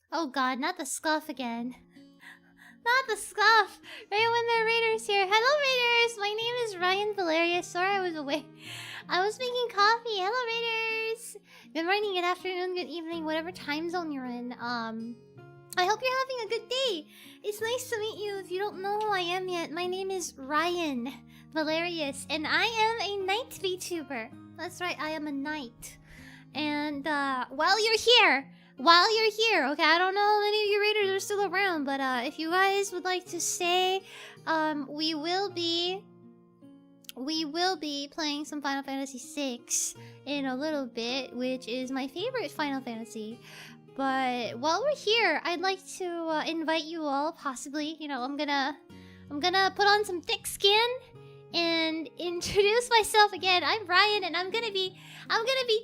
Oh god, not the scuff again. Not the scuff! Right when the Raiders here. Hello Raiders! My name is Raian Valerius. Sorry I was away. I was making coffee. Hello Raiders! Good morning, good afternoon, good evening, whatever time zone you're in. I hope you're having a good day. It's nice to meet you. If you don't know who I am yet, my name is Raian Valerius, and I am a night VTuber. That's right, I am a knight. And while you're here, okay, I don't know how many of you raiders are still around, but if you guys would like to stay, we will be playing some Final Fantasy VI in a little bit, which is my favorite Final Fantasy. But while we're here, I'd like to invite you all, possibly, you know, I'm gonna put on some thick skin and introduce myself again. I'm Raian, and I'm gonna be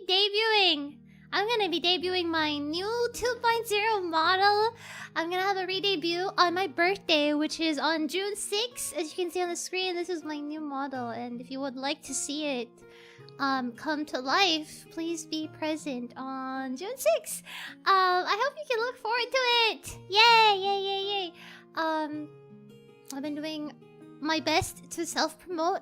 debuting my new 2.0 model. I'm gonna have a re-debut on my birthday, which is on June 6th. As you can see on the screen, this is my new model, and if you would like to see it come to life, please be present on June 6th. I hope you can look forward to it. Yay, yay, yay, yay. I've been doing my best to self-promote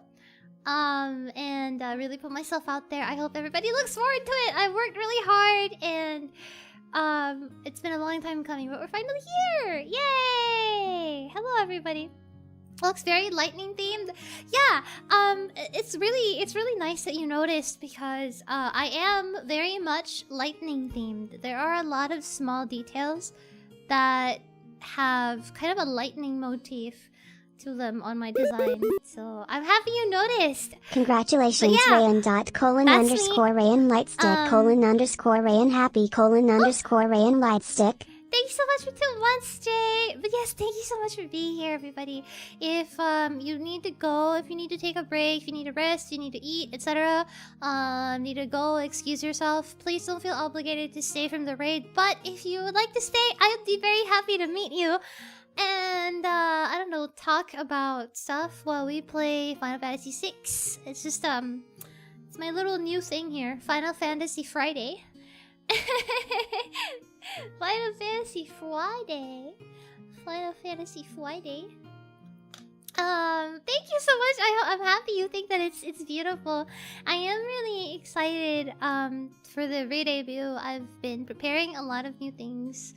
and really put myself out there. I hope everybody looks forward to it. I've worked really hard, and it's been a long time coming, but we're finally here. Yay! Hello everybody. Looks very lightning themed. Yeah, it's really nice that you noticed, because I am very much lightning themed. There are a lot of small details that have kind of a lightning motif to them on my design, so I'm happy you noticed. Congratulations, yeah, Raian_Raian Lightstick _Raian Happy _Raian Lightstick. Thank you so much for 2 months, Jay. But yes, thank you so much for being here, everybody. If you need to go, if you need to take a break, if you need to rest, you need to eat, etc., need to go, excuse yourself, please don't feel obligated to stay from the raid. But if you would like to stay, I would be very happy to meet you. And I don't know, talk about stuff while we play Final Fantasy VI. It's just it's my little new thing here, Final Fantasy Friday. Final Fantasy Friday. Final Fantasy Friday. Thank you so much. I'm happy you think that it's beautiful. I am really excited for the re-debut. I've been preparing a lot of new things.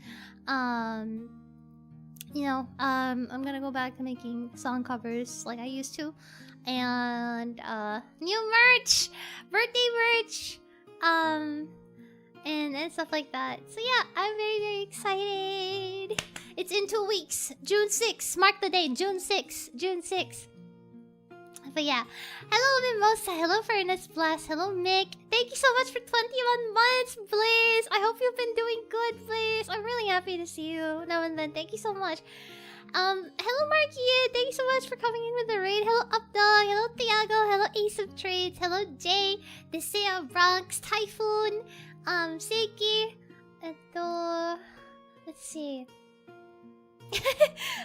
You know, I'm gonna go back to making song covers like I used to, and new merch, birthday merch, and stuff like that. So yeah, I'm very excited. It's in 2 weeks, June 6th. Mark the date, June 6th. June 6th. But yeah, hello Mimosa, hello Furnace Blast, hello Mick. Thank you so much for 21 months, Blaze. I hope you've been doing good, Blaze. I'm really happy to see you now and then. Thank you so much. Hello Markia, thank you so much for coming in with the raid. Hello Updog, hello Tiago, hello Ace of Trades, hello Jay, Desea Bronx, Typhoon, Seiki, let's see.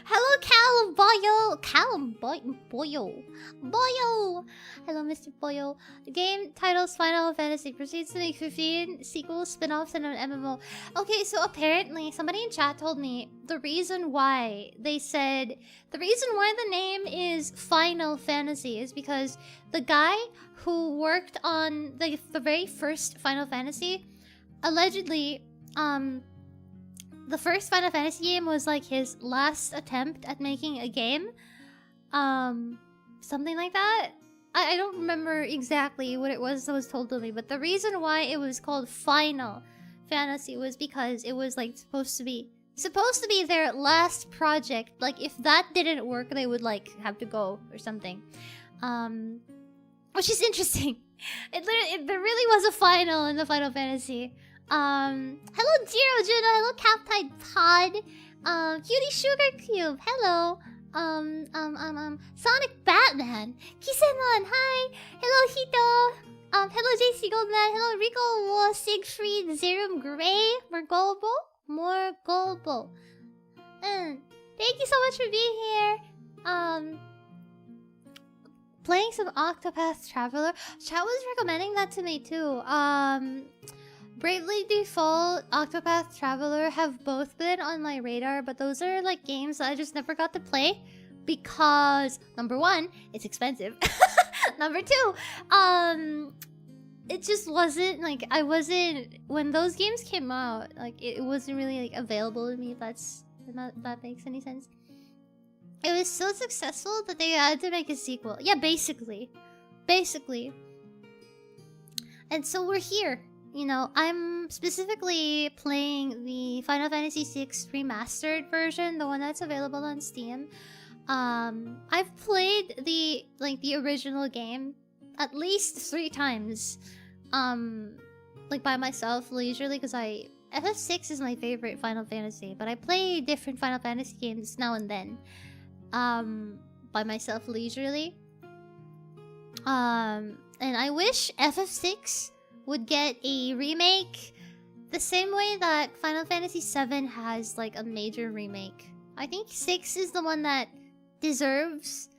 Hello Callum Boyo. Hello Mr. Boyo. The game titles Final Fantasy proceeds to make 15 sequels, spin-offs, and an MMO. Okay, so apparently somebody in chat told me the reason why the name is Final Fantasy is because the guy who worked on the very first Final Fantasy allegedly the first Final Fantasy game was like his last attempt at making a game. Something like that. I don't remember exactly what it was that was told to me, but the reason why it was called Final Fantasy was because it was like supposed to be their last project. Like if that didn't work, they would like have to go or something. Which is interesting. There really was a final in the Final Fantasy. Hello Jiro Juno, hello Captide Pod, Cutie Sugar Cube, hello, Sonic Batman, Kisenon, hi, hello Hito, hello JC Goldman, hello Rico Siegfried, Zerum Gray, more gullible. Thank you so much for being here. Playing some Octopath Traveler. Chat was recommending that to me too. Bravely Default, Octopath Traveler have both been on my radar, but those are like games that I just never got to play because number one, it's expensive. Number two, it just wasn't like I wasn't when those games came out. Like it wasn't really like available to me. If that makes any sense. It was so successful that they had to make a sequel. Yeah, basically. And so we're here. You know, I'm specifically playing the Final Fantasy VI remastered version, the one that's available on Steam. I've played the original game at least 3 times. Like by myself leisurely because FF6 is my favorite Final Fantasy, but I play different Final Fantasy games now and then. By myself leisurely. And I wish FF6 would get a remake the same way that Final Fantasy VII has like a major remake. I think 6 is the one that deserves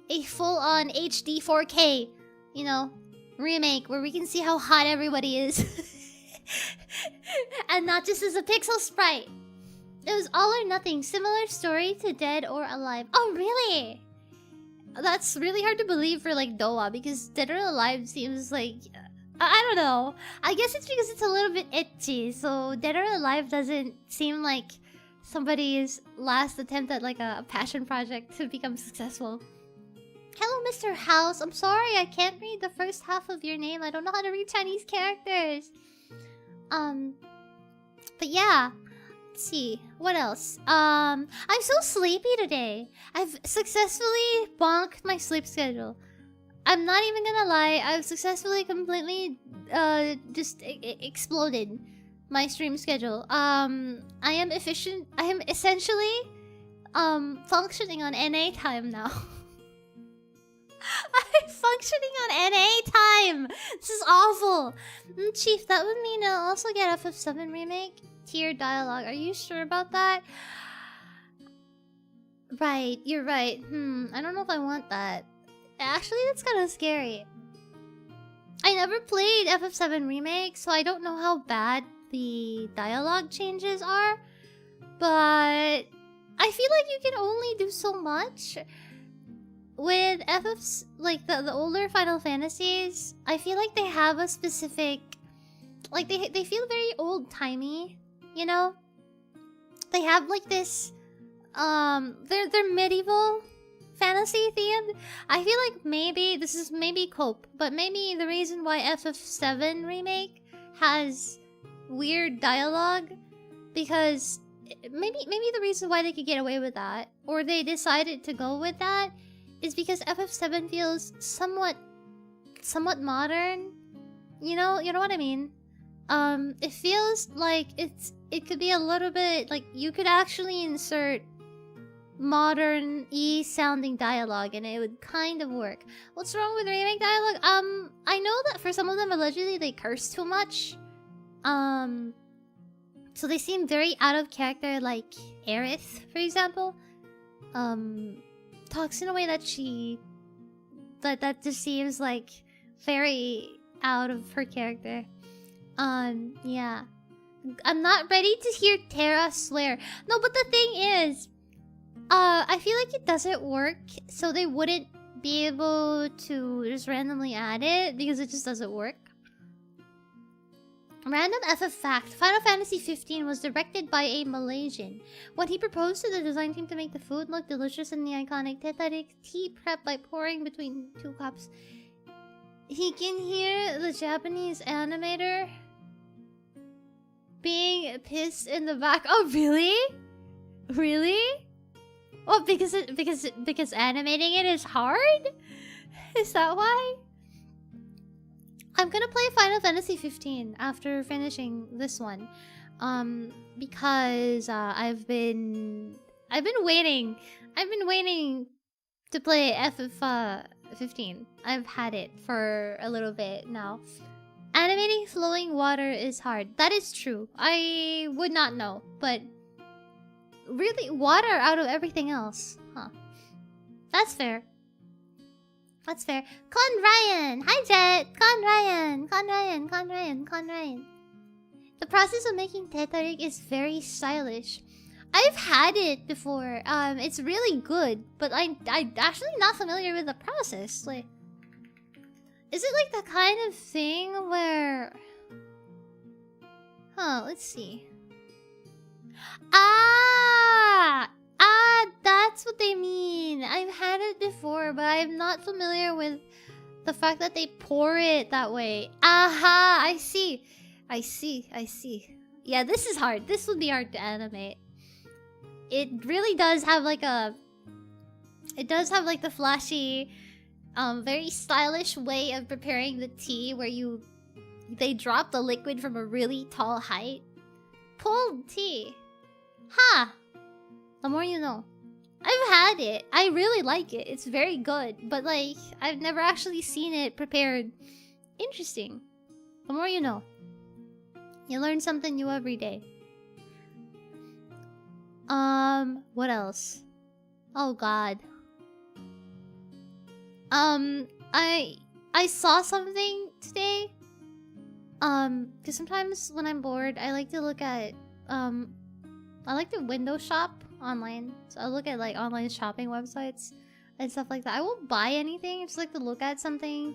a full-on HD 4K, you know, remake where we can see how hot everybody is. And not just as a pixel sprite. It was all or nothing. Similar story to Dead or Alive. Oh, really? That's really hard to believe for like Doa because Dead or Alive seems like... I don't know. I guess it's because it's a little bit itchy. So Dead or Alive doesn't seem like somebody's last attempt at like a passion project to become successful. Hello, Mr. House. I'm sorry I can't read the first half of your name. I don't know how to read Chinese characters. But yeah. Let's see. What else? I'm so sleepy today. I've successfully bonked my sleep schedule. I'm not even gonna lie. I've successfully completely just exploded my stream schedule. I am efficient. I am essentially functioning on NA time now. I'm functioning on NA time. This is awful. Chief, that would mean I'll also get FF7 remake. Tier dialogue. Are you sure about that? Right, you're right. I don't know if I want that. Actually, that's kind of scary. I never played FF7 Remake, so I don't know how bad the dialogue changes are. But I feel like you can only do so much. With FF's, like the older Final Fantasies, I feel like they have a specific... Like, they feel very old-timey, you know? They have like this... They're medieval fantasy themed. I feel like maybe this is maybe cope, but maybe the reason why FF7 remake has weird dialogue because maybe the reason why they could get away with that or they decided to go with that is because FF7 feels somewhat modern. You know what I mean? It feels like it could be a little bit like you could actually insert modern-y sounding dialogue and it would kind of work. What's wrong with remake dialogue? I know that for some of them allegedly they curse too much. So they seem very out of character, like Aerith, for example. Talks in a way that that just seems like very out of her character. Yeah. I'm not ready to hear Terra swear. No, but the thing is, I feel like it doesn't work, so they wouldn't be able to just randomly add it because it just doesn't work. Random FF fact: Final Fantasy 15 was directed by a Malaysian. When he proposed to the design team to make the food look delicious in the iconic Tetarik tea prep by pouring between 2 cups, he can hear the Japanese animator being pissed in the back. Oh, really? Really? Oh, because animating it is hard? Is that why? I'm gonna play Final Fantasy 15 after finishing this one. Because I've been waiting. I've been waiting to play FF15. I've had it for a little bit now. Animating flowing water is hard. That is true. I would not know, but really, water out of everything else. Huh. That's fair. That's fair. Con Ryan! Hi, Jet! Con Ryan! Con Ryan! Con Ryan! Con Ryan! The process of making tetarik is very stylish. I've had it before. It's really good, but I'm actually not familiar with the process. Like, is it like the kind of thing where... Huh, let's see. That's what they mean. I've had it before, but I'm not familiar with the fact that they pour it that way. Aha, I see. I see. Yeah, this is hard. This would be hard to animate. It really does have like a... It does have like the flashy, very stylish way of preparing the tea where they drop the liquid from a really tall height. Pulled tea. Ha! The more you know. I've had it. I really like it. It's very good. But like, I've never actually seen it prepared. Interesting. The more you know. You learn something new every day. What else? Oh god. I saw something today. Because sometimes when I'm bored, I like to look at, I like to window shop online. So I look at like online shopping websites and stuff like that. I won't buy anything. I just like to look at something,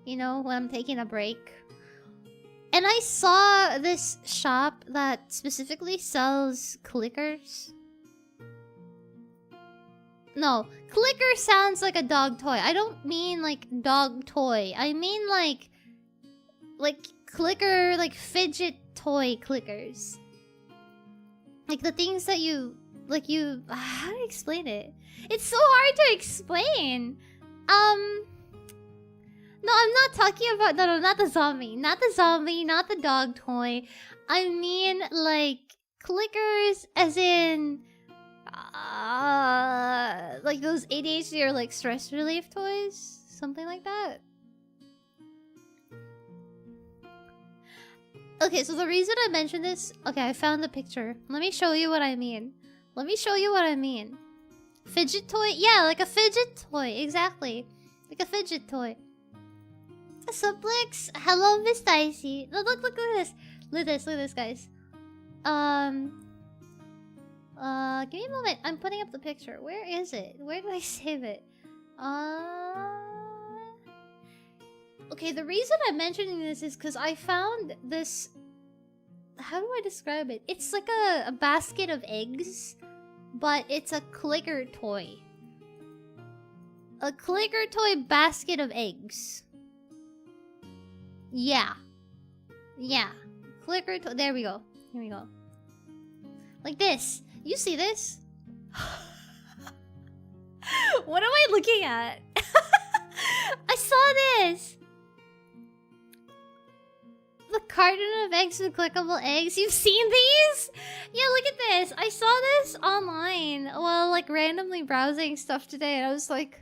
you know, when I'm taking a break. And I saw this shop that specifically sells clickers. No, clicker sounds like a dog toy. I don't mean like dog toy. I mean like clicker, like fidget toy clickers. Like the things that you... How do I explain it? It's so hard to explain. No, I'm not talking about... No, not the zombie. Not the zombie, not the dog toy. I mean, like, clickers as in... like those ADHD or, like, stress relief toys? Something like that. Okay, so the reason I mentioned this... Okay, I found the picture. Let me show you what I mean. Fidget toy? Yeah, like a fidget toy. Exactly. Like a fidget toy. Suplex. Hello, Miss Dicey. Look at this. Look at this, guys. Give me a moment. I'm putting up the picture. Where is it? Where did I save it? Okay, the reason I'm mentioning this is because I found this... How do I describe it? It's like a basket of eggs, but it's a clicker toy. A clicker toy basket of eggs. Yeah. Clicker toy. There we go. Here we go. Like this. You see this? What am I looking at? I saw this! The carton of eggs with clickable eggs. You've seen these? Yeah, look at this. I saw this online while like randomly browsing stuff today, and I was like,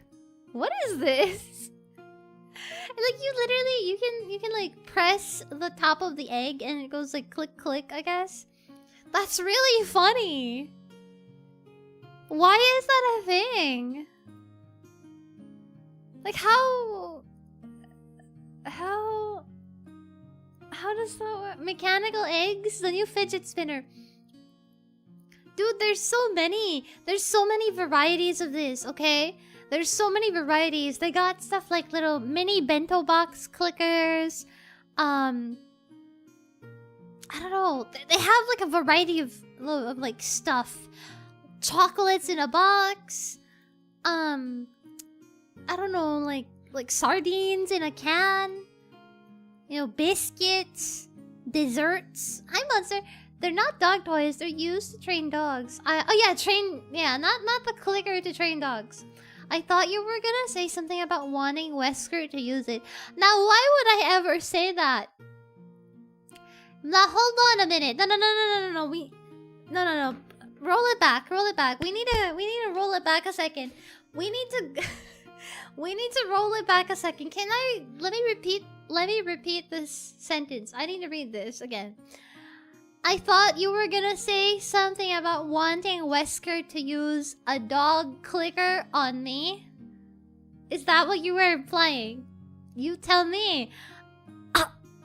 what is this? And, like you literally, you can like press the top of the egg and it goes like click click, I guess. That's really funny. Why is that a thing? Like how does that work? Mechanical eggs? The new fidget spinner. Dude, there's so many varieties of this, okay? There's so many varieties. They got stuff like little mini bento box clickers. I don't know. They have like a variety of like stuff. Chocolates in a box. I don't know, like sardines in a can. You know, biscuits, desserts. Hi, Monster. They're not dog toys. They're used to train dogs. Not the clicker to train dogs. I thought you were gonna say something about wanting Wesker to use it. Now, why would I ever say that? Now, hold on a minute. No. No. Roll it back. We need to roll it back a second. We need to roll it back a second. Let me repeat this sentence. I need to read this again. I thought you were gonna say something about wanting Wesker to use a dog clicker on me. Is that what you were implying? You tell me.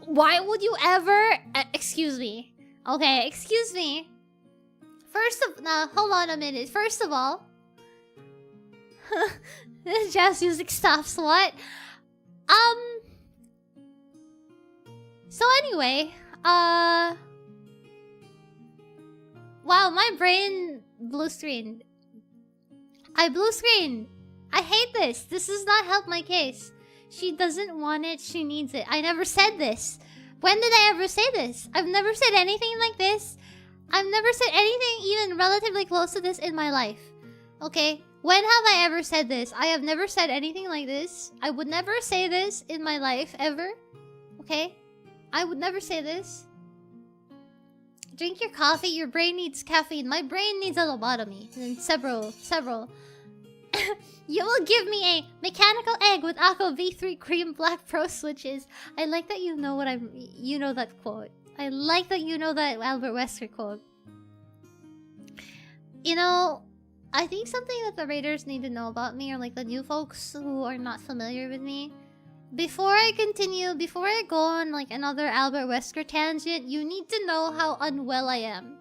Why would you ever... excuse me. Okay, excuse me. Now, hold on a minute. First of all, jazz music stops. What? So anyway, wow, my brain blue screen. I blue screen. I hate this. This does not help my case. She doesn't want it. She needs it. I never said this. When did I ever say this? I've never said anything like this. I've never said anything even relatively close to this in my life. Okay? When have I ever said this? I have never said anything like this. I would never say this in my life, ever. Okay? I would never say this. Drink your coffee. Your brain needs caffeine. My brain needs a lobotomy. And several. You will give me a mechanical egg with Aqua V3 Cream Black Pro switches. I like that you know you know that quote. I like that you know that Albert Wesker quote. You know, I think something that the raiders need to know about me, or like the new folks who are not familiar with me. Before I continue, before I go on like another Albert Wesker tangent, you need to know how unwell I am.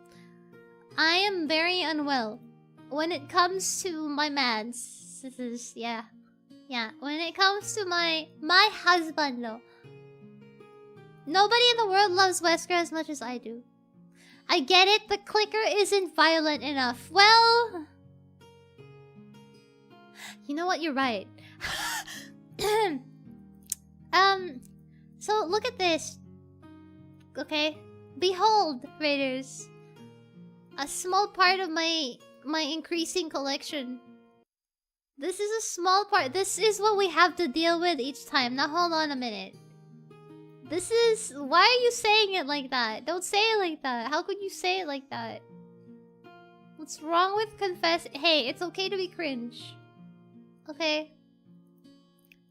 I am very unwell. When it comes to my meds, this is, yeah. When it comes to my husband, though. Nobody in the world loves Wesker as much as I do. I get it, the clicker isn't violent enough. Well... You know what, you're right. So look at this. Okay? Behold, raiders. A small part of my increasing collection. This is a small part. This is what we have to deal with each time. Now hold on a minute. This is... Why are you saying it like that? Don't say it like that. How could you say it like that? What's wrong with confess? Hey, it's okay to be cringe. Okay.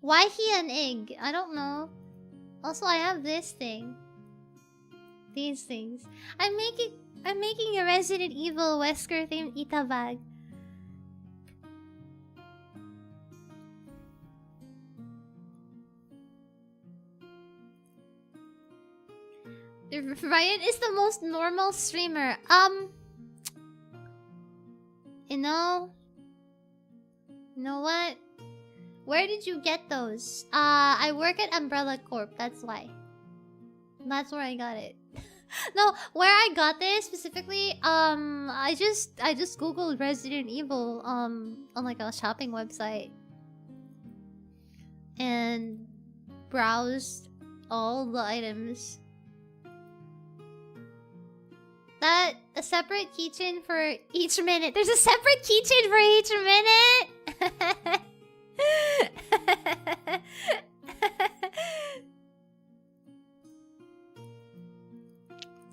Why he an egg? I don't know. Also, I have this thing. These things. I'm making a Resident Evil Wesker themed Ita bag. Ryan is the most normal streamer. You know what? Where did you get those? I work at Umbrella Corp, that's why. That's where I got it. No, where I got this specifically, I just googled Resident Evil on like a shopping website and browsed all the items. A separate keychain for each minute. There's a separate keychain for each minute.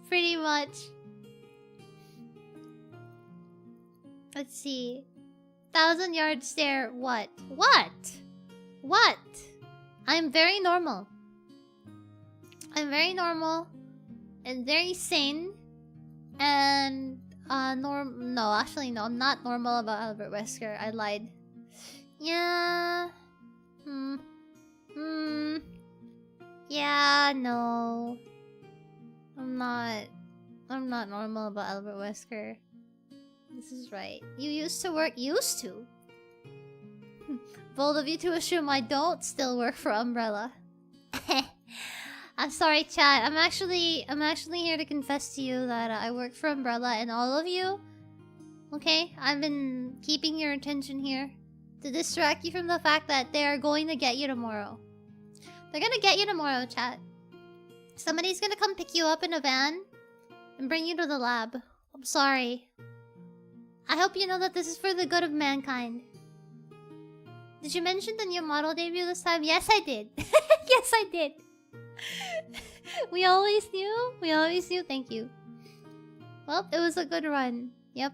Pretty much. Let's see. 1,000-yard stare. What? I'm very normal. I'm very normal and very sane. And no, actually no, I'm not normal about Albert Wesker. I lied. Yeah. Yeah, no. I'm not normal about Albert Wesker. This is right. You used to work... Used to? Bold of you to assume I don't still work for Umbrella. I'm sorry, chat. I'm actually here to confess to you that I work for Umbrella and all of you. Okay? I've been keeping your attention here to distract you from the fact that they are going to get you tomorrow. They're gonna get you tomorrow, chat. Somebody's gonna come pick you up in a van and bring you to the lab. I'm sorry. I hope you know that this is for the good of mankind. Did you mention the new model debut this time? Yes, I did. Yes, I did. We always knew. We always knew. Thank you. Well, it was a good run. Yep.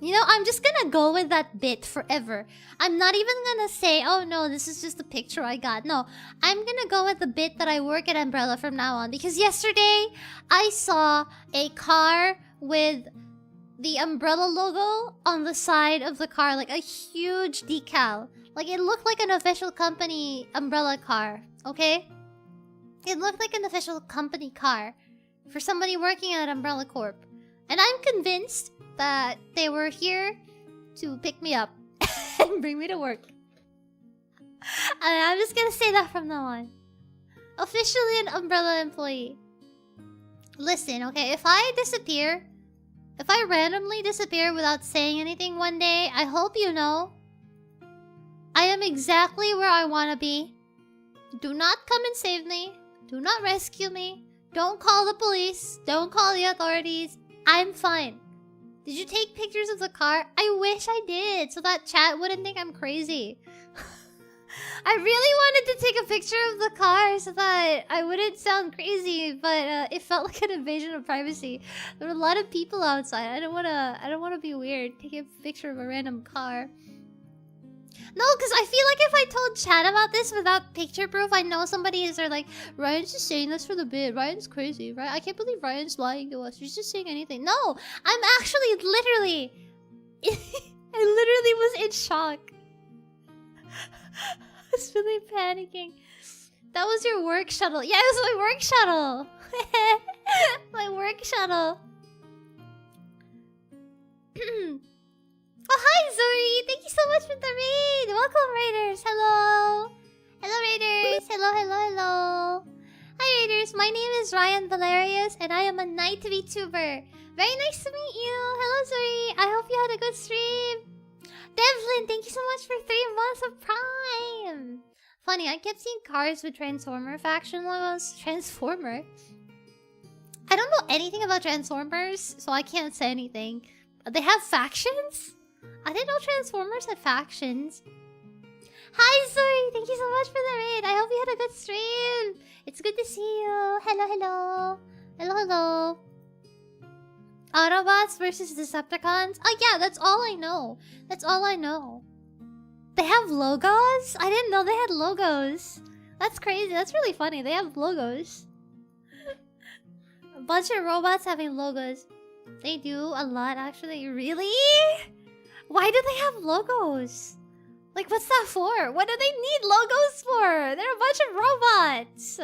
You know, I'm just gonna go with that bit forever. I'm not even gonna say, oh no, this is just a picture I got. No, I'm gonna go with the bit that I work at Umbrella from now on. Because yesterday, I saw a car with the Umbrella logo on the side of the car. Like a huge decal. Like it looked like an official company Umbrella car. Okay? It looked like an official company car for somebody working at Umbrella Corp. And I'm convinced that they were here to pick me up and bring me to work. And I'm just gonna say that from now on. Officially an Umbrella employee. Listen, okay, if I disappear, if I randomly disappear without saying anything one day, I hope you know I am exactly where I want to be. Do not come and save me. Do not rescue me. Don't call the police. Don't call the authorities. I'm fine. Did you take pictures of the car? I wish I did, so that chat wouldn't think I'm crazy. I really wanted to take a picture of the car so that I wouldn't sound crazy, but it felt like an invasion of privacy. There were a lot of people outside. I don't wanna be weird taking a picture of a random car. No, because I feel like if I told chat about this without picture proof, I know somebody is there like, Ryan's just saying this for the bit. Ryan's crazy, right? I can't believe Ryan's lying to us. He's just saying anything. No, I'm actually literally... I literally was in shock. I was really panicking. That was your work shuttle. Yeah, it was my work shuttle. My work shuttle. Oh, hi, Zori! Thank you so much for the raid! Welcome, Raiders! Hello! Hello, Raiders! Hello, hello, hello! Hi, Raiders! My name is Raian Valerius, and I am a night VTuber. Very nice to meet you! Hello, Zori! I hope you had a good stream! Devlin, thank you so much for 3 months of Prime! Funny, I kept seeing cars with Transformer faction logos. Transformer? I don't know anything about Transformers, so I can't say anything. They have factions? I didn't know Transformers had factions. Hi, Zuri! Thank you so much for the raid. I hope you had a good stream. It's good to see you. Hello, hello. Hello, hello. Autobots versus Decepticons? Oh, yeah, that's all I know. That's all I know. They have logos? I didn't know they had logos. That's crazy. That's really funny. They have logos. A bunch of robots having logos. They do a lot, actually. Really? Why do they have logos? Like, what's that for? What do they need logos for? They're a bunch of robots.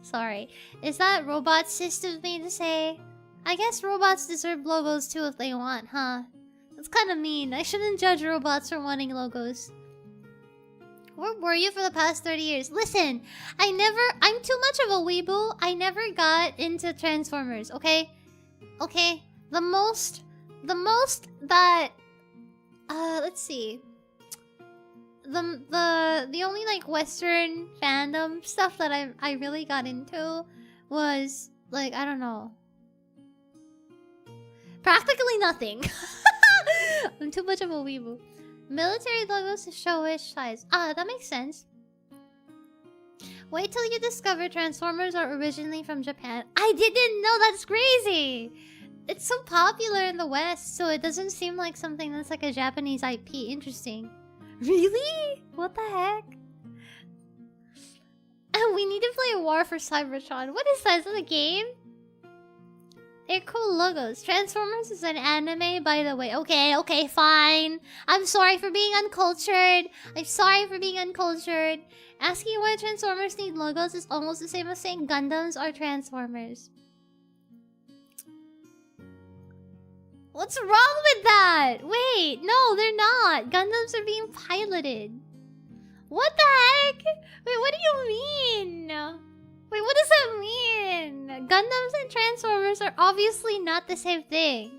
Sorry. Is that robot sis of me to say? I guess robots deserve logos too if they want, huh? That's kind of mean. I shouldn't judge robots for wanting logos. Where were you for the past 30 years? Listen, I'm too much of a weeboo. I never got into Transformers, okay? Okay? The most that... let's see. The only, like, Western fandom stuff that I really got into was, like, I don't know. Practically nothing. I'm too much of a weeboo. Military logos to show which size. Ah, that makes sense. Wait till you discover Transformers are originally from Japan. I didn't know, that's crazy! It's so popular in the West, so it doesn't seem like something that's like a Japanese IP. Interesting. Really? What the heck? We need to play a War for Cybertron. What is that? Is that a game? They're cool logos. Transformers is an anime, by the way. Okay, okay, fine. I'm sorry for being uncultured. I'm sorry for being uncultured. Asking why Transformers need logos is almost the same as saying Gundams are Transformers. What's wrong with that? Wait, no, they're not. Gundams are being piloted. What the heck? Wait, what do you mean? Wait, what does that mean? Gundams and Transformers are obviously not the same thing.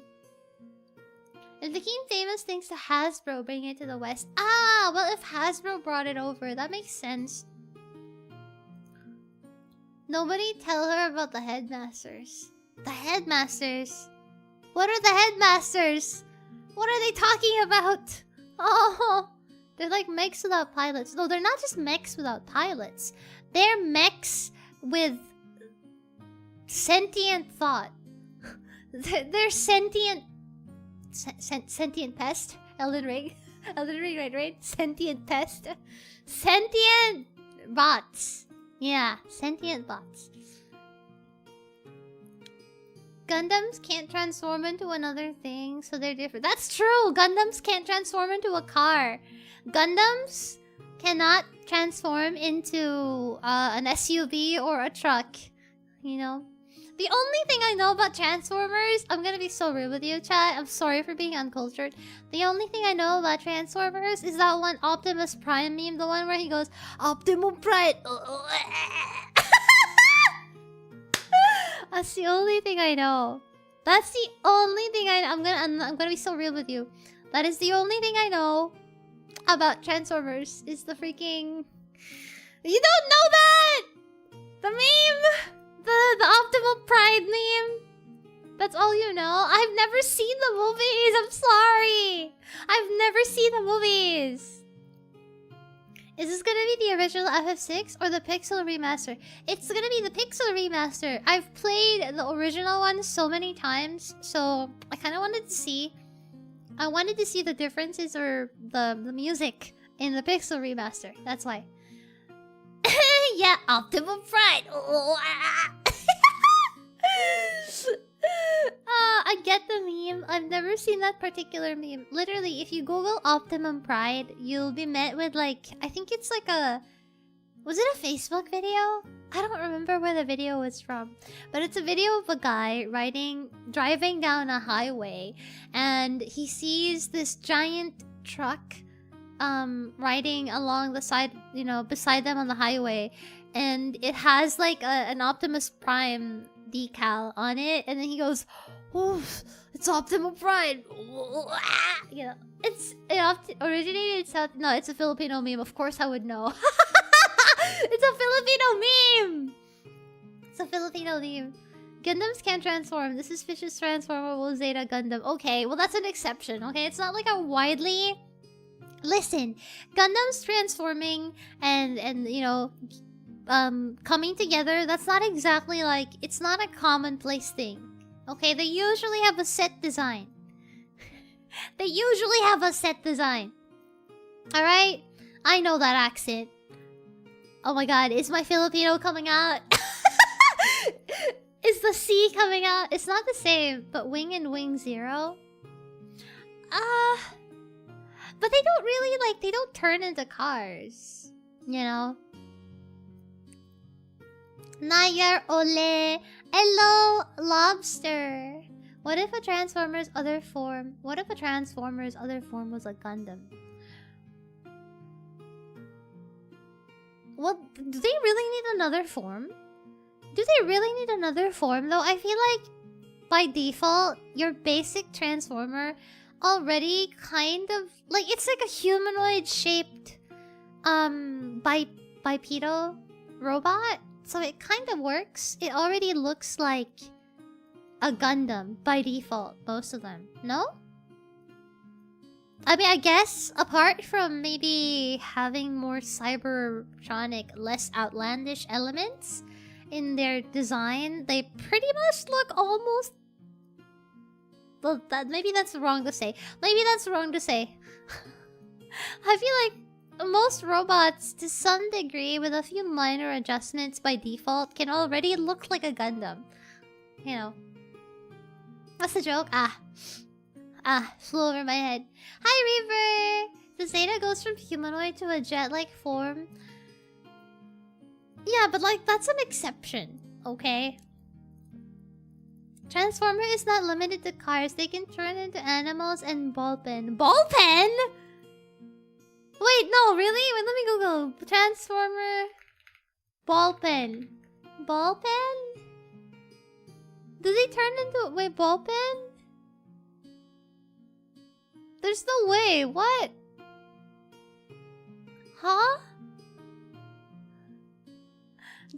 It became famous thanks to Hasbro bringing it to the West. Ah, well, if Hasbro brought it over, that makes sense. Nobody tell her about the headmasters. The headmasters? What are the headmasters? What are they talking about? Oh, they're like mechs without pilots. No, they're not just mechs without pilots. They're mechs with sentient thought. They're sentient... sentient pest? Elden Ring? Elden Ring, right? Sentient pest? Sentient bots. Yeah, sentient bots. Gundams can't transform into another thing, so they're different. That's true! Gundams can't transform into a car. Gundams cannot transform into an SUV or a truck. You know? The only thing I know about Transformers, I'm gonna be so rude with you, chat. I'm sorry for being uncultured. The only thing I know about Transformers is that one Optimus Prime meme, the one where he goes, Optimus Prime. That's the only thing I know. That's the only thing I know. I'm gonna be so real with you. That is the only thing I know about Transformers. Is the freaking... You don't know that! The meme! The Optimal Pride meme. That's all you know? I've never seen the movies. I'm sorry. I've never seen the movies. Is this gonna be the original FF6 or the Pixel remaster? It's gonna be the Pixel remaster. I've played the original one so many times, so I kind of wanted to see. I wanted to see the differences or the music in the Pixel remaster. That's why. Yeah, Optimal Pride. I get the meme. I've never seen that particular meme. Literally, if you Google Optimum Pride, you'll be met with like... I think it's like a... Was it a Facebook video? I don't remember where the video was from. But it's a video of a guy driving down a highway. And he sees this giant truck riding along the side, you know, beside them on the highway. And it has like an Optimus Prime decal on it. And then he goes... Oof, it's Optimal Pride. You know, it originated in South... No, it's a Filipino meme. Of course I would know. It's a Filipino meme. It's a Filipino meme. Gundams can't transform. This is Fish's transformable Zeta Gundam. Okay, well that's an exception. Okay, it's not like a widely... Listen, Gundams transforming and you know, coming together. That's not exactly like... It's not a commonplace thing. Okay, they usually have a set design. They usually have a set design. Alright? I know that accent. Oh my god, is my Filipino coming out? Is the C coming out? It's not the same, but Wing and Wing Zero? But they don't really, like, they don't turn into cars. You know? Nayar Ole. Hello, Lobster. What if a Transformer's other form was a Gundam? Well, do they really need another form? Do they really need another form though? I feel like by default, your basic Transformer already kind of like it's like a humanoid shaped bipedal robot. So it kind of works. It already looks like a Gundam by default, most of them. No? I mean, I guess apart from maybe having more cybertronic, less outlandish elements in their design, they pretty much look almost... Well, maybe that's wrong to say. Maybe that's wrong to say. I feel like most robots, to some degree, with a few minor adjustments by default, can already look like a Gundam. You know. What's the joke? Flew over my head. Hi, Reaver! The Zeta goes from humanoid to a jet-like form. Yeah, but like, that's an exception, okay? Transformer is not limited to cars. They can turn into animals and ball pen. Ball pen?! Wait, no, really? Wait, let me Google. Transformer... Ball pen. Ball pen? Do they turn into... Wait, ball pen? There's no way. What? Huh?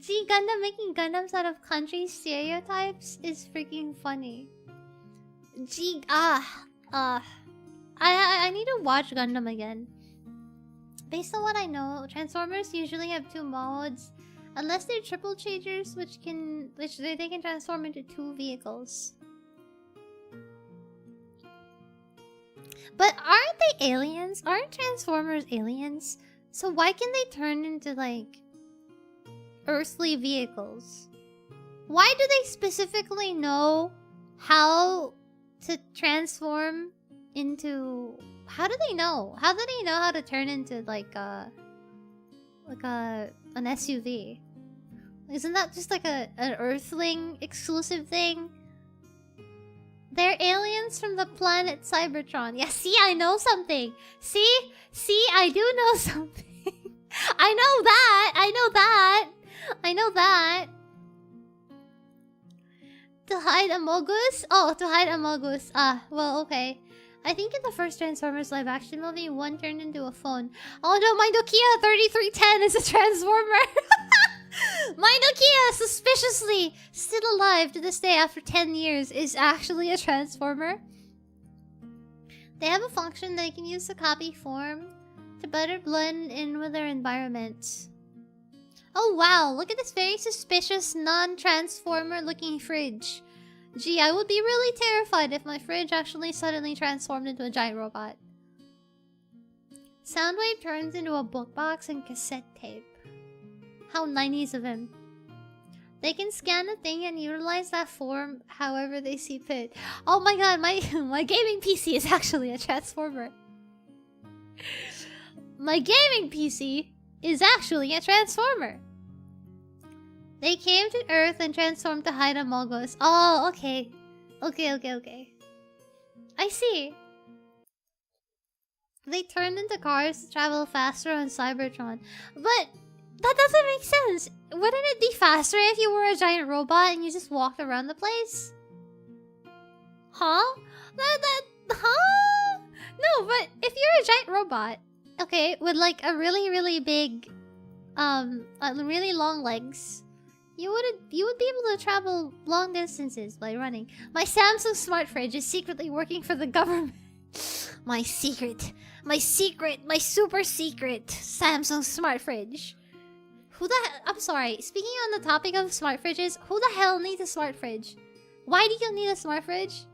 Gee, Gundam making Gundams out of country stereotypes is freaking funny. Gee, I need to watch Gundam again. Based on what I know, Transformers usually have two modes, unless they're triple changers, which they can transform into two vehicles. But aren't they aliens? Aren't Transformers aliens? So why can they turn into like earthly vehicles? Why do they specifically know how to transform into... How do they know? How do they know how to turn into like like an SUV. Isn't that just like an Earthling exclusive thing? They're aliens from the planet Cybertron. Yeah, see, I know something. See, I do know something. I know that. To hide Amogus? Oh, to hide Amogus. Ah, well, okay. I think in the first Transformers live action movie, one turned into a phone. Oh no, my Nokia 3310 is a Transformer! My Nokia, suspiciously still alive to this day after 10 years, is actually a Transformer. They have a function they can use to copy form to better blend in with their environment. Oh wow, look at this very suspicious non-transformer looking fridge. Gee, I would be really terrified if my fridge actually suddenly transformed into a giant robot. Soundwave turns into a book box and cassette tape. How 90s of him. They can scan a thing and utilize that form however they see fit. Oh my god, my gaming PC is actually a transformer. My gaming PC is actually a transformer. They came to Earth and transformed to hide Amogos. Oh, okay. Okay. I see. They turned into cars to travel faster on Cybertron. But that doesn't make sense. Wouldn't it be faster if you were a giant robot and you just walked around the place? Huh? Huh? No, but if you're a giant robot, okay, with like a really big, really long legs, you would be able to travel long distances by running. My Samsung smart fridge is secretly working for the government. My super secret Samsung smart fridge. I'm sorry, speaking on the topic of smart fridges, who the hell needs a smart fridge? Why do you need a smart fridge?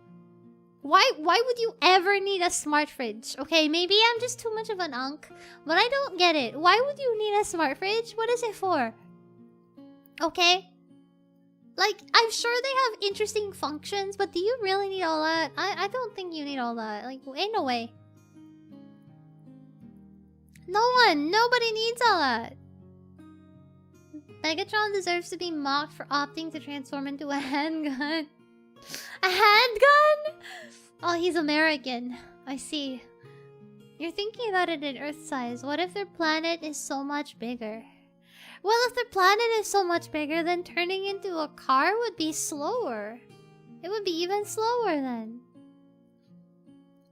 Why would you ever need a smart fridge? Okay, maybe I'm just too much of an unk, but I don't get it. Why would you need a smart fridge? What is it for? Okay? Like, I'm sure they have interesting functions, but do you really need all that? I don't think you need all that. Like, ain't no way. Nobody needs all that. Megatron deserves to be mocked for opting to transform into a handgun. A handgun? Oh, he's American. I see. You're thinking about it in Earth size. What if their planet is so much bigger? Well, if their planet is so much bigger, then turning into a car would be slower. It would be even slower then.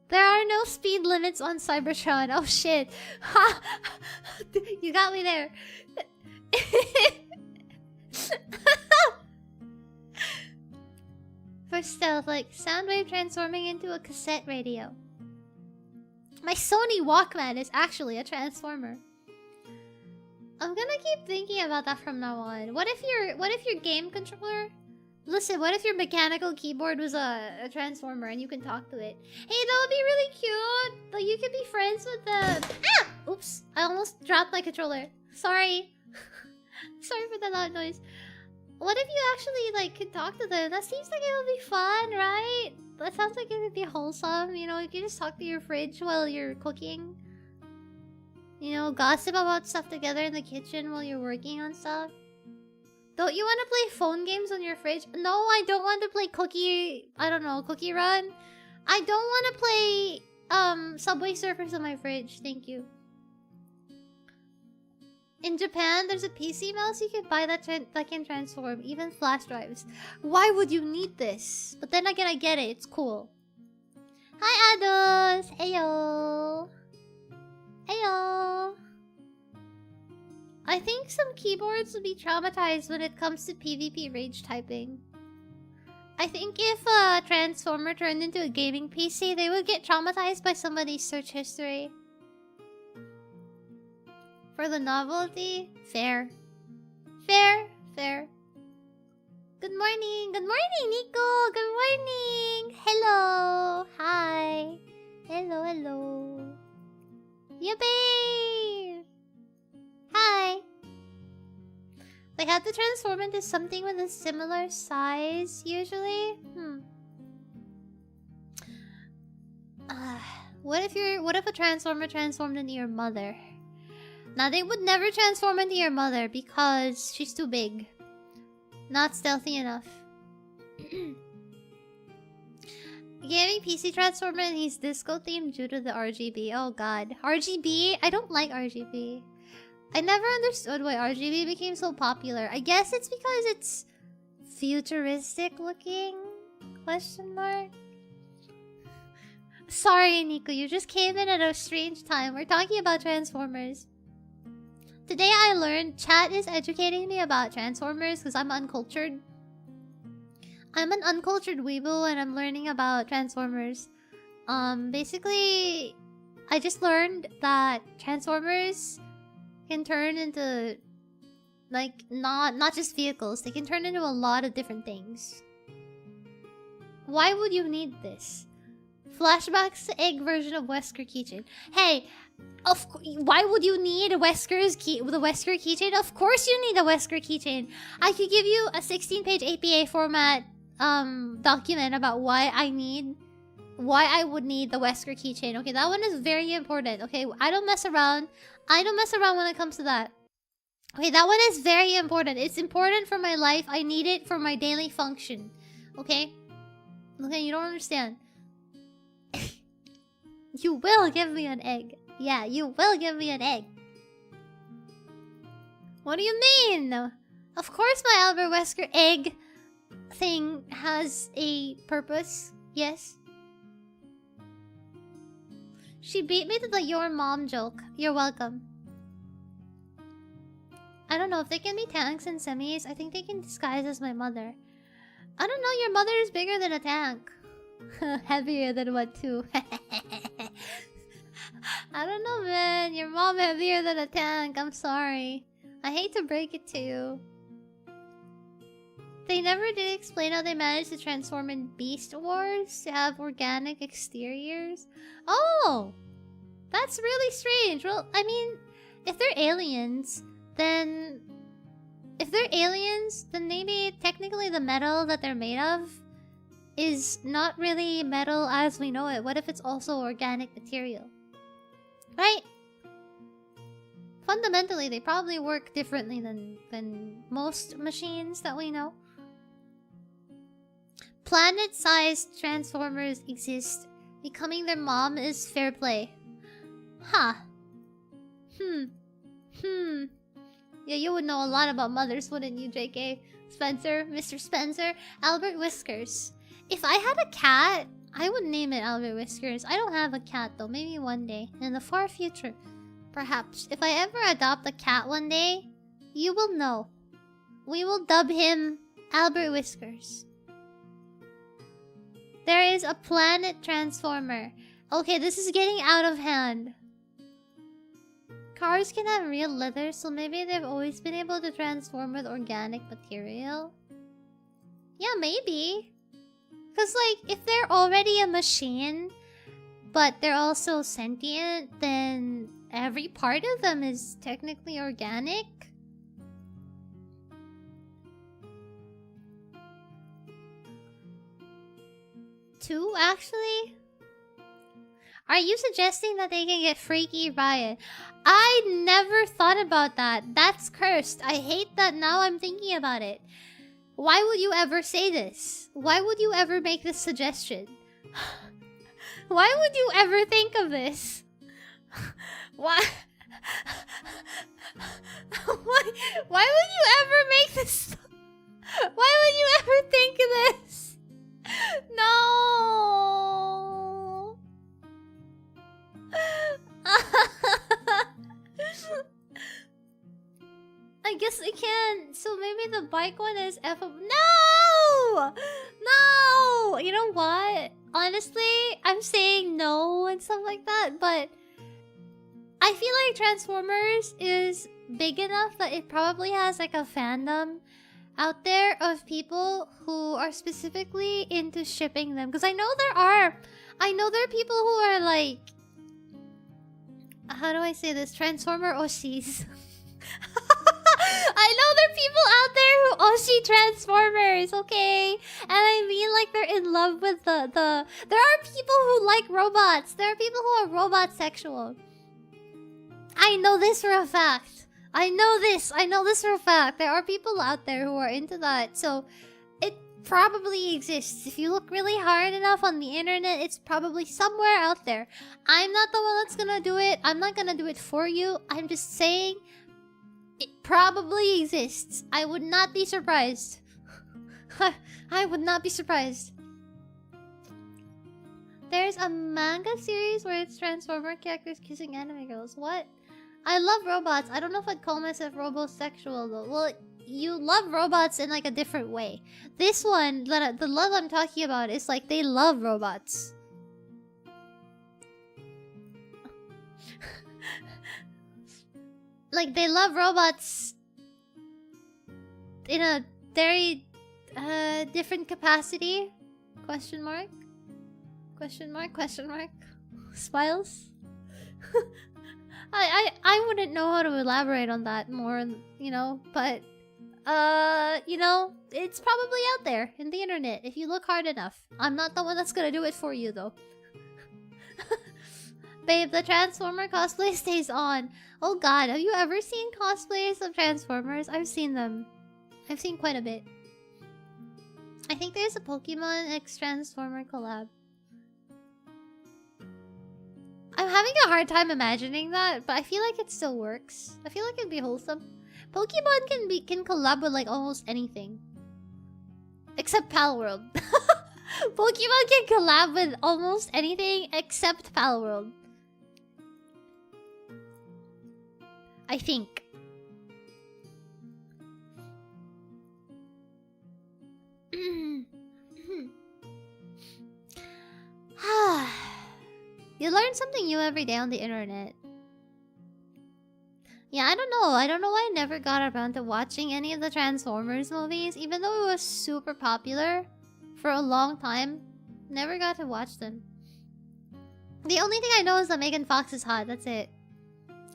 There are no speed limits on Cybertron. Oh shit. Ha! You got me there. For stealth, like Soundwave transforming into a cassette radio. My Sony Walkman is actually a transformer. I'm gonna keep thinking about that from now on. What if your game controller... Listen, what if your mechanical keyboard was a transformer and you can talk to it? Hey, that would be really cute! Like, you could be friends with the... Ah! Oops! I almost dropped my controller. Sorry. Sorry for the loud noise. What if you actually, like, could talk to them? That seems like it would be fun, right? That sounds like it would be wholesome. You know, you can just talk to your fridge while you're cooking. You know, gossip about stuff together in the kitchen while you're working on stuff. Don't you want to play phone games on your fridge? No, I don't want to play Cookie Run. I don't want to play Subway Surfers on my fridge. Thank you. In Japan, there's a PC mouse you can buy that can transform, even flash drives. Why would you need this? But then again, I get it. It's cool. Hi, Ados. Heyo. Heyo. I think some keyboards would be traumatized when it comes to PvP rage typing. I think if a transformer turned into a gaming PC, they would get traumatized by somebody's search history. For the novelty, fair. Fair. Good morning, Nico. Good morning. Hello. Hi. Hello. Yippee. Hi. They have to transform into something with a similar size, usually. What if a transformer transformed into your mother? Now, they would never transform into your mother because she's too big. Not stealthy enough. Gaming PC transformer and he's disco themed due to the RGB. Oh god. RGB? I don't like RGB. I never understood why RGB became so popular. I guess it's because it's futuristic looking? Question mark? Sorry, Nico. You just came in at a strange time. We're talking about Transformers. Today I learned chat is educating me about Transformers because I'm uncultured. I'm an uncultured weeble and I'm learning about Transformers. Basically, I just learned that Transformers can turn into, like, not just vehicles. They can turn into a lot of different things. Why would you need this? Flashbacks to egg version of Wesker keychain. Hey, why would you need the Wesker keychain? Of course you need a Wesker keychain. I could give you a 16-page APA format document about why I would need the Wesker keychain. Okay, that one is very important. Okay, I don't mess around. I don't mess around when it comes to that. Okay, that one is very important. It's important for my life. I need it for my daily function. Okay? Okay, you don't understand. You will give me an egg. Yeah, you will give me an egg. What do you mean? Of course my Albert Wesker egg thing has a purpose. Yes. She beat me to the your mom joke. You're welcome. I don't know if they can be tanks and semis. I think they can disguise as my mother. I don't know, your mother is bigger than a tank. Heavier than what too? I don't know, man. Your mom heavier than a tank. I'm sorry. I hate to break it to you. They never did explain how they managed to transform in Beast Wars to have organic exteriors. Oh! That's really strange. Well, I mean, if they're aliens, then... If they're aliens, then maybe technically the metal that they're made of is not really metal as we know it. What if it's also organic material? Right? Fundamentally, they probably work differently than most machines that we know. Planet-sized transformers exist. Becoming their mom is fair play. Huh. Yeah, you would know a lot about mothers, wouldn't you, JK? Spencer, Mr. Spencer, Albert Whiskers. If I had a cat, I would name it Albert Whiskers. I don't have a cat though. Maybe one day. In the far future. Perhaps. If I ever adopt a cat one day, you will know. We will dub him Albert Whiskers. There is a planet transformer. Okay, this is getting out of hand. Cars can have real leather, so maybe they've always been able to transform with organic material. Yeah, maybe. Because, like, if they're already a machine, but they're also sentient, then every part of them is technically organic. Two, actually? Are you suggesting that they can get freaky, Ryan? I never thought about that. That's cursed. I hate that now I'm thinking about it. Why would you ever say this? Why would you ever make this suggestion? Why would you ever think of this? Why? Why would you ever make this? Why would you ever think of this? No. I guess I can. So maybe the bike one is F. No! No! You know what? Honestly, I'm saying no and stuff like that, but I feel like Transformers is big enough that it probably has like a fandom out there of people who are specifically into shipping them. Because I know there are people who are like, how do I say this? Transformer Oshis. I know there are people out there who Oshi Transformers, okay? And I mean like they're in love with the... There are people who like robots. There are people who are robot sexual. I know this for a fact. I know this for a fact. There are people out there who are into that. So it probably exists. If you look really hard enough on the internet, it's probably somewhere out there. I'm not the one that's gonna do it. I'm not gonna do it for you. I'm just saying it probably exists. I would not be surprised. I would not be surprised. There's a manga series where it's Transformer characters kissing anime girls. What? I love robots. I don't know if I'd call myself robosexual though. Well, you love robots in like a different way. This one, the love I'm talking about is like they love robots. Like they love robots in a very different capacity. Question mark? Question mark? Question mark? Smiles? I wouldn't know how to elaborate on that more, you know, but you know, it's probably out there in the internet if you look hard enough. I'm not the one that's gonna do it for you though. Babe, the Transformer cosplay stays on. Oh god, have you ever seen cosplays of Transformers? I've seen them. I've seen quite a bit. I think there's a Pokemon X Transformer collab. I'm having a hard time imagining that, but I feel like it still works. I feel like it'd be wholesome. Pokemon can collab with like almost anything. Except Palworld. Pokemon can collab with almost anything except Palworld. I think. You learn something new every day on the internet. Yeah, I don't know. I don't know why I never got around to watching any of the Transformers movies, even though it was super popular for a long time. Never got to watch them. The only thing I know is that Megan Fox is hot. That's it.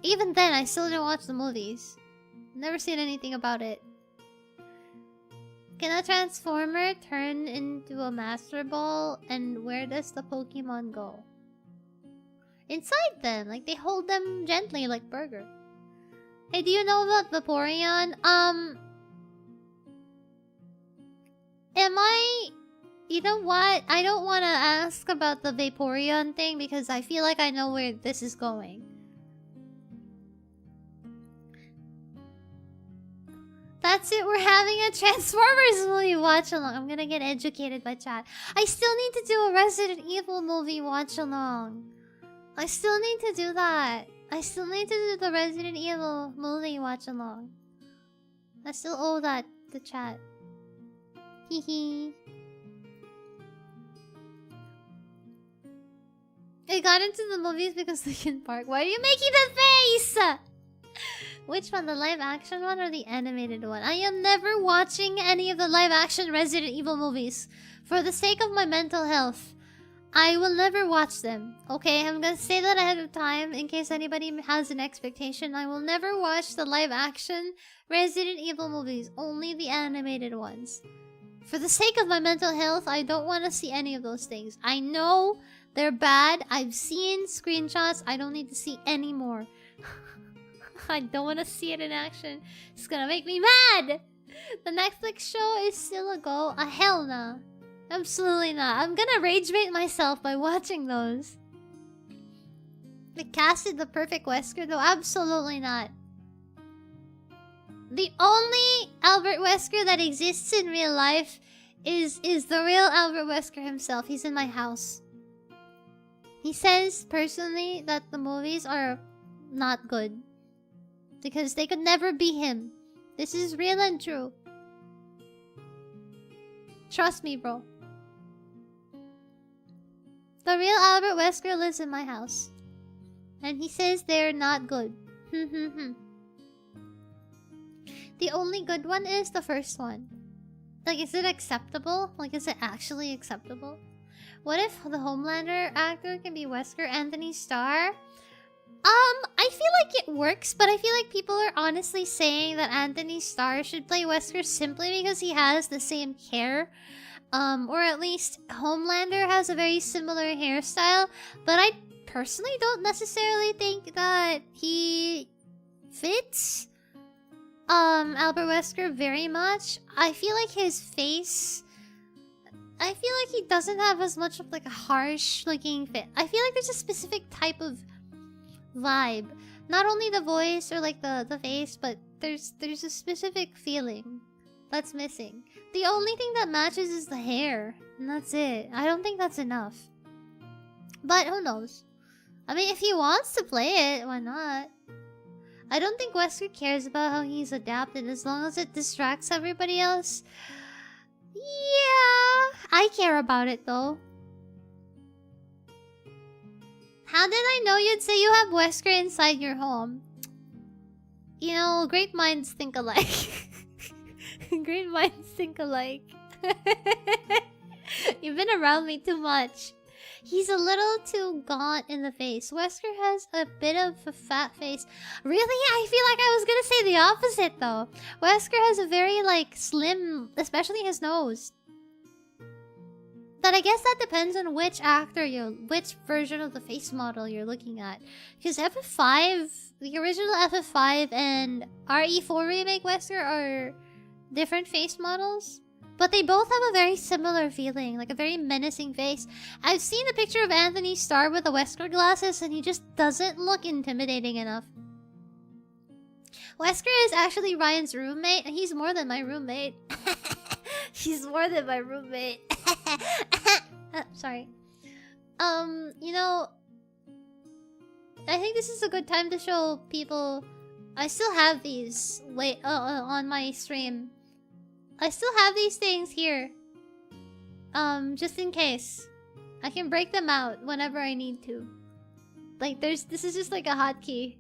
Even then, I still didn't watch the movies. Never seen anything about it. Can a Transformer turn into a Master Ball? And where does the Pokemon go? Inside them. Like, they hold them gently like Burger. Hey, do you know about Vaporeon? You know what? I don't want to ask about the Vaporeon thing because I feel like I know where this is going. That's it, we're having a Transformers movie watch-along. I'm gonna get educated by chat. I still need to do a Resident Evil movie watch-along. I still need to do that. I still need to do the Resident Evil movie watch-along. I still owe that to chat. Hehe. I got into the movies because Linkin Park. Why are you making that face? Which one, the live action one or the animated one? I am never watching any of the live action Resident Evil movies. For the sake of my mental health, I will never watch them. Okay, I'm gonna say that ahead of time in case anybody has an expectation. I will never watch the live action Resident Evil movies, only the animated ones. For the sake of my mental health, I don't want to see any of those things. I know they're bad. I've seen screenshots. I don't need to see any more. I don't want to see it in action. It's gonna make me mad! The Netflix show is still a go? A hell no. Absolutely not. I'm gonna rage bait myself by watching those. They casted the perfect Wesker though? Absolutely not. The only Albert Wesker that exists in real life is the real Albert Wesker himself. He's in my house. He says personally that the movies are not good. Because they could never be him. This is real and true. Trust me, bro. The real Albert Wesker lives in my house. And he says they're not good. The only good one is the first one. Like, is it acceptable? Like, is it actually acceptable? What if the Homelander actor can be Wesker Anthony Starr? I feel like it works, but I feel like people are honestly saying that Anthony Starr should play Wesker simply because he has the same hair. Or at least Homelander has a very similar hairstyle. But I personally don't necessarily think that he fits Albert Wesker very much. I feel like his face, I feel like he doesn't have as much of like a harsh looking fit. I feel like there's a specific type of vibe. Not only the voice or like the face, but there's a specific feeling that's missing. The only thing that matches is the hair, and that's it. I don't think that's enough. But who knows? I mean, if he wants to play it, why not? I don't think Wesker cares about how he's adapted as long as it distracts everybody else. Yeah, I care about it though. How did I know you'd say you have Wesker inside your home? You know, great minds think alike. Great minds think alike. You've been around me too much. He's a little too gaunt in the face. Wesker has a bit of a fat face. Really? I feel like I was gonna say the opposite though. Wesker has a very like slim, especially his nose. But I guess that depends on which actor which version of the face model you're looking at. Because FF5, the original FF5 and RE4 remake Wesker are different face models. But they both have a very similar feeling, like a very menacing face. I've seen a picture of Anthony Starr with the Wesker glasses and he just doesn't look intimidating enough. Wesker is actually Ryan's roommate and he's more than my roommate. He's more than my roommate. Sorry. You know, I think this is a good time to show people. I still have these on my stream. I still have these things here. Just in case. I can break them out whenever I need to. Like this is just like a hotkey.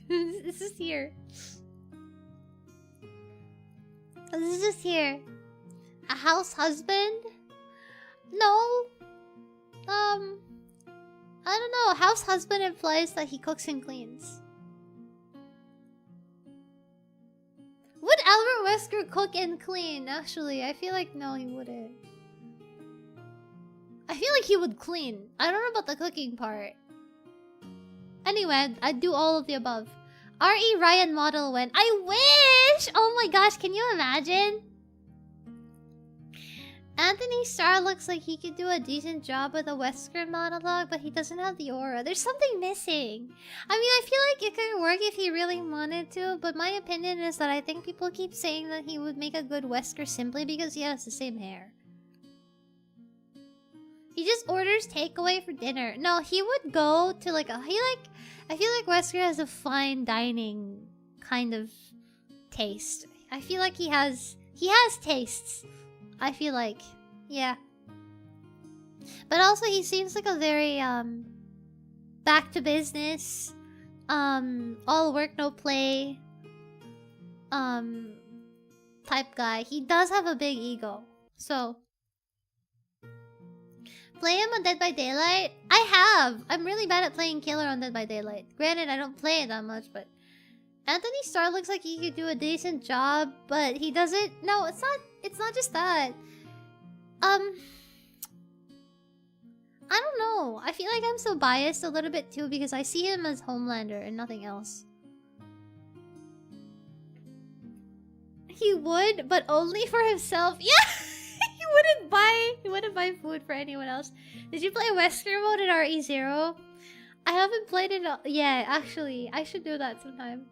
This is here. This is just here. A house husband? No. I don't know. House husband implies that he cooks and cleans. Would Albert Wesker cook and clean? Actually, I feel like no, he wouldn't. I feel like he would clean. I don't know about the cooking part. Anyway, I'd do all of the above. R.E. Ryan model went. I wish! Oh my gosh, can you imagine? Anthony Starr looks like he could do a decent job with a Wesker monologue, but he doesn't have the aura. There's something missing. I mean, I feel like it could work if he really wanted to, but my opinion is that I think people keep saying that he would make a good Wesker simply because he has the same hair. He just orders takeaway for dinner. No, he would go to like a... I feel like Wesker has a fine dining kind of taste. I feel like he has tastes. I feel like, yeah. But also he seems like a very back to business, all work no play type guy. He does have a big ego. So play him on Dead by Daylight? I have. I'm really bad at playing killer on Dead by Daylight. Granted, I don't play it that much, but Anthony Starr looks like he could do a decent job, but he doesn't. No, it's not just that. I don't know. I feel like I'm so biased a little bit too because I see him as Homelander and nothing else. He would, but only for himself. Yeah, he wouldn't buy food for anyone else. Did you play Wesker mode in RE0? I haven't played it. Yeah, actually, I should do that sometime.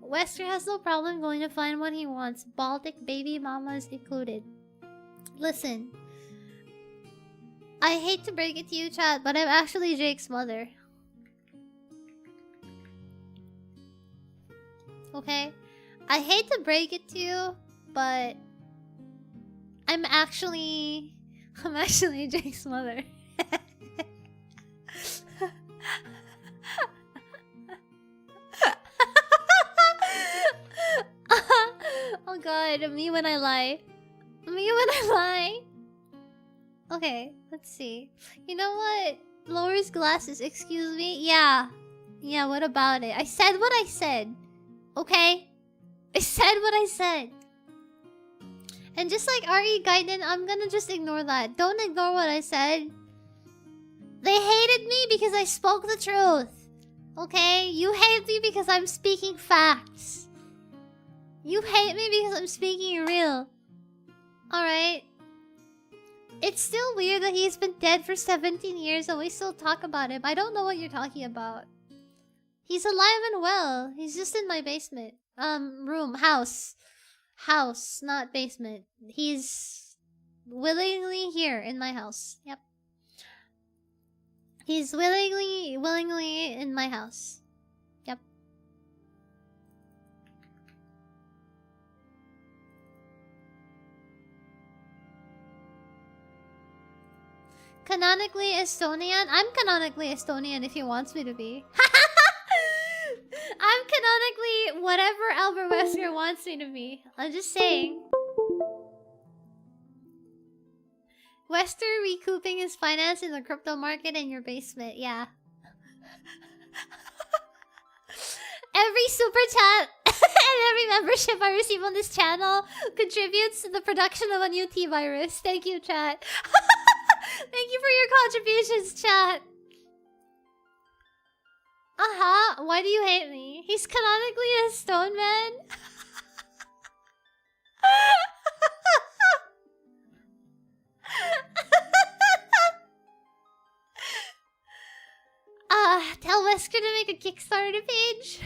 Wesker has no problem going to find what he wants. Baltic baby mamas included. Listen. I hate to break it to you, chat, but I'm actually Jake's mother. Okay? I hate to break it to you, but I'm actually Jake's mother. Oh god, me when I lie. Me when I lie. Okay, let's see. You know what? Lowers glasses, excuse me? Yeah. Yeah, what about it? I said what I said. Okay? I said what I said. And just like RE Gaiden, I'm gonna just ignore that. Don't ignore what I said. They hated me because I spoke the truth. Okay? You hate me because I'm speaking facts. You hate me because I'm speaking real. Alright? It's still weird that he's been dead for 17 years and we still talk about him. I don't know what you're talking about. He's alive and well. He's just in my basement. House. House, not basement. He's willingly here in my house. Yep. He's willingly in my house. Yep. Canonically Estonian? I'm canonically Estonian if he wants me to be. I'm canonically whatever Albert Wesker wants me to be. I'm just saying. Wester recouping his finance in the crypto market in your basement. Yeah. Every super chat and every membership I receive on this channel contributes to the production of a new T-Virus. Thank you, chat. Thank you for your contributions, chat. Why do you hate me? He's canonically a stone man. Tell Wesker to make a Kickstarter page.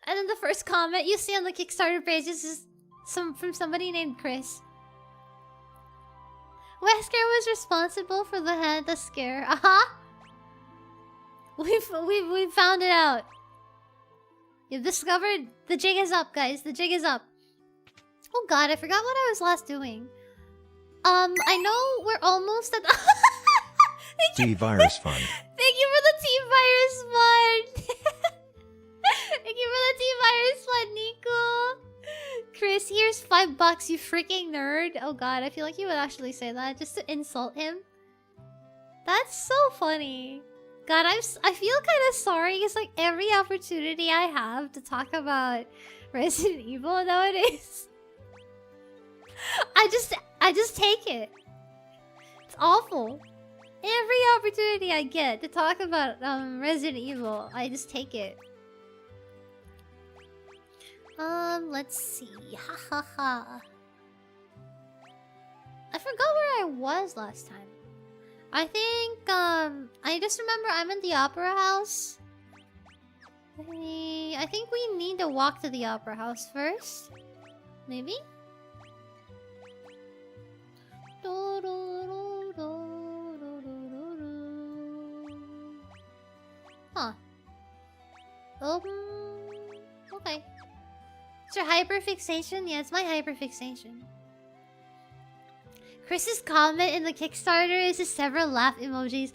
And then the first comment you see on the Kickstarter page is just from somebody named Chris. Wesker was responsible for the Hanta scare. We've found it out. You've discovered the jig is up, guys. The jig is up. Oh god, I forgot what I was last doing. I know we're almost at T-Virus Fund. Thank you for the T-Virus Fund. Thank you for the T-Virus Fund, Nico. Chris, here's $5, you freaking nerd. Oh god, I feel like he would actually say that just to insult him. That's so funny. God, I feel kind of sorry because like every opportunity I have to talk about Resident Evil nowadays, I just take it. It's awful. Every opportunity I get to talk about Resident Evil, I just take it. Let's see. Ha ha ha. I forgot where I was last time. I think, I just remember I'm in the Opera House. I think we need to walk to the Opera House first. Maybe? Huh. Okay. It's your hyperfixation? Yeah, it's my hyperfixation. Chris's comment in the Kickstarter is just several laugh emojis.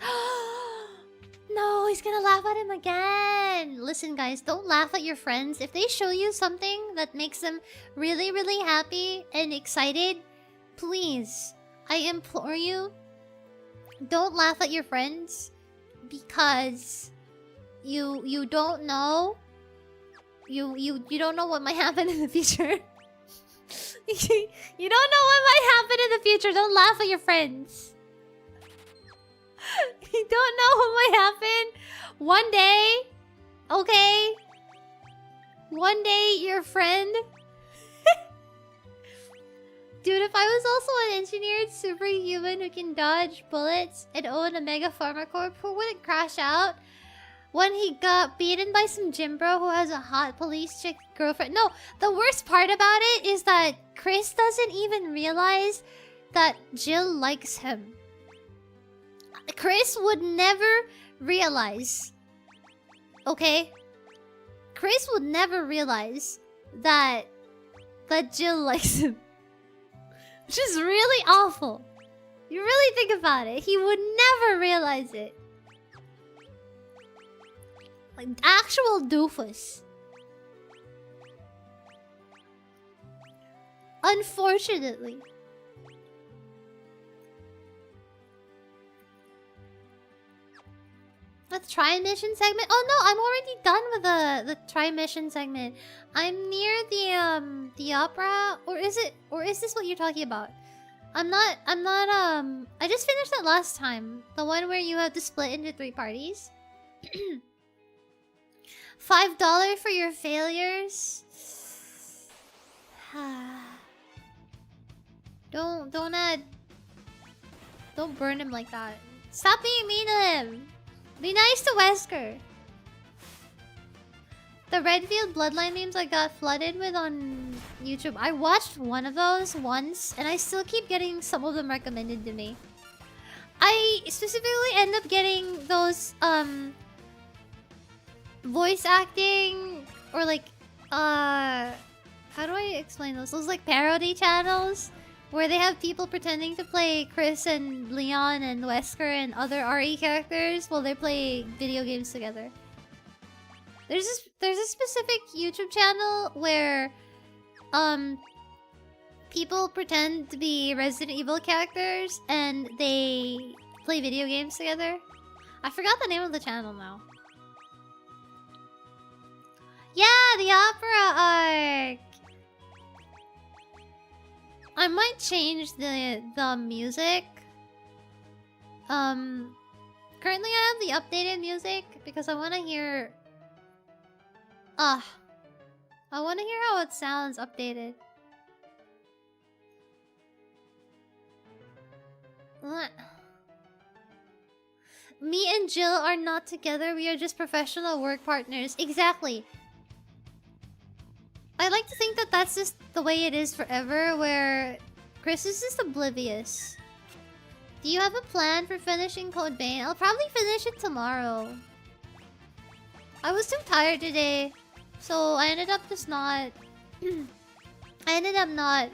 No, he's gonna laugh at him again. Listen, guys, don't laugh at your friends. If they show you something that makes them really, really happy and excited, please, I implore you, don't laugh at your friends because you don't know. You don't know what might happen in the future. You don't know what might happen in the future. Don't laugh at your friends. You don't know what might happen. One day, okay? One day, your friend... Dude, if I was also an engineered superhuman who can dodge bullets and own a mega pharma corp, who wouldn't crash out when he got beaten by some gym bro who has a hot police chick girlfriend? No, the worst part about it is that Chris doesn't even realize that Jill likes him. Chris would never realize. Okay? Chris would never realize that Jill likes him. Which is really awful. You really think about it. He would never realize it. Like, actual doofus. Unfortunately. the tri-mission segment? Oh no, I'm already done with the tri-mission segment. I'm near the opera, or is this what you're talking about? I'm not I just finished that last time. The one where you have to split into 3 parties. $5 for your failures. Don't burn him like that. Stop being mean to him. Be nice to Wesker. The Redfield Bloodline memes I got flooded with on YouTube. I watched one of those once, and I still keep getting some of them recommended to me. I specifically end up getting those voice acting or like how do I explain those? Those like parody channels where they have people pretending to play Chris and Leon and Wesker and other RE characters while they play video games together. There's a specific YouTube channel where people pretend to be Resident Evil characters and they play video games together. I forgot the name of the channel now. Yeah, the opera arc. I might change the music. Currently I have the updated music because I want to hear. I want to hear how it sounds updated. What? Me and Jill are not together. We are just professional work partners. Exactly. I like to think that that's just the way it is forever, where Chris is just oblivious. Do you have a plan for finishing Code Vein? I'll probably finish it tomorrow. I was too tired today, so I ended up just not... I ended up not,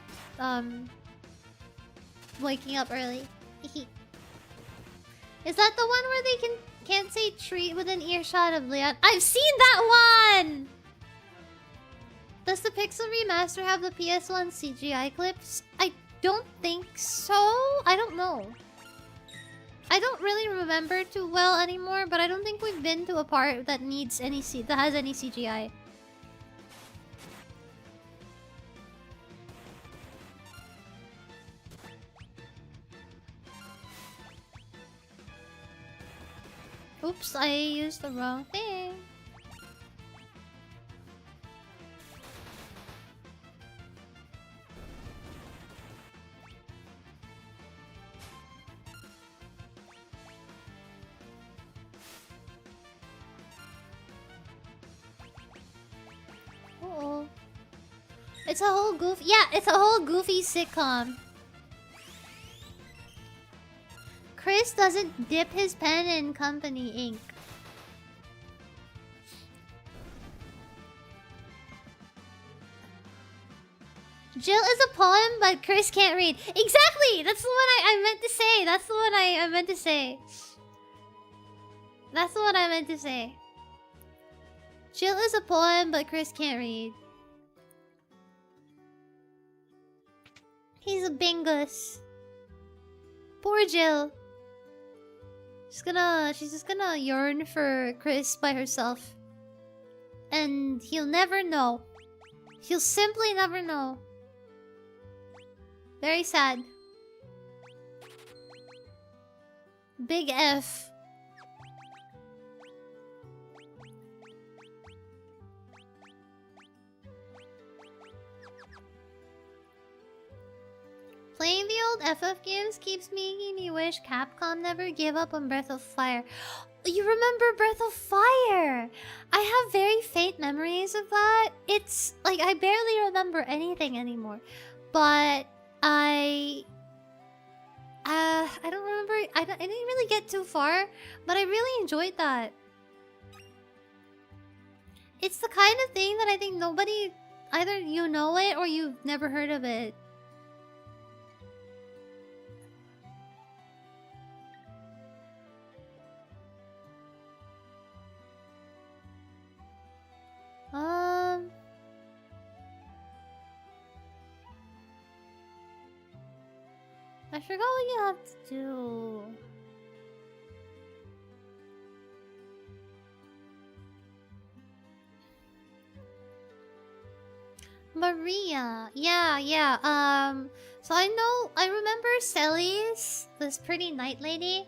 waking up early. Is that the one where they can't say treat within earshot of Leon? I've seen that one! Does the Pixel Remaster have the PS1 CGI clips? I don't think so. I don't know. I don't really remember too well anymore, but I don't think we've been to a part that needs any that has any CGI. Oops, I used the wrong thing. Uh-oh. It's a whole goofy... Yeah, it's a whole goofy sitcom. Chris doesn't dip his pen in company ink. Jill is a poem, but Chris can't read. Exactly! That's the one I meant to say. That's the one I meant to say. That's the one I meant to say. Jill is a poem, but Chris can't read. He's a bingus. Poor Jill. She's just gonna yearn for Chris by herself. And he'll never know. He'll simply never know. Very sad. Big F. Playing the old FF games keeps making me wish Capcom never gave up on Breath of Fire. You remember Breath of Fire? I have very faint memories of that. It's like I barely remember anything anymore. But I don't remember. I didn't really get too far, but I really enjoyed that. It's the kind of thing that I think nobody, either you know it or you've never heard of it. I forgot what you have to do. Maria. Yeah, yeah. So I remember Celis, this pretty night lady.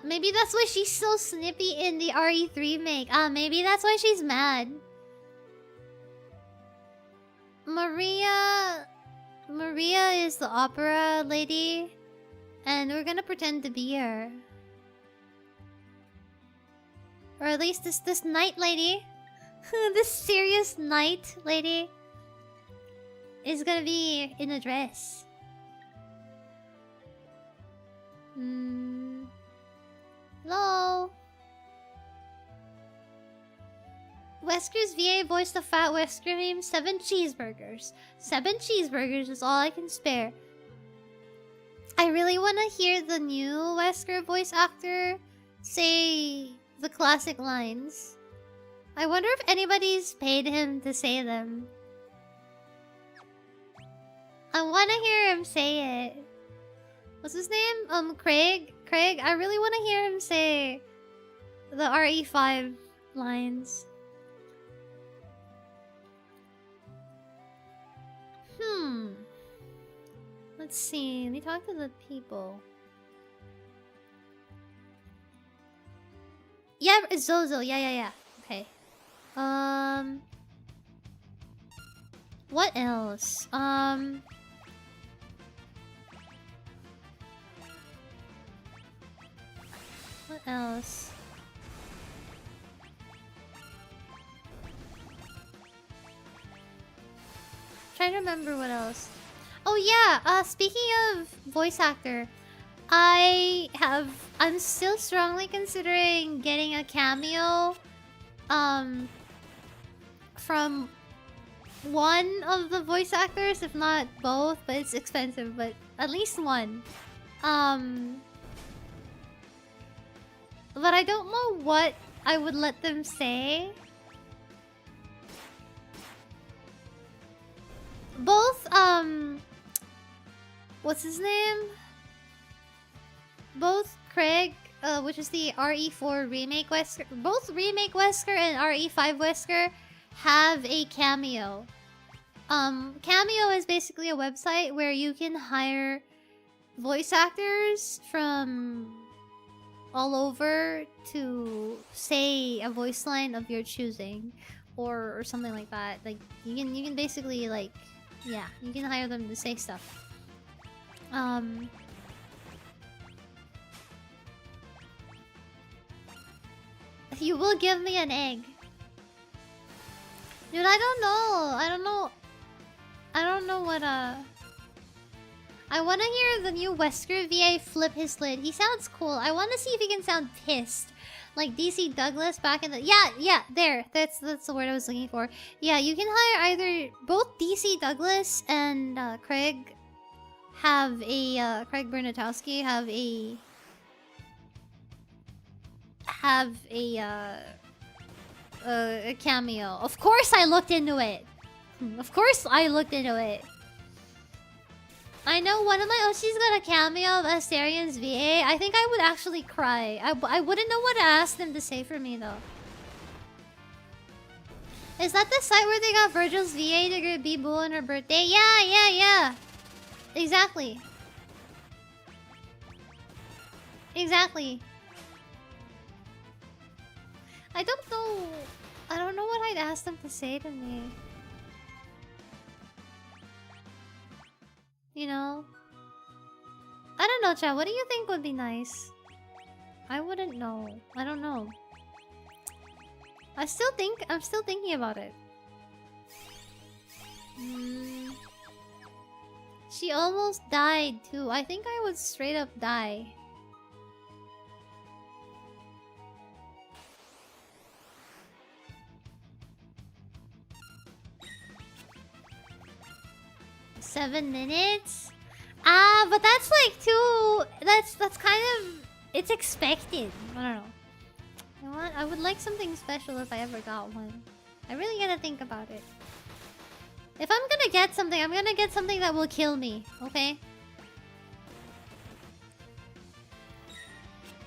Maybe that's why she's so snippy in the RE3 make. Maybe that's why she's mad. Maria is the opera lady, and we're gonna pretend to be her. Or at least this night lady, this serious night lady, is gonna be in a dress. Hello. Wesker's VA voiced the fat Wesker meme. 7 cheeseburgers. 7 cheeseburgers is all I can spare. I really want to hear the new Wesker voice actor say the classic lines. I wonder if anybody's paid him to say them. I want to hear him say it. What's his name? Craig? Craig, I really want to hear him say the RE5 lines. Let's see. Let me talk to the people. Yeah, it's Zozo. Yeah. Okay. What else? What else? Trying to remember what else. Oh yeah, speaking of voice actor, I'm still strongly considering getting a cameo from one of the voice actors, if not both, but it's expensive, but at least one. But I don't know what I would let them say. Both, what's his name? Both Craig, which is the RE4 remake Wesker, both remake Wesker and RE5 Wesker have a cameo. Cameo is basically a website where you can hire voice actors from all over to say a voice line of your choosing, or something like that. Like you can basically, like, yeah, you can hire them to say stuff. You will give me an egg. Dude, I don't know what I wanna hear the new Wesker VA flip his lid. He sounds cool. I wanna see if he can sound pissed. Like DC Douglas back in the... Yeah, there. That's the word I was looking for. Yeah, you can hire either... Both DC Douglas and Craig have a... Craig Bernatowski have a cameo. Of course I looked into it. Of course I looked into it. I know one of my Oshis got a cameo of Asterian's VA. I think I would actually cry. I wouldn't know what to ask them to say for me, though. Is that the site where they got Virgil's VA to get Bee Boo on her birthday? Yeah. Exactly. I don't know what I'd ask them to say to me. You know? I don't know, chat. What do you think would be nice? I wouldn't know. I don't know. I'm still thinking about it. She almost died too. I think I would straight up die. Seven minutes? But that's like too... That's kind of... It's expected. I don't know. You know what? I would like something special if I ever got one. I really gotta think about it. If I'm gonna get something, I'm gonna get something that will kill me. Okay?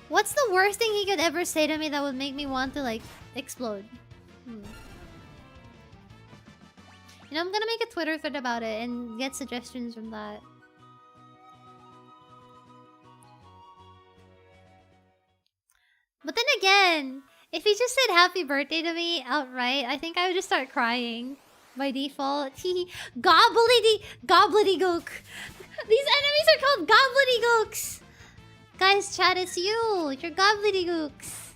What's the worst thing he could ever say to me that would make me want to, like, explode? And I'm gonna make a Twitter thread about it and get suggestions from that. But then again, if he just said happy birthday to me outright, I think I would just start crying by default. Gobbledygook. These enemies are called gobbledygooks. Guys, chat, it's you. You're gobbledygooks.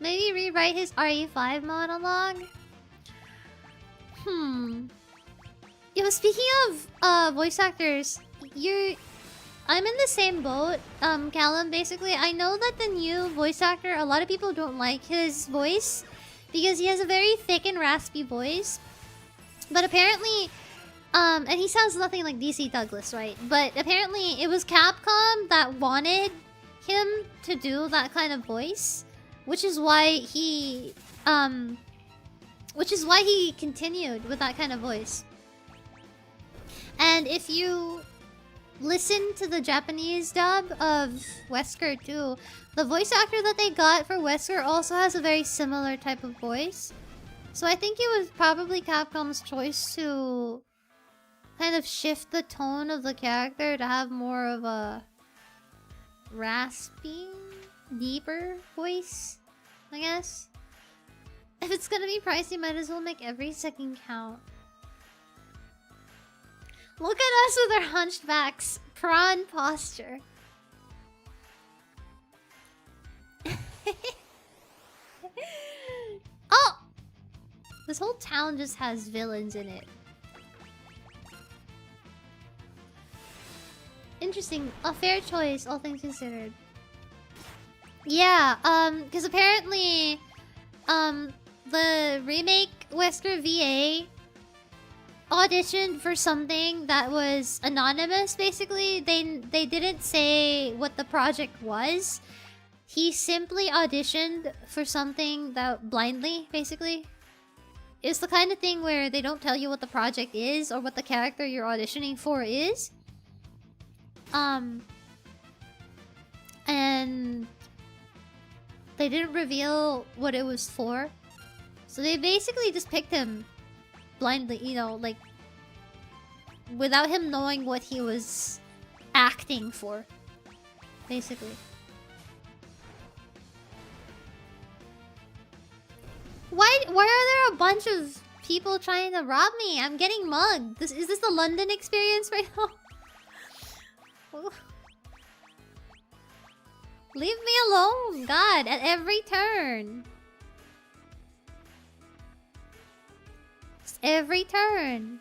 Maybe rewrite his RE5 monologue? Yo, speaking of voice actors, I'm in the same boat, Callum, basically. I know that the new voice actor, a lot of people don't like his voice because he has a very thick and raspy voice. But apparently, and he sounds nothing like DC Douglas, right? But apparently it was Capcom that wanted him to do that kind of voice, which is why he continued with that kind of voice. And if you listen to the Japanese dub of Wesker too, the voice actor that they got for Wesker also has a very similar type of voice. So I think it was probably Capcom's choice to kind of shift the tone of the character to have more of a raspy, deeper voice, I guess. If it's gonna be pricey, might as well make every second count. Look at us with our hunched backs. Prawn posture. Oh! This whole town just has villains in it. Interesting. A fair choice, all things considered. Yeah, because apparently, the remake Wesker VA auditioned for something that was anonymous, basically. They didn't say what the project was. He simply auditioned for something that blindly, basically. It's the kind of thing where they don't tell you what the project is or what the character you're auditioning for is. And they didn't reveal what it was for. So they basically just picked him blindly, you know, like without him knowing what he was acting for, basically. Why are there a bunch of people trying to rob me? I'm getting mugged. Is this the London experience right now? Leave me alone, God, at every turn. Just every turn.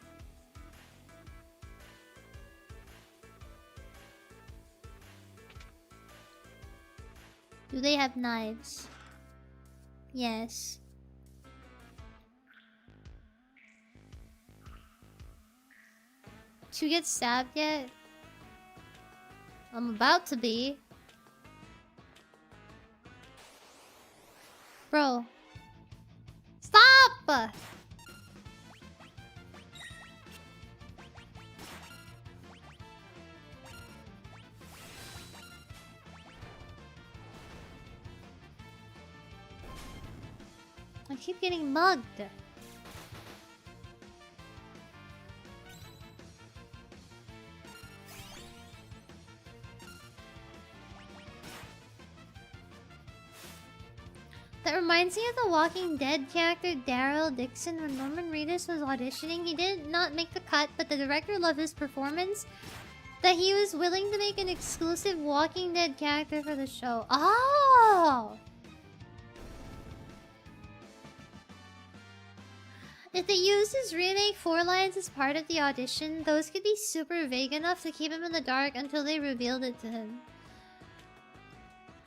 Do they have knives? Yes. Did you get stabbed yet? I'm about to be. Bro. Stop! I keep getting mugged. That reminds me of the Walking Dead character Daryl Dixon. When Norman Reedus was auditioning, he did not make the cut, but the director loved his performance, that he was willing to make an exclusive Walking Dead character for the show. Oh! If they used his remake 4 lines as part of the audition, those could be super vague enough to keep him in the dark until they revealed it to him.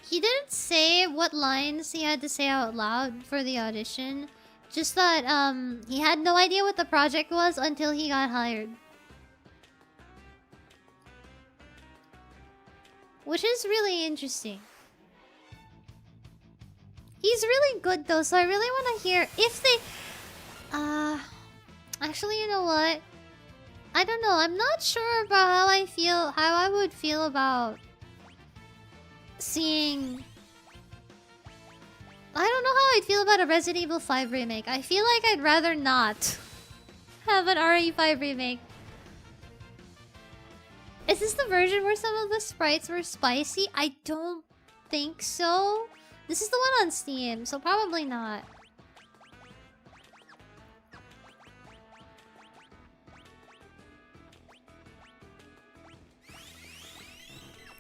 He didn't say what lines he had to say out loud for the audition. Just that, he had no idea what the project was until he got hired. Which is really interesting. He's really good though, so I really want to hear if they... Actually, you know what? I don't know. I'm not sure about how I would feel about seeing... I don't know how I'd feel about a Resident Evil 5 remake. I feel like I'd rather not. have an RE5 remake. Is this the version where some of the sprites were spicy? I don't think so. This is the one on Steam, so probably not.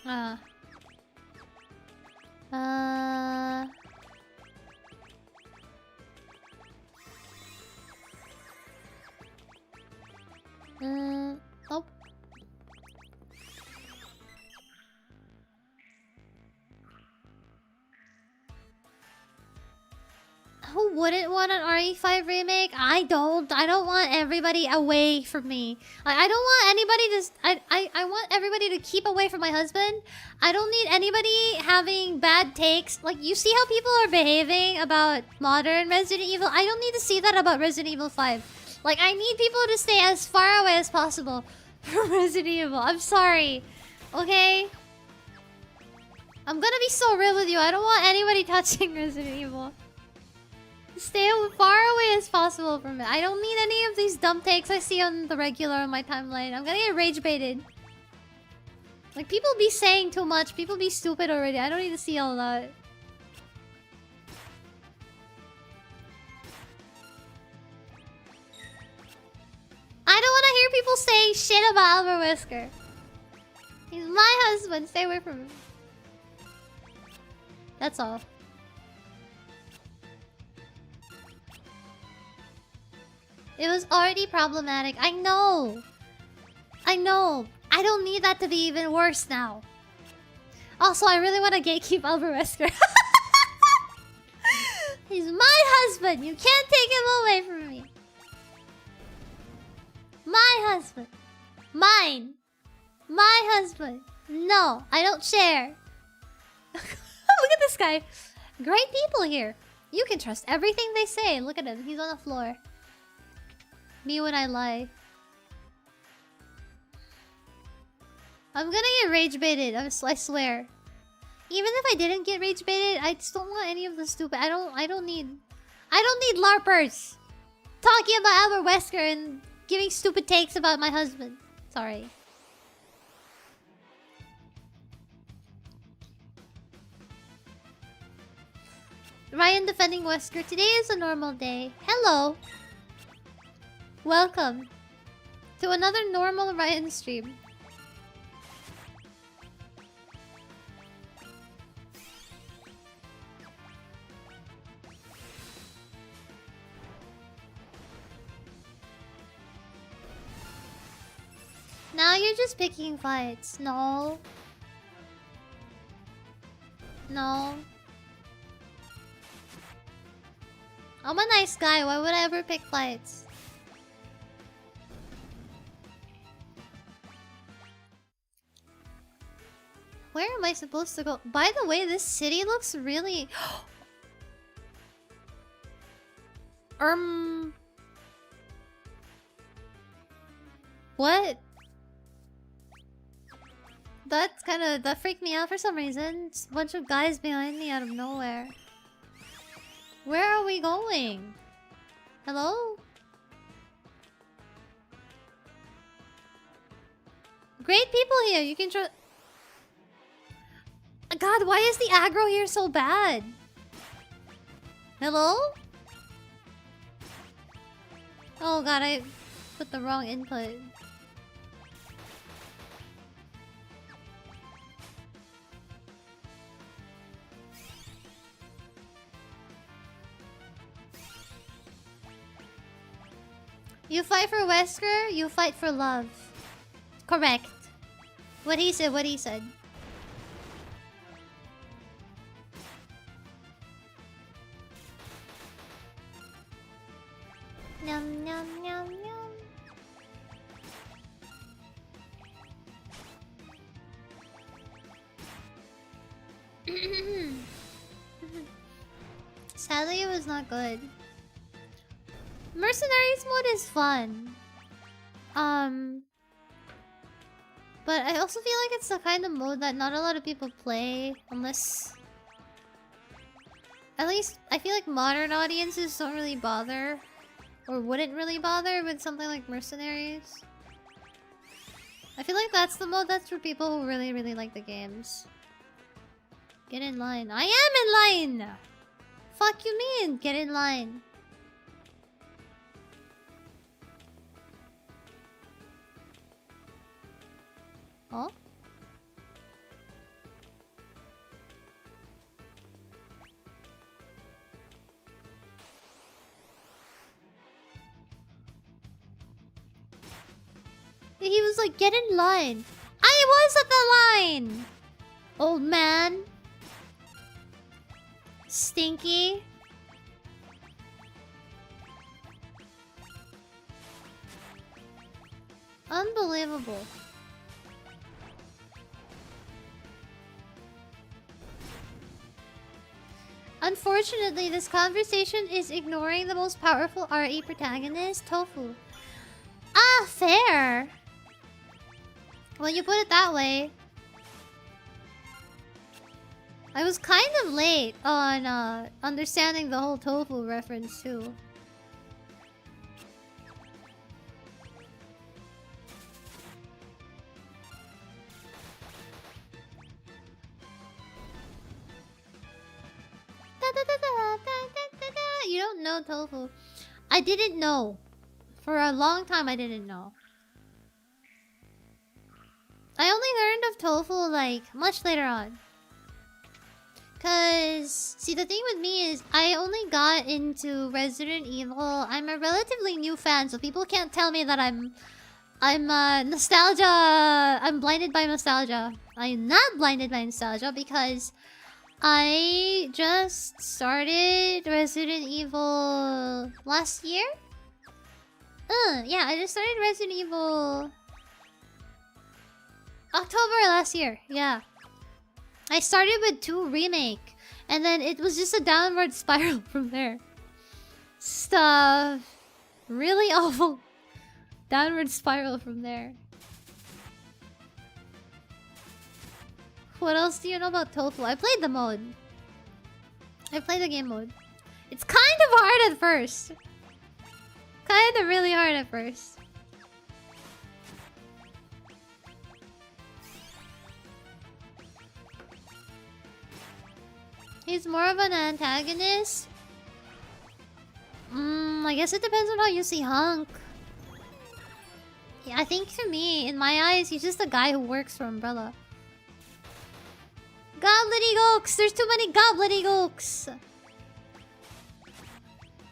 Uh. Oh. Who wouldn't want an RE5 remake? I don't want everybody away from me. I don't want anybody to... I want everybody to keep away from my husband. I don't need anybody having bad takes. Like, you see how people are behaving about modern Resident Evil? I don't need to see that about Resident Evil 5. Like, I need people to stay as far away as possible from Resident Evil. I'm sorry. Okay? I'm gonna be so real with you. I don't want anybody touching Resident Evil. Stay as far away as possible from it. I don't need any of these dumb takes I see on the regular on my timeline. I'm gonna get rage baited. Like, people be saying too much. People be stupid already. I don't need to see all that. I don't want to hear people saying shit about Albert Wesker. He's my husband. Stay away from him. That's all. It was already problematic. I know. I know. I don't need that to be even worse now. Also, I really want to gatekeep Albert Wesker. He's my husband. You can't take him away from me. My husband. Mine. My husband. No, I don't share. Look at this guy. Great people here. You can trust everything they say. Look at him. He's on the floor. Me when I lie. I'm gonna get rage baited. I swear. Even if I didn't get rage baited, I just don't want any of the stupid. I don't need LARPers talking about Albert Wesker and giving stupid takes about my husband. Sorry. Ryan defending Wesker. Today is a normal day. Hello. Welcome to another normal Ryan stream. Now you're just picking fights. No. No. I'm a nice guy. Why would I ever pick fights? Where am I supposed to go? By the way, this city looks really... What? That freaked me out for some reason. Just a bunch of guys behind me out of nowhere. Where are we going? Hello? Great people here. You can trust... God, why is the aggro here so bad? Hello? Oh god, I put the wrong input. You fight for Wesker, you fight for love. Correct. What he said, what he said. Yum, yum, yum, yum. Sadly, it was not good. Mercenaries mode is fun. But I also feel like it's the kind of mode that not a lot of people play unless... At least, I feel like modern audiences don't really bother or wouldn't really bother with something like Mercenaries. I feel like that's the mode that's for people who really, really like the games. Get in line. I am in line! Fuck you mean? Get in line. Oh? He was like, get in line. I was at the line! Old man. Stinky. Unbelievable. Unfortunately, this conversation is ignoring the most powerful RE protagonist, Tofu. Ah, fair! When you put it that way. I was kind of late on understanding the whole Tofu reference too. You don't know Tofu. I didn't know. For a long time I didn't know. I only learned of Tofu like much later on. Cause see, the thing with me is I only got into Resident Evil. I'm a relatively new fan, so people can't tell me that I'm nostalgia. I'm blinded by nostalgia. I'm not blinded by nostalgia because I just started Resident Evil last year. Yeah, I just started Resident Evil October last year. Yeah. I started with 2 remake, and then it was just a downward spiral from there. Stuff really awful downward spiral from there. What else do you know about Tofu? I played the mode. I played the game mode. It's kind of hard at first. Kind of really hard at first. He's more of an antagonist? I guess it depends on how you see Hunk. Yeah, I think for me, in my eyes, he's just a guy who works for Umbrella. Gobbledygooks! There's too many gobbledygooks!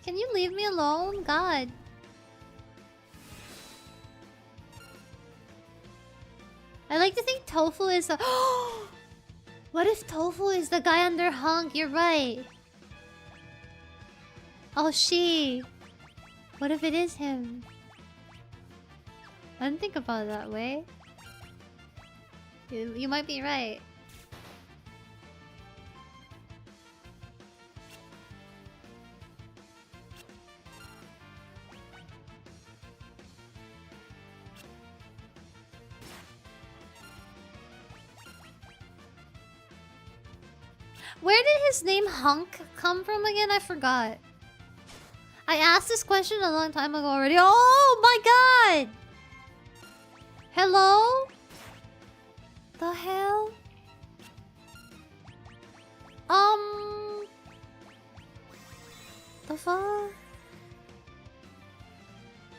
Can you leave me alone? God. I like to think Tofu is the... What if Tofu is the guy under Hunk? You're right. Oh, she. What if it is him? I didn't think about it that way. You might be right. Where did his name Hunk come from again? I forgot. I asked this question a long time ago already. Oh my god! Hello? The hell? The fuck?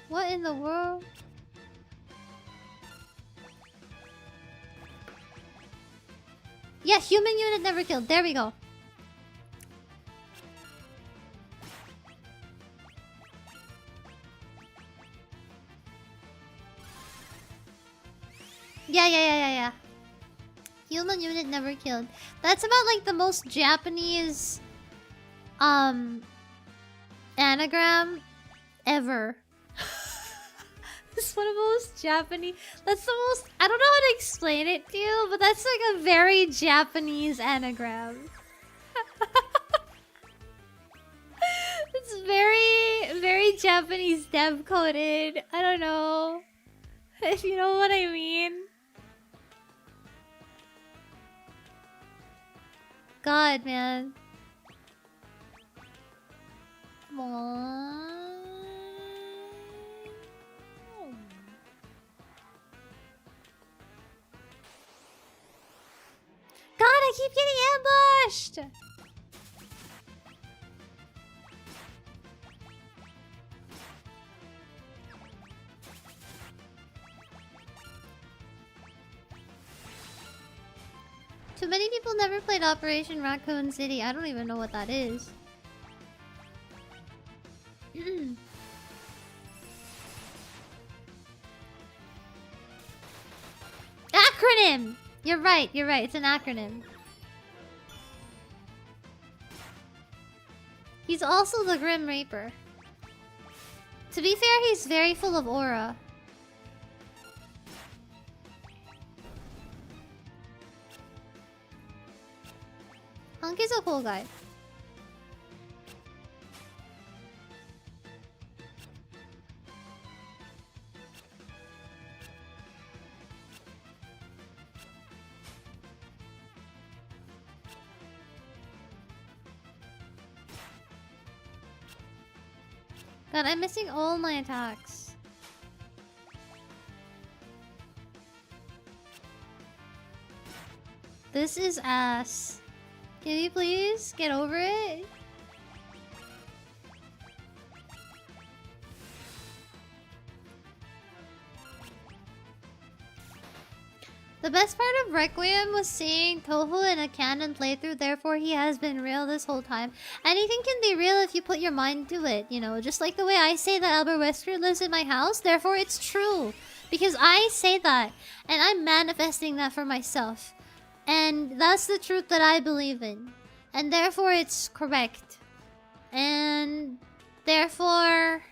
What in the world? Yeah, human unit never killed. There we go. Yeah. Human unit never killed. That's about like the most Japanese anagram ever. It's one of the most Japanese. That's the most. I don't know how to explain it to you, but that's like a very Japanese anagram. It's very, very Japanese dev coded. I don't know if you know what I mean. God, man. Come on. keep getting ambushed! Too many people never played Operation Raccoon City. I don't even know what that is. Acronym! You're right, it's an acronym. He's also the Grim Reaper. To be fair, he's very full of aura. Hunk is a cool guy. God, I'm missing all my attacks. This is ass. Can you please get over it? The best part of Requiem was seeing Tofu in a canon playthrough, therefore he has been real this whole time. Anything can be real if you put your mind to it, you know, just like the way I say that Albert Wesker lives in my house, therefore it's true. Because I say that, and I'm manifesting that for myself. And that's the truth that I believe in. And therefore it's correct. And therefore...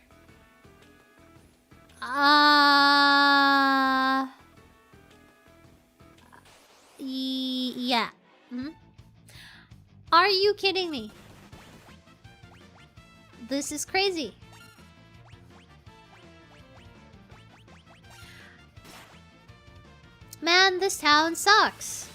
yeah. Are you kidding me? This is crazy. Man, this town sucks.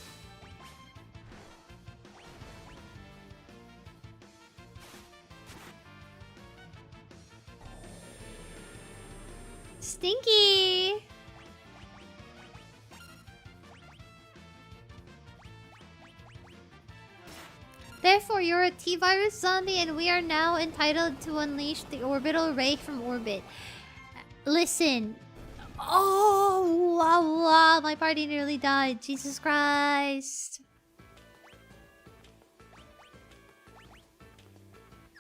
Stinky. Therefore, you're a T-virus zombie and we are now entitled to unleash the orbital ray from orbit. Listen. Oh, wow, my party nearly died. Jesus Christ.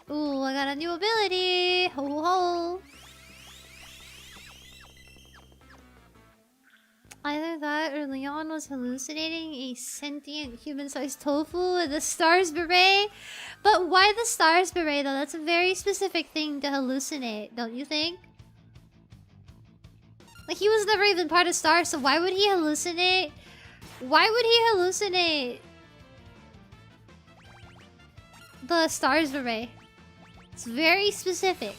Ooh, I got a new ability. Ho ho. Either that or Leon was hallucinating a sentient human-sized tofu with a stars beret. But why the stars beret though? That's a very specific thing to hallucinate, don't you think? Like, he was never even part of stars, so why would he hallucinate? Why would he hallucinate the stars beret? It's very specific.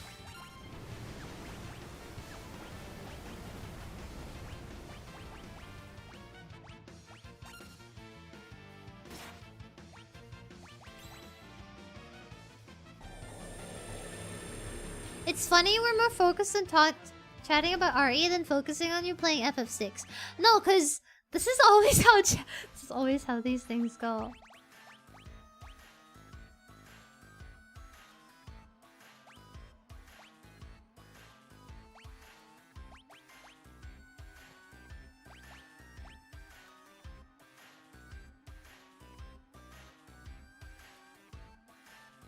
It's funny we're more focused on chatting about RE than focusing on you playing FF6. No, cause this is always how these things go.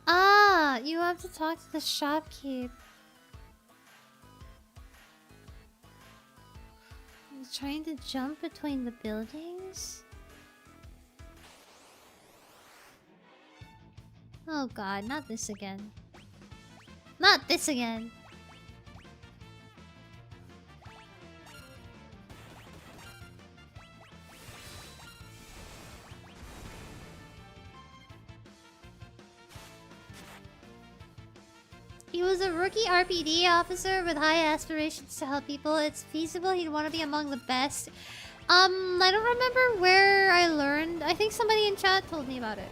Ah, you have to talk to the shopkeep. Trying to jump between the buildings? Oh god, not this again. Not this again! He was a rookie RPD officer with high aspirations to help people. It's feasible he'd want to be among the best. I don't remember where I learned. I think somebody in chat told me about it.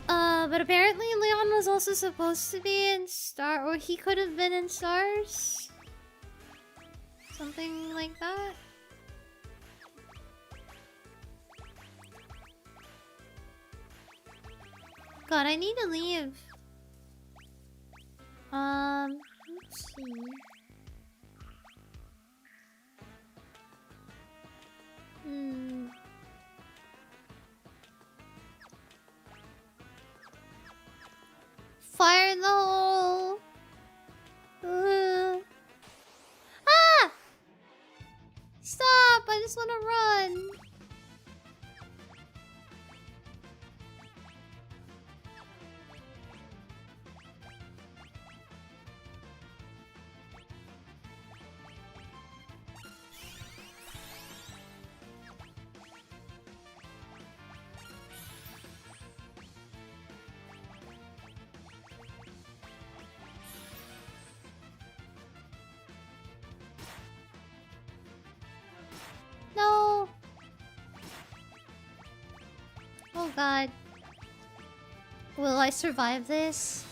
But apparently Leon was also supposed to be in Star, or he could have been in Stars. Something like that. God, I need to leave. Let's see. Fire in the hole. Ah! Stop! I just want to run. No! Oh god. Will I survive this?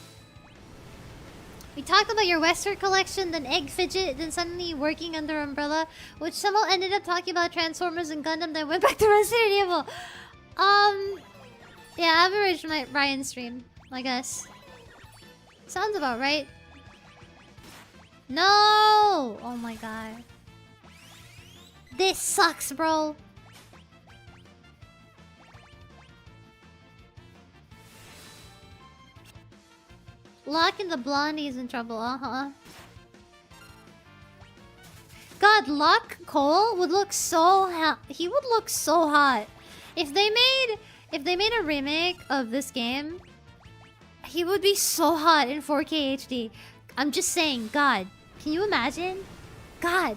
We talked about your Western collection, then Egg Fidget, then suddenly working under Umbrella, which somehow ended up talking about Transformers and Gundam, then went back to Resident Evil. Yeah, average my Ryan stream, I guess. Sounds about right. No! Oh my god. This sucks, bro. Locke and the Blondie is in trouble, God, Locke Cole would look so he would look so hot. If they made a remake of this game, he would be so hot in 4K HD. I'm just saying, God, can you imagine? God.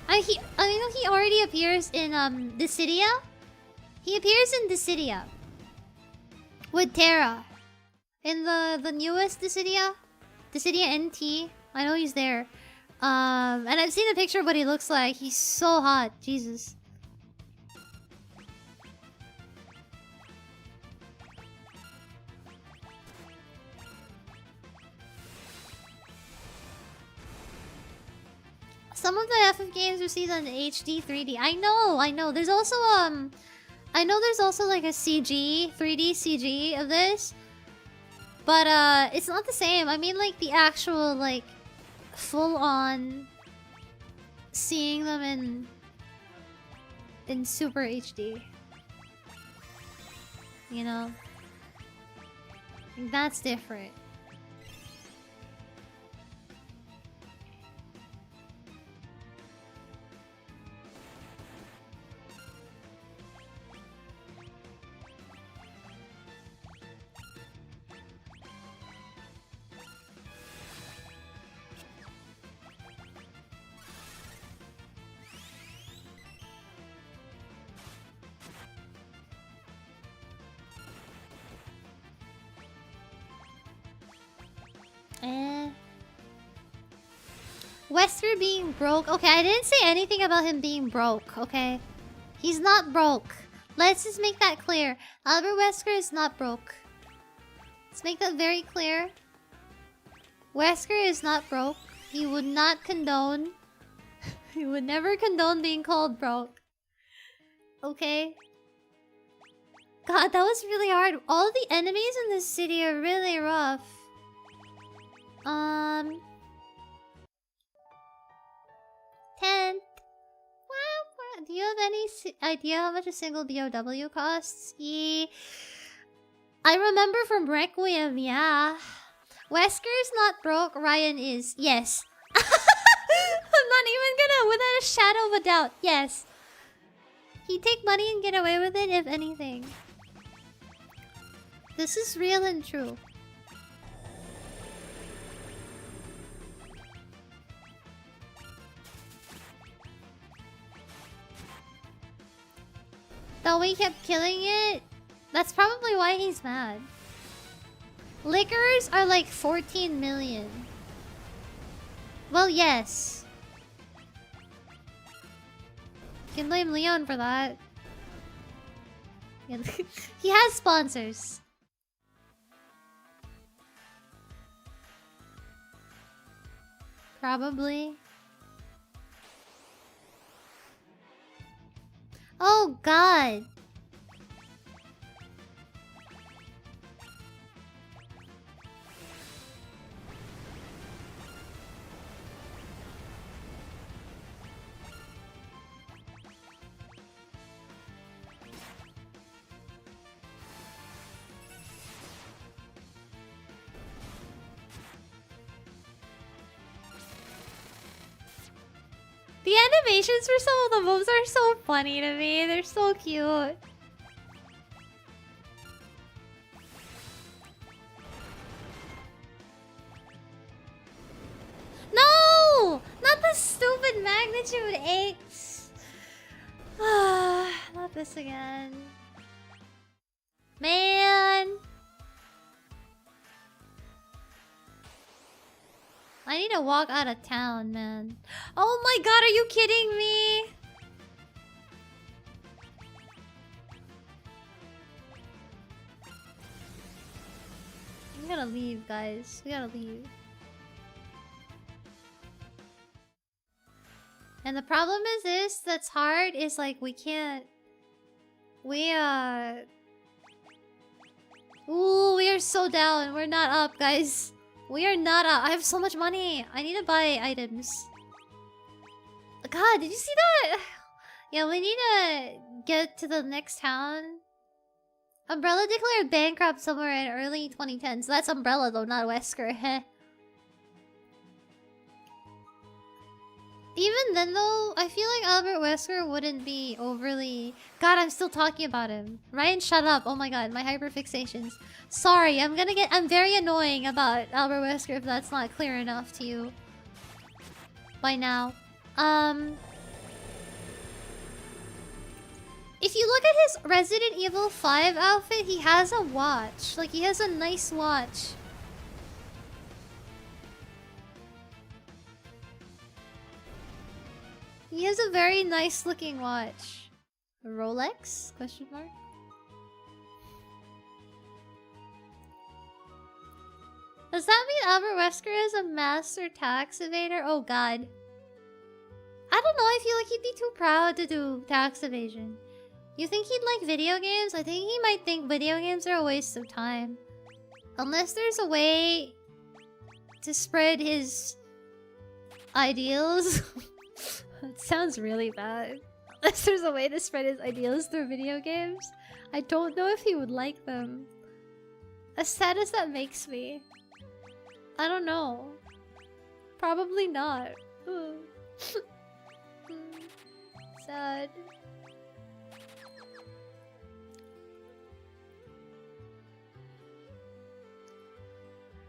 I know he already appears in Dissidia. He appears in Dissidia with Terra in the newest Dissidia NT. I know he's there. And I've seen a picture of what he looks like. He's so hot, Jesus. Some of the FF games received on HD 3D. I know. There's also I know there's also like a CG, 3D CG of this. But it's not the same. I mean like the actual like full on seeing them in super HD. You know? That's different. Wesker being broke. Okay, I didn't say anything about him being broke, okay? He's not broke. Let's just make that clear. Albert Wesker is not broke. Let's make that very clear. Wesker is not broke. He would not condone. He would never condone being called broke. Okay? God, that was really hard. All the enemies in this city are really rough. Tent. Wow. Do you have any idea how much a single BOW costs? I remember from Requiem, yeah. Wesker's not broke, Ryan is. Yes. I'm not even gonna, without a shadow of a doubt, yes. He'd take money and get away with it, if anything. This is real and true. Though we kept killing it, that's probably why he's mad. Liquors are like 14 million. Well, yes. Can blame Leon for that. He has sponsors. Probably. Oh god. The animations for some of the moves are so funny to me. They're so cute. No! Not the stupid magnitude 8. Not this again. Man! I need to walk out of town, man. Oh my god, are you kidding me? We gotta leave, guys. We gotta leave. And the problem is this, that's hard, is like we can't... Ooh, we are so down. We're not up, guys. We are not up. I have so much money. I need to buy items. God, did you see that? Yeah, we need to get to the next town. Umbrella declared bankrupt somewhere in early 2010s. So that's Umbrella though, not Wesker. Even then though, I feel like Albert Wesker wouldn't be overly... God, I'm still talking about him. Ryan, shut up. Oh my god, my hyperfixations. Sorry, I'm very annoying about Albert Wesker if that's not clear enough to you. By now. If you look at his Resident Evil 5 outfit, he has a watch. Like, he has a nice watch. He has a very nice looking watch. A Rolex? Question mark? Does that mean Albert Wesker is a master tax evader? Oh god. I don't know, I feel like he'd be too proud to do tax evasion. You think he'd like video games? I think he might think video games are a waste of time. Unless there's a way to spread his ideals. It sounds really bad. Unless there's a way to spread his ideals through video games. I don't know if he would like them. As sad as that makes me. I don't know. Probably not. Sad.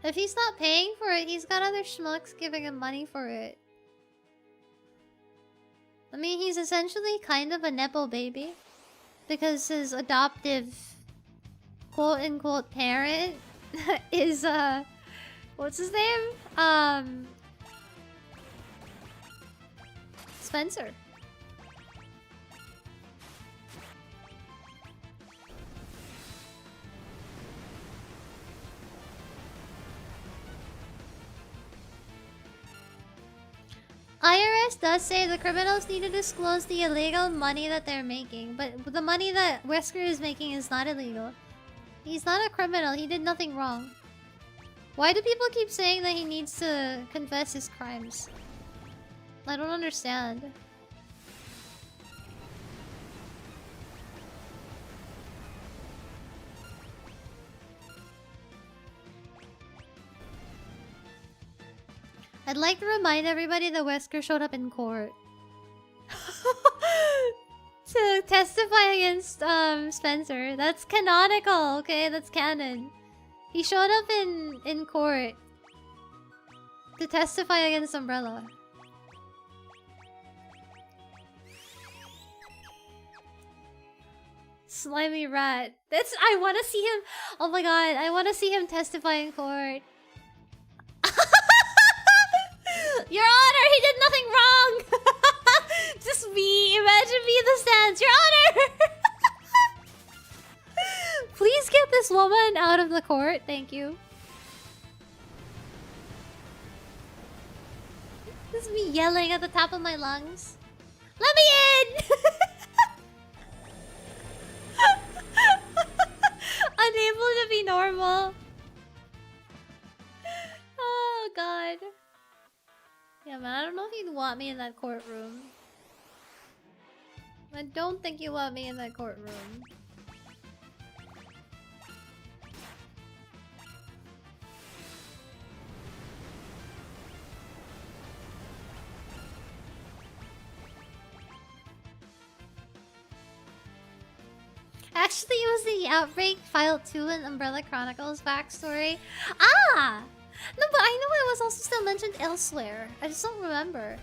If he's not paying for it, he's got other schmucks giving him money for it. I mean, he's essentially kind of a nepo baby. Because his adoptive quote-unquote parent is, what's his name? Spencer. IRS does say the criminals need to disclose the illegal money that they're making, but the money that Wesker is making is not illegal. He's not a criminal, he did nothing wrong. Why do people keep saying that he needs to confess his crimes? I don't understand. I'd like to remind everybody that Wesker showed up in court to testify against Spencer. That's canonical, okay? That's canon. He showed up in court to testify against Umbrella. Slimy rat. I want to see him. Oh my god, I want to see him testify in court. Your Honor, he did nothing wrong! Just me. Imagine me in the stands. Your Honor! Please get this woman out of the court. Thank you. This is me yelling at the top of my lungs. Let me in! Unable to be normal. Oh, God. Yeah, man, I don't know if you'd want me in that courtroom. I don't think you want me in that courtroom. Actually, it was the Outbreak File 2 in Umbrella Chronicles backstory. Ah! No, but I know it was also still mentioned elsewhere. I just don't remember.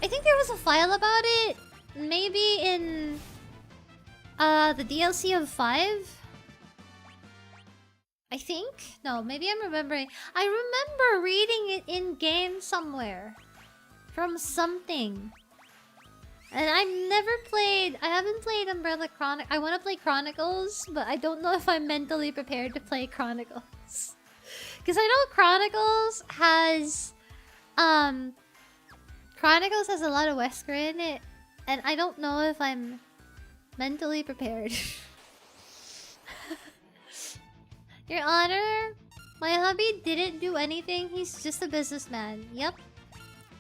I think there was a file about it. Maybe in... the DLC of 5? I think? No, maybe I'm remembering. I remember reading it in-game somewhere. From something. And I haven't played Umbrella Chronicles. I want to play Chronicles, but I don't know if I'm mentally prepared to play Chronicles. Because I know Chronicles has a lot of Wesker in it, and I don't know if I'm mentally prepared. Your Honor, my hubby didn't do anything. He's just a businessman. Yep.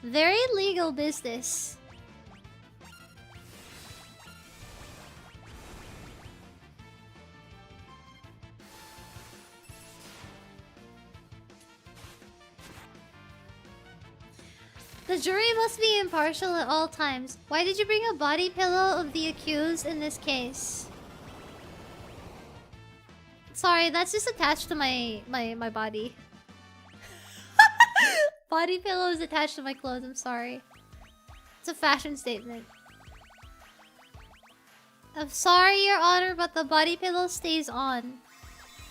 Very legal business. The jury must be impartial at all times. Why did you bring a body pillow of the accused in this case? Sorry, that's just attached to my body. Body pillow is attached to my clothes, I'm sorry. It's a fashion statement. I'm sorry, Your Honor, but the body pillow stays on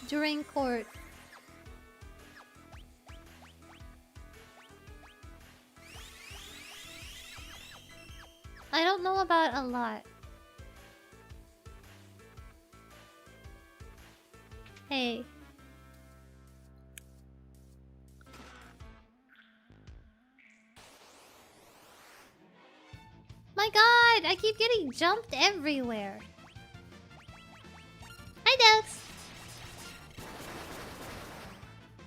during court. I don't know about a lot. Hey. My god, I keep getting jumped everywhere. Hi, Dex.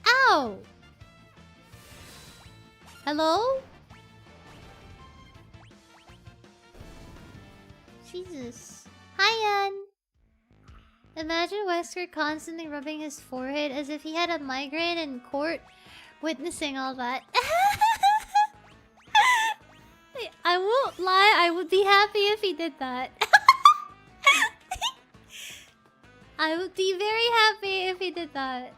Ow! Hello? Jesus. Hi, Ann. Imagine Wesker constantly rubbing his forehead as if he had a migraine in court, witnessing all that. I won't lie, I would be happy if he did that. I would be very happy if he did that.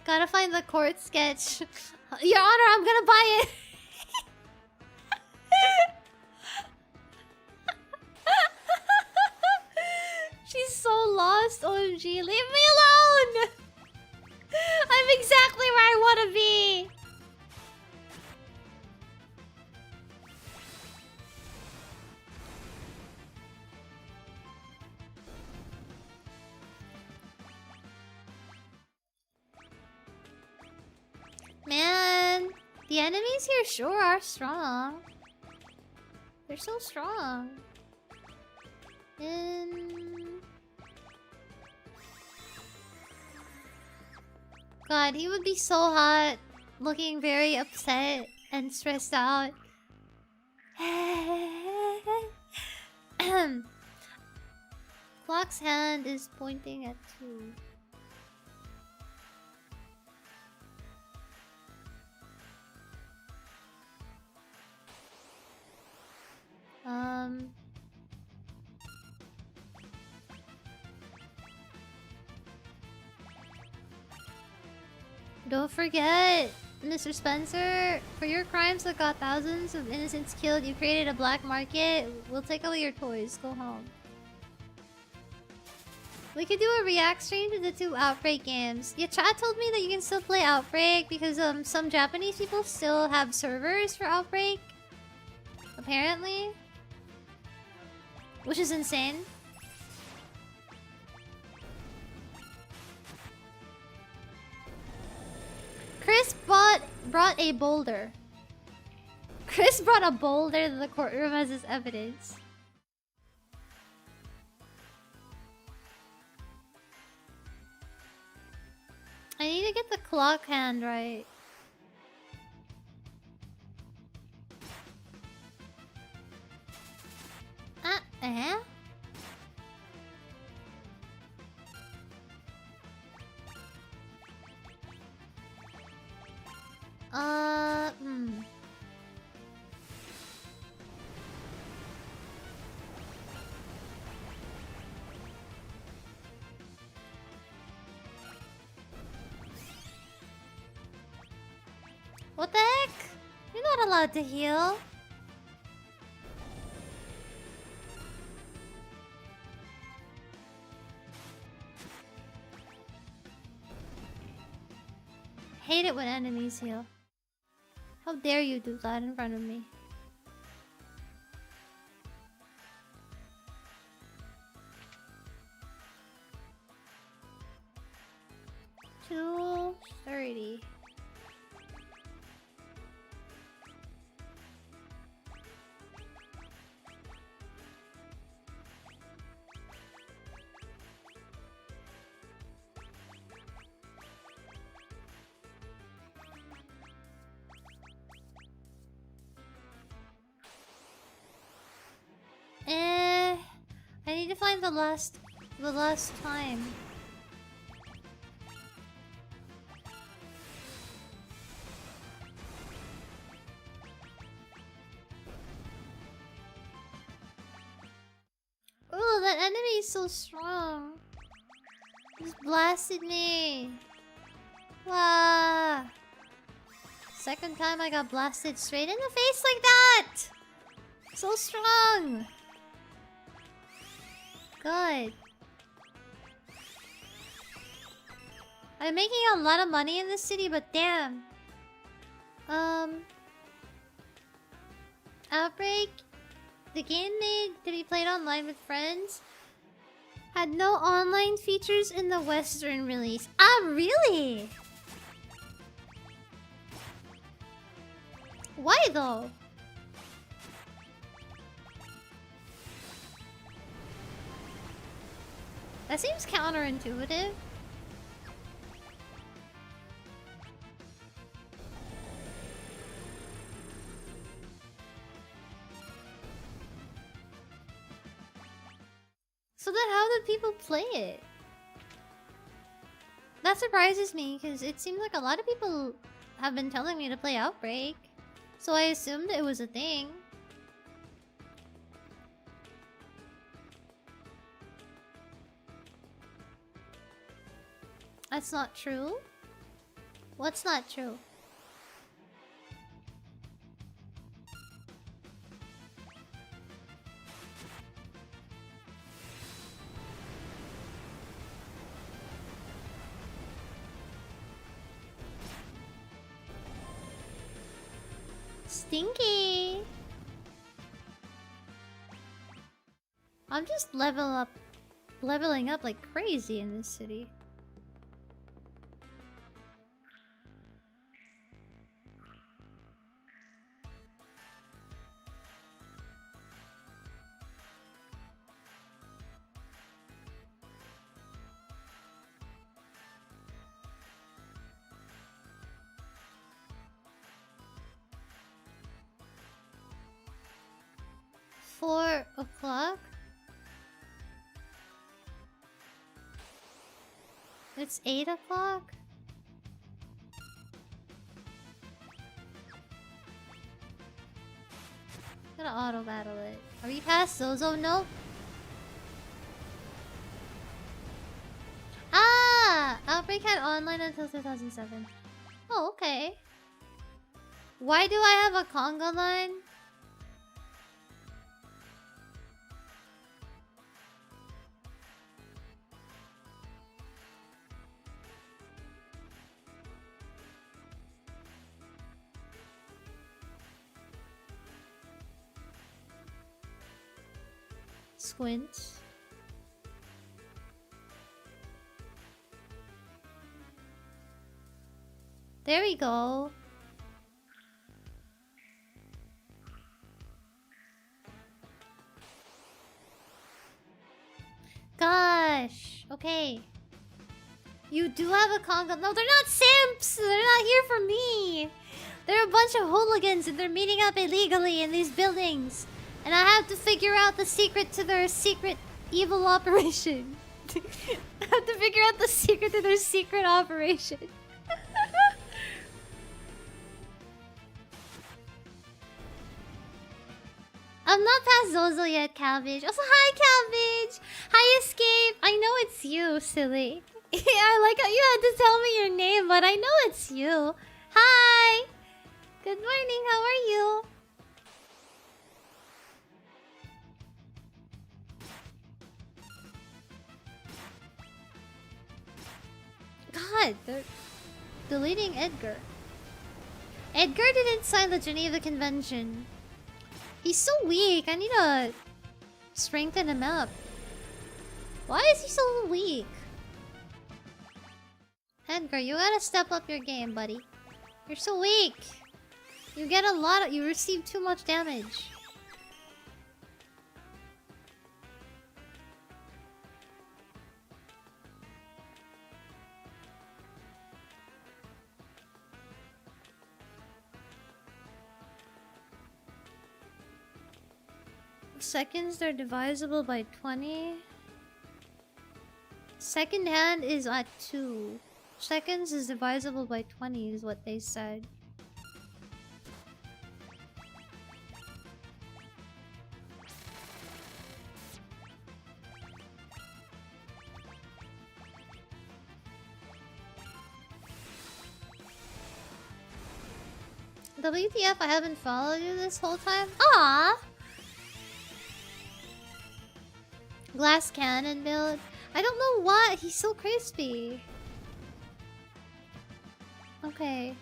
Gotta find the court sketch. Your Honor, I'm gonna buy it. She's so lost, OMG. Leave me alone! I'm exactly where I want to be. Man, the enemies here sure are strong. They're so strong. God, he would be so hot, looking very upset and stressed out. Clock's hand is pointing at 2. Don't forget, Mr. Spencer, for your crimes that got thousands of innocents killed, you created a black market. We'll take away your toys. Go home. We could do a react stream to the 2 Outbreak games. Yeah, chat told me that you can still play Outbreak because some Japanese people still have servers for Outbreak. Apparently. Which is insane. Chris brought a boulder. Chris brought a boulder to the courtroom as his evidence. I need to get the clock hand right. Hmm. What the heck? You're not allowed to heal. Hate it when enemies heal. How dare you do that in front of me? $230. I need to find the last time. Oh, that enemy is so strong. Just blasted me. Wow. Second time I got blasted straight in the face like that. So strong. Good. I'm making a lot of money in this city, but damn. Outbreak, the game made to be played online with friends, had no online features in the Western release. Ah, really? Why though? That seems counterintuitive. So then how did people play it? That surprises me, because it seems like a lot of people have been telling me to play Outbreak. So I assumed it was a thing. That's not true? What's not true? Stinky! I'm just leveling up like crazy in this city. $4 o'clock? It's 8 o'clock? Gotta auto battle it. Are we past Zozo? No. Ah! Outbreak had online until 2007. Oh, okay. Why do I have a Conga line? Squint. There we go. Gosh. Okay. You do have a Conga. No, they're not simps. They're not here for me. They're a bunch of hooligans and they're meeting up illegally in these buildings. And I have to figure out the secret to their secret evil operation. I have to figure out the secret to their secret operation. I'm not past Zozo yet, Cabbage. Also, hi, Cabbage! Hi, Escape! I know it's you, silly. Yeah, I like how you had to tell me your name, but I know it's you. Hi! Good morning, how are you? God, they're deleting Edgar. Edgar didn't sign the Geneva Convention. He's so weak. I need to strengthen him up. Why is he so weak? Edgar, you gotta step up your game, buddy. You're so weak. You get a lot of... You receive too much damage. Seconds, they're divisible by 20. Second hand is at 2. Seconds is divisible by 20 is what they said. WTF, I haven't followed you this whole time? Ah. Glass cannon build. I don't know why. He's so crispy. Okay.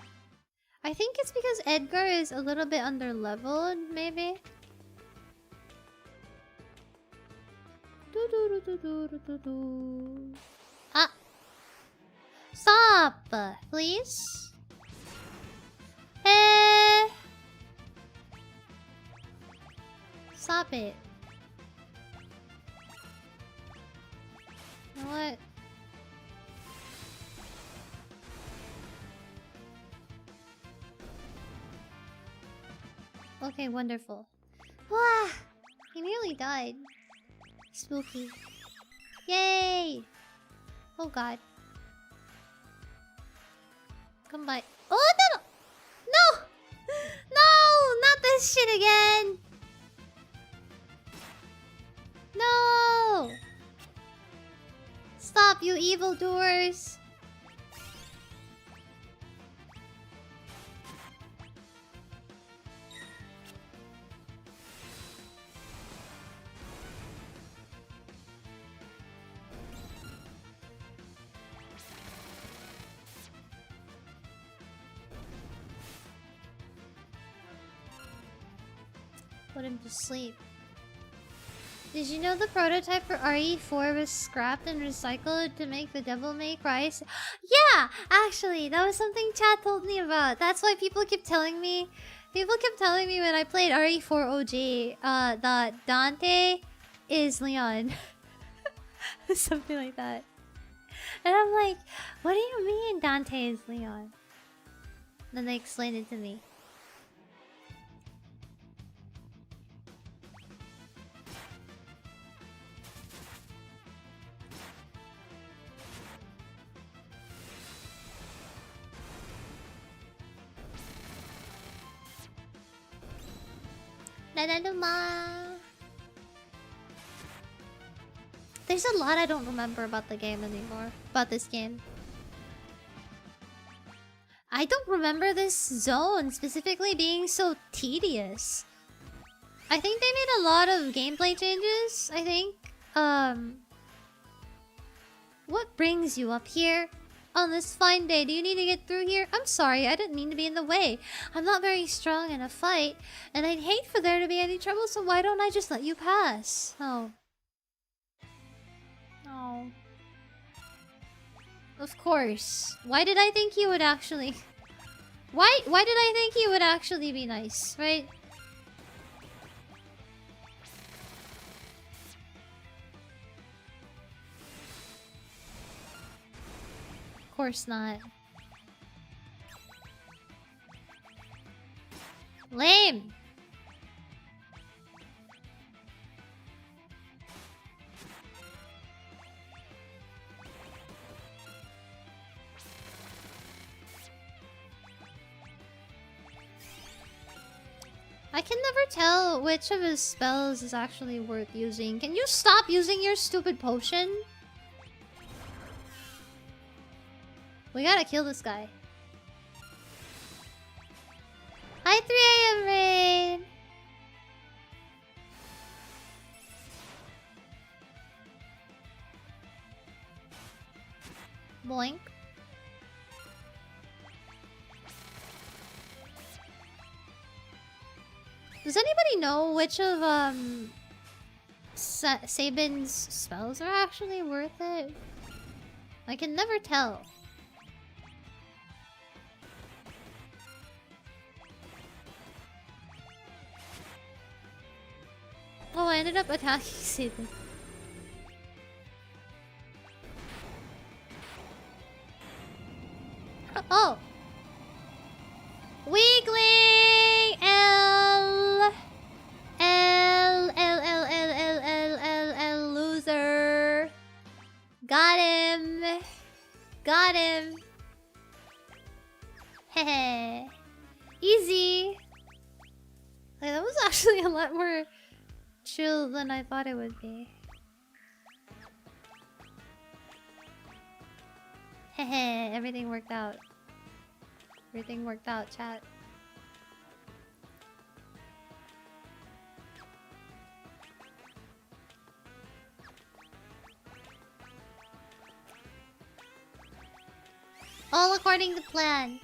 I think it's because Edgar is a little bit under leveled, maybe. Ah. Stop, please. Eh. Stop it. You know what? Okay, wonderful. Wah! He nearly died. Spooky. Yay! Oh god. Come by. Oh no! No! No! Not this shit again! No! Stop, you evildoers! Put him to sleep. Did you know the prototype for RE4 was scrapped and recycled to make the Devil May Cry? Yeah! Actually, that was something Chad told me about. That's why people kept telling me... People kept telling me when I played RE4 OG that Dante is Leon. Something like that. And I'm like, what do you mean Dante is Leon? Then they explained it to me. There's a lot I don't remember about the game anymore. About this game. I don't remember this zone specifically being so tedious. I think they made a lot of gameplay changes, I think. What brings you up here? On this fine day, do you need to get through here? I'm sorry, I didn't mean to be in the way. I'm not very strong in a fight, and I'd hate for there to be any trouble, so why don't I just let you pass? Oh. Oh. Of course. Why did I think he would actually... Why did I think he would actually be nice, right? Of course not. Lame! I can never tell which of his spells is actually worth using. Can you stop using your stupid potion? We gotta kill this guy. Hi 3 AM Rain! Boink. Does anybody know which of Sabin's spells are actually worth it? I can never tell. Oh, I ended up attacking Sabin. Oh! Weakling! L, loser. Got him. Got him. Hehe. Easy. Like, that was actually a lot more chill than I thought it would be. Hehe, everything worked out. Everything worked out, chat. All according to plan.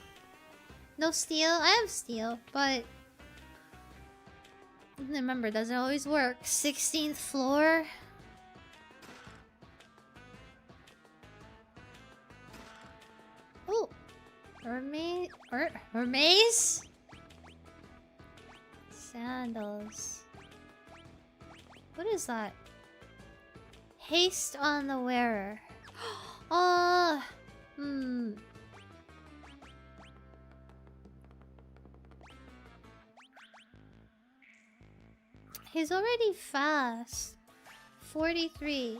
No steel? I have steel, but... remember, doesn't always work. 16th floor? Oh! Hermes? Sandals. What is that? Haste on the wearer. Oh! He's already fast. 43.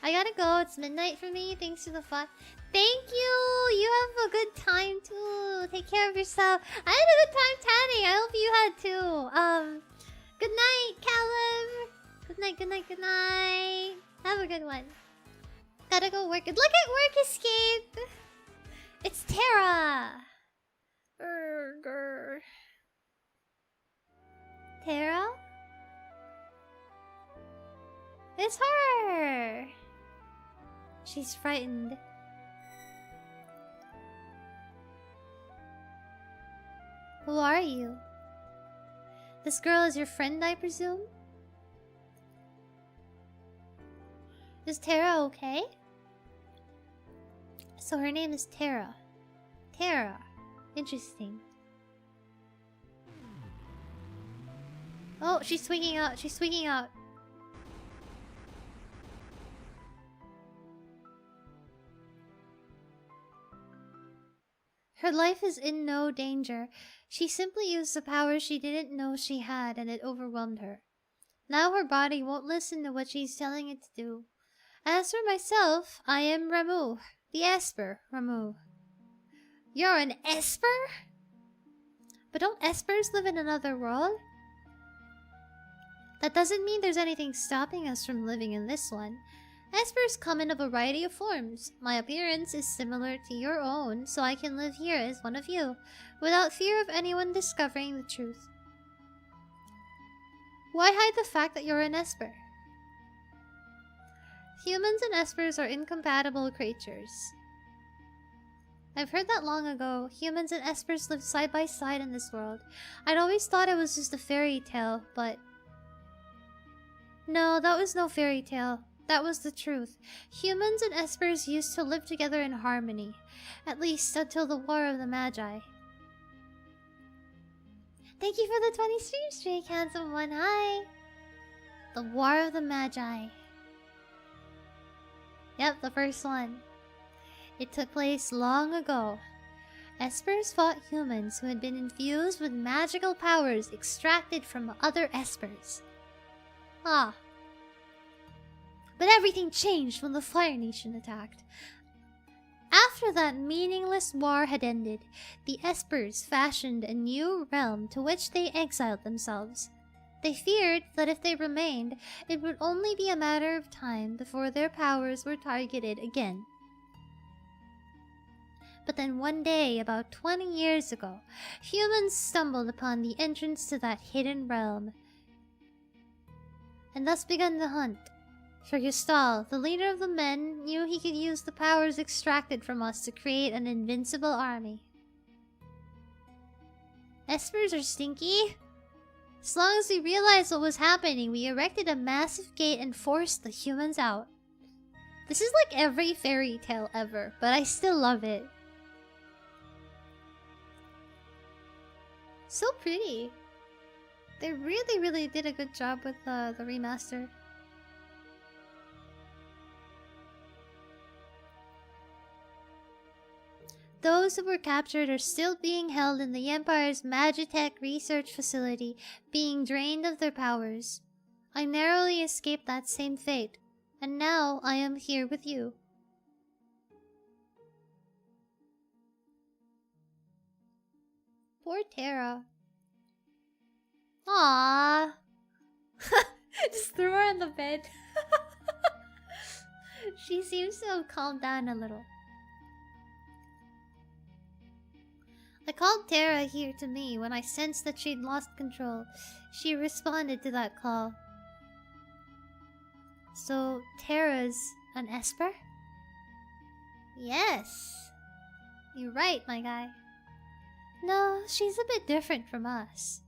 I gotta go. It's midnight for me. Thanks for the fun. Thank you. You have a good time too. Take care of yourself. I had a good time tanning. I hope you had too. Good night, Callum. Good night, good night, good night. Have a good one. Gotta go work. Look at work escape. It's Tara. Tara? It's her. She's frightened. Who are you? This girl is your friend, I presume? Is Tara okay? So her name is Tara. Tara. Interesting. Oh, she's swinging out. She's swinging out. Her life is in no danger. She simply used the power she didn't know she had, and it overwhelmed her. Now her body won't listen to what she's telling it to do. As for myself, I am Ramu, the Esper, Ramu. You're an Esper? But don't Espers live in another world? That doesn't mean there's anything stopping us from living in this one. Espers come in a variety of forms. My appearance is similar to your own, so I can live here as one of you, without fear of anyone discovering the truth. Why hide the fact that you're an Esper? Humans and Espers are incompatible creatures. I've heard that long ago. Humans and Espers live side by side in this world. I'd always thought it was just a fairy tale, but... no, that was no fairy tale. That was the truth. Humans and Espers used to live together in harmony. At least until the War of the Magi. Thank you for the 20 stream streak, handsome one. Hi! The War of the Magi. Yep, the first one. It took place long ago. Espers fought humans who had been infused with magical powers extracted from other Espers. Ah. But everything changed when the Fire Nation attacked. After that meaningless war had ended, the Espers fashioned a new realm to which they exiled themselves. They feared that if they remained, it would only be a matter of time before their powers were targeted again. But then one day, about 20 years ago, humans stumbled upon the entrance to that hidden realm, and thus began the hunt. For Gestal, the leader of the men, knew he could use the powers extracted from us to create an invincible army. Espers are stinky. As long as we realized what was happening, we erected a massive gate and forced the humans out. This is like every fairy tale ever, but I still love it. So pretty. They really did a good job with the remaster. Those who were captured are still being held in the Empire's Magitech research facility, being drained of their powers. I narrowly escaped that same fate, and now I am here with you. Poor Terra. Aww. Just threw her on the bed. She seems to have calmed down a little. I called Terra here to me when I sensed that she'd lost control. She responded to that call. So, Terra's an Esper? Yes. You're right, my guy. No, she's a bit different from us.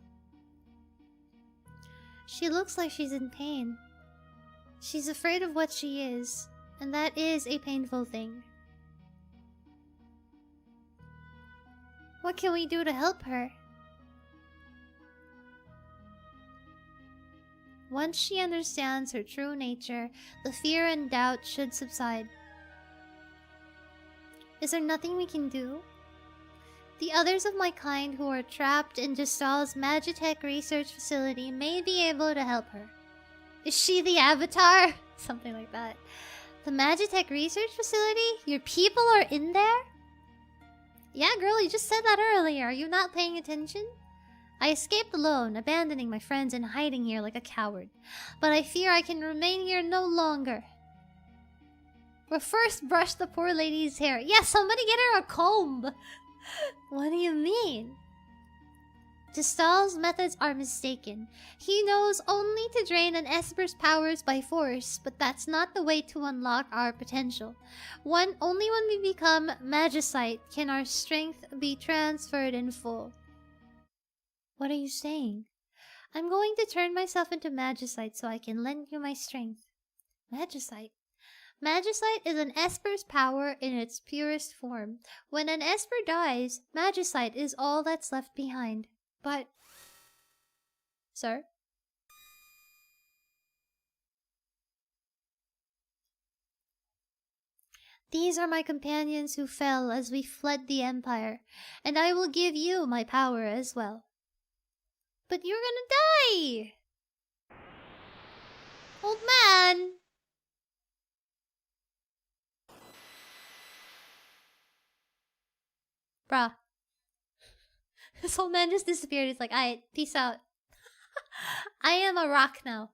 She looks like she's in pain. She's afraid of what she is, and that is a painful thing. What can we do to help her? Once she understands her true nature, the fear and doubt should subside. Is there nothing we can do? The others of my kind who are trapped in Gestal's Magitech research facility may be able to help her. Is she the Avatar? Something like that. The Magitech research facility? Your people are in there? Yeah, girl, you just said that earlier. Are you not paying attention? I escaped alone, abandoning my friends and hiding here like a coward. But I fear I can remain here no longer. We'll first brush the poor lady's hair. Yeah, somebody get her a comb! What do you mean? Gestal's methods are mistaken. He knows only to drain an Esper's powers by force, but that's not the way to unlock our potential. Only when we become Magicite can our strength be transferred in full. What are you saying? I'm going to turn myself into Magicite so I can lend you my strength. Magicite? Magicite is an Esper's power in its purest form. When an Esper dies, Magicite is all that's left behind. But... Sir? These are my companions who fell as we fled the Empire, and I will give you my power as well. But you're gonna die! Old man! Bruh. This old man just disappeared. He's like, alright, peace out. I am a rock now.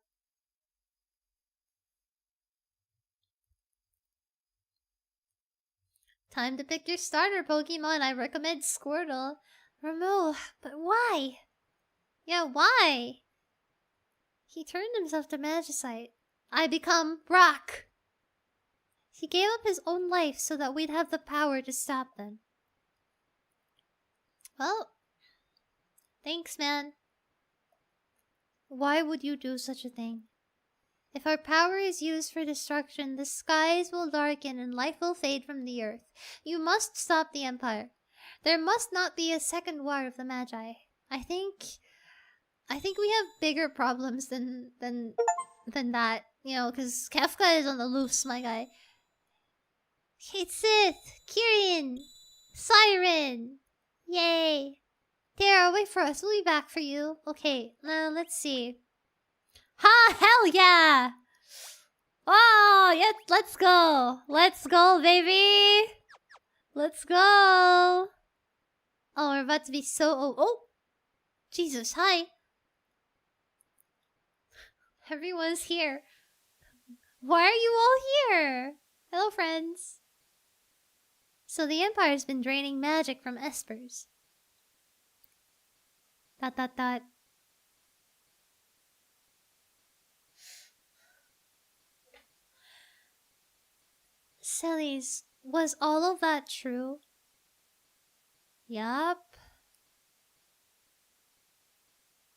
Time to pick your starter Pokemon. I recommend Squirtle. Remove. But why? Yeah, why? He turned himself to Magicite. I become rock. He gave up his own life so that we'd have the power to stop them. Well, thanks, man. Why would you do such a thing? If our power is used for destruction, the skies will darken and life will fade from the earth. You must stop the Empire. There must not be a second war of the Magi. I think we have bigger problems than that. You know, because Kefka is on the loose, my guy. Kate Sith, Kirin, Siren. Yay! Tara, wait for us. We'll be back for you. Okay, now let's see. Ha! Hell yeah! Oh, yeah, let's go. Let's go, baby. Let's go. Oh, we're about to be so... Oh! Jesus, hi. Everyone's here. Why are you all here? Hello, friends. So the Empire's been draining magic from espers. Dot dot dot. Cellies, was all of that true? Yup.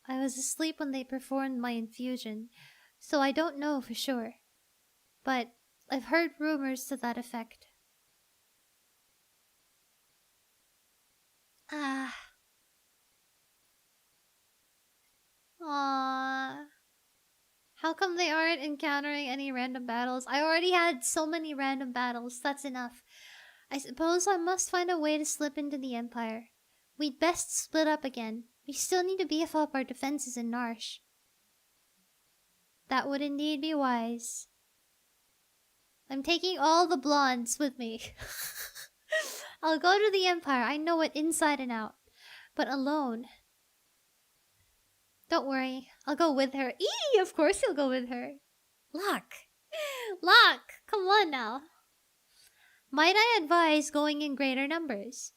I was asleep when they performed my infusion, so I don't know for sure. But I've heard rumors to that effect. Ah. Aww. How come they aren't encountering any random battles? I already had so many random battles, that's enough. I suppose I must find a way to slip into the Empire. We'd best split up again. We still need to beef up our defenses in Narsh. That would indeed be wise. I'm taking all the blondes with me. I'll go to the Empire, I know it inside and out. But alone. Don't worry, I'll go with her. Eee, of course you'll go with her. Locke! Locke! Come on now. Might I advise going in greater numbers?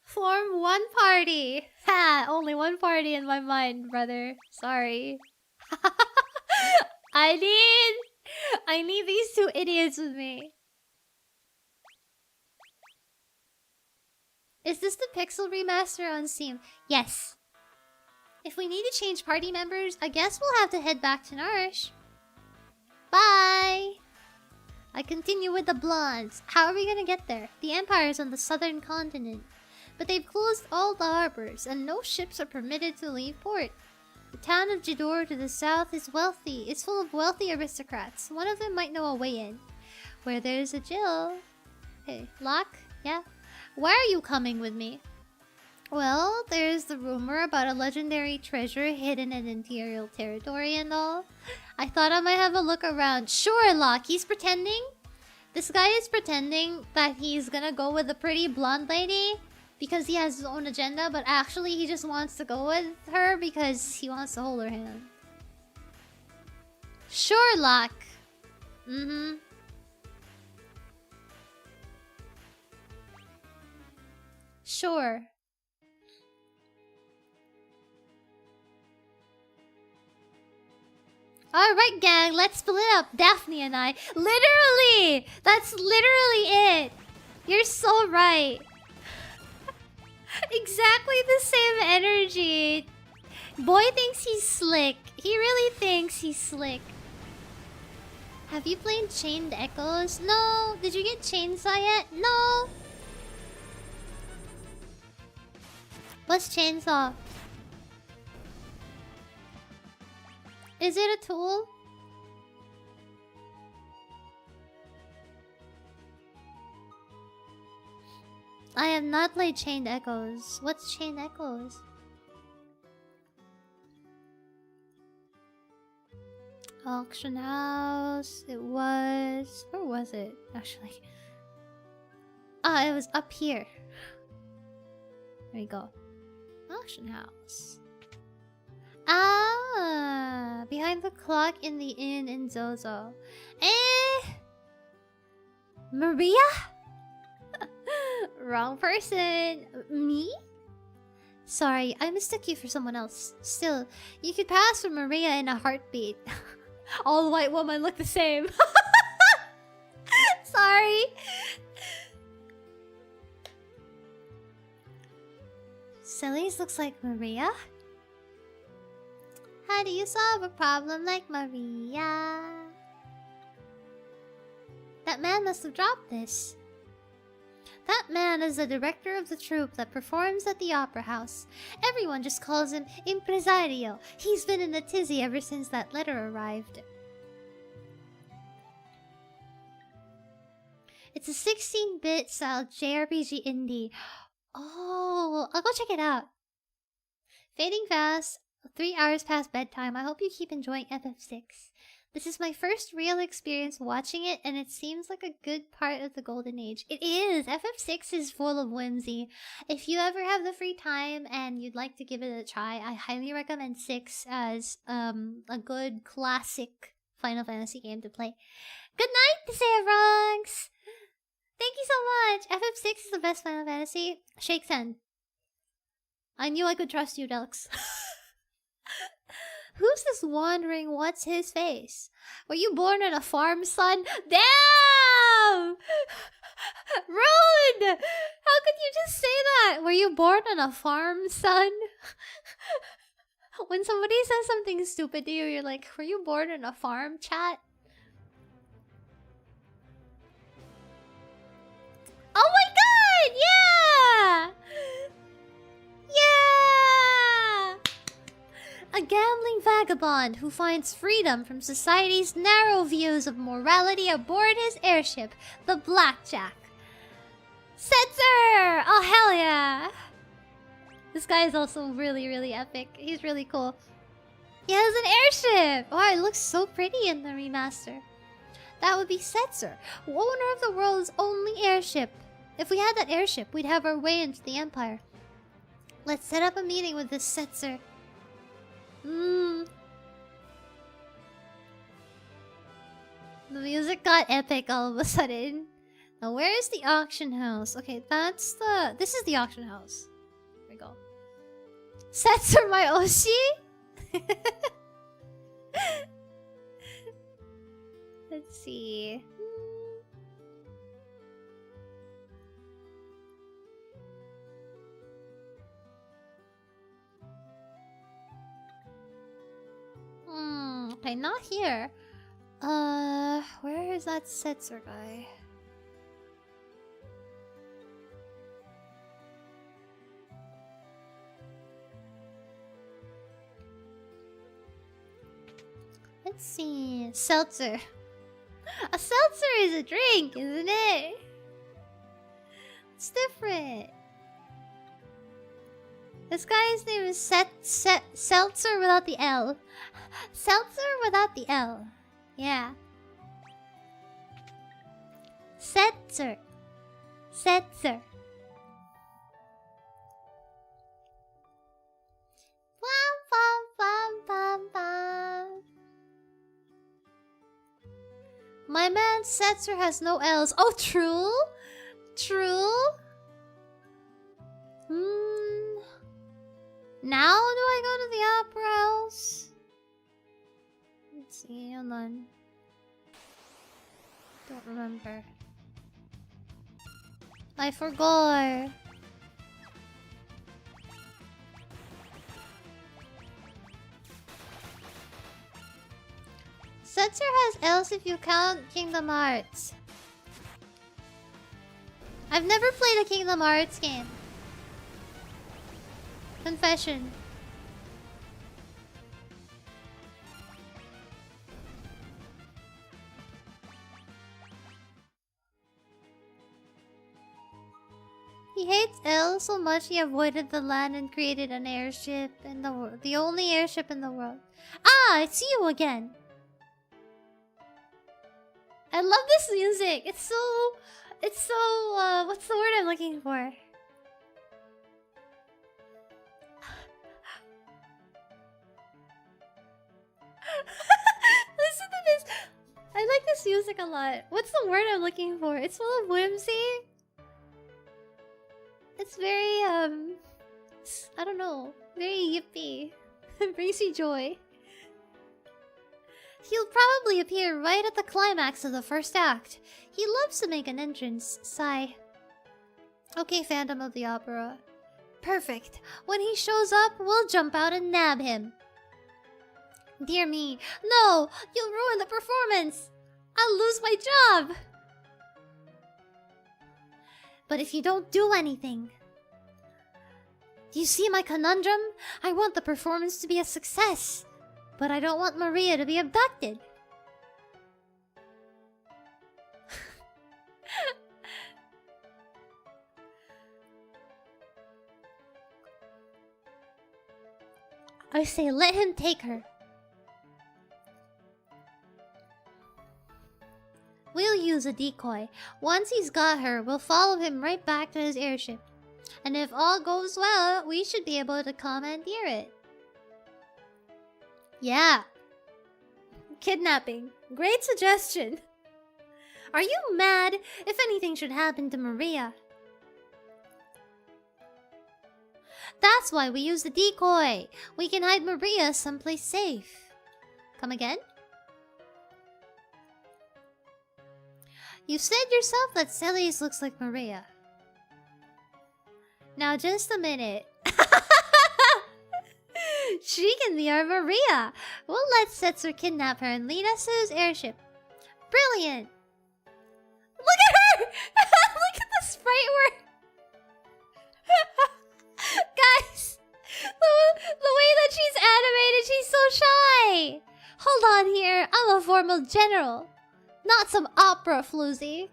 Form one party! Ha! Only one party in my mind, brother. Sorry. I need these two idiots with me. Is this the Pixel remaster on Steam? Yes. If we need to change party members, I guess we'll have to head back to Narsh. Bye! I continue with the blondes. How are we gonna get there? The Empire's on the southern continent. But they've closed all the harbors, and no ships are permitted to leave port. The town of Jador to the south is wealthy. It's full of wealthy aristocrats. One of them might know a way in. Where there's a Jill. Hey, Locke? Yeah? Why are you coming with me? Well, there's the rumor about a legendary treasure hidden in Imperial territory and all. I thought I might have a look around. Sure, Locke, he's pretending. This guy is pretending that he's gonna go with the pretty blonde lady because he has his own agenda, but actually he just wants to go with her because he wants to hold her hand. Sure, Locke. Mm-hmm. Sure. Alright, gang, let's split up. Daphne and I. Literally! That's literally it. You're so right. Exactly the same energy. Boy thinks he's slick. He really thinks he's slick. Have you played Chained Echoes? No. Did you get Chainsaw yet? No. What's Chainsaw? Is it a tool? I have not played Chained Echoes. What's Chained Echoes? Auction house. It was... Where was it, actually? Ah, it was up here. There we go. Auction house. Ah, behind the clock in the inn in Zozo. Maria? Wrong person. Me? Sorry, I mistook you for someone else. Still, you could pass for Maria in a heartbeat. All white women look the same. Sorry. Cellies looks like Maria? How do you solve a problem like Maria? That man must have dropped this. That man is the director of the troupe that performs at the opera house. Everyone just calls him Impresario. He's been in a tizzy ever since that letter arrived. It's a 16-bit style JRPG indie. Oh, I'll go check it out. Fading fast. 3 hours past bedtime. I hope you keep enjoying FF6. This is my first real experience watching it, and it seems like a good part of the golden age. It is! FF6 is full of whimsy. If you ever have the free time and you'd like to give it a try, I highly recommend 6 as a good classic Final Fantasy game to play. Good night, Sarunks! Thank you so much! FF6 is the best Final Fantasy. Shake hand. I knew I could trust you, Delx. Who's this wandering what's his face? Were you born on a farm, son? Damn! Rude! How could you just say that? Were you born on a farm, son? When somebody says something stupid to you, you're like, were you born on a farm, chat? Oh my god! Yeah! Yeah! A gambling vagabond who finds freedom from society's narrow views of morality aboard his airship, the Blackjack. Setzer! Oh, hell yeah! This guy is also really, really epic. He's really cool. He has an airship! Oh, it looks so pretty in the remaster. That would be Setzer, owner of the world's only airship. If we had that airship, we'd have our way into the Empire. Let's set up a meeting with this Setzer. The music got epic all of a sudden. Now, where is the auction house? Okay, that's the... This is the auction house. Here we go. Setzer my Oshi? Let's see. Okay, not here. Where is that Setzer guy? Let's see. Seltzer. A seltzer is a drink, isn't it? It's different. This guy's name is Seltzer without the L. Seltzer without the L. Yeah. Setzer. Setzer. Bum, bum, bum, bum, bum. My man Setzer has no L's. Oh, true? True? Now do I go to the opera house? Let's see, hold on. Don't remember. I forgot. Setzer has L's if you count Kingdom Hearts. I've never played a Kingdom Hearts game. Confession. He hates L so much he avoided the land and created an airship in the world. The only airship in the world. Ah, I see you again. I love this music. It's so, what's the word I'm looking for? Listen to this. I like this music a lot. What's the word I'm looking for? It's full of whimsy. It's very, I don't know. Very yippy. It brings you joy. He'll probably appear right at the climax of the first act. He loves to make an entrance. Sigh. Okay, Phantom of the Opera. Perfect. When he shows up, we'll jump out and nab him. Dear me. No! You'll ruin the performance! I'll lose my job! But if you don't do anything... Do you see my conundrum? I want the performance to be a success. But I don't want Maria to be abducted. I say let him take her. We'll use a decoy. Once he's got her, we'll follow him right back to his airship. And if all goes well, we should be able to commandeer it. Yeah. Kidnapping. Great suggestion. Are you mad? If anything should happen to Maria. That's why we use the decoy. We can hide Maria someplace safe. Come again? You said yourself that Celes looks like Maria. Now just a minute. She can be our Maria. We'll let Setzer kidnap her and lead us to his airship. Brilliant! Look at her! Look at the sprite work! Guys! The way that she's animated, she's so shy! Hold on here, I'm a formal general. Not some opera floozy.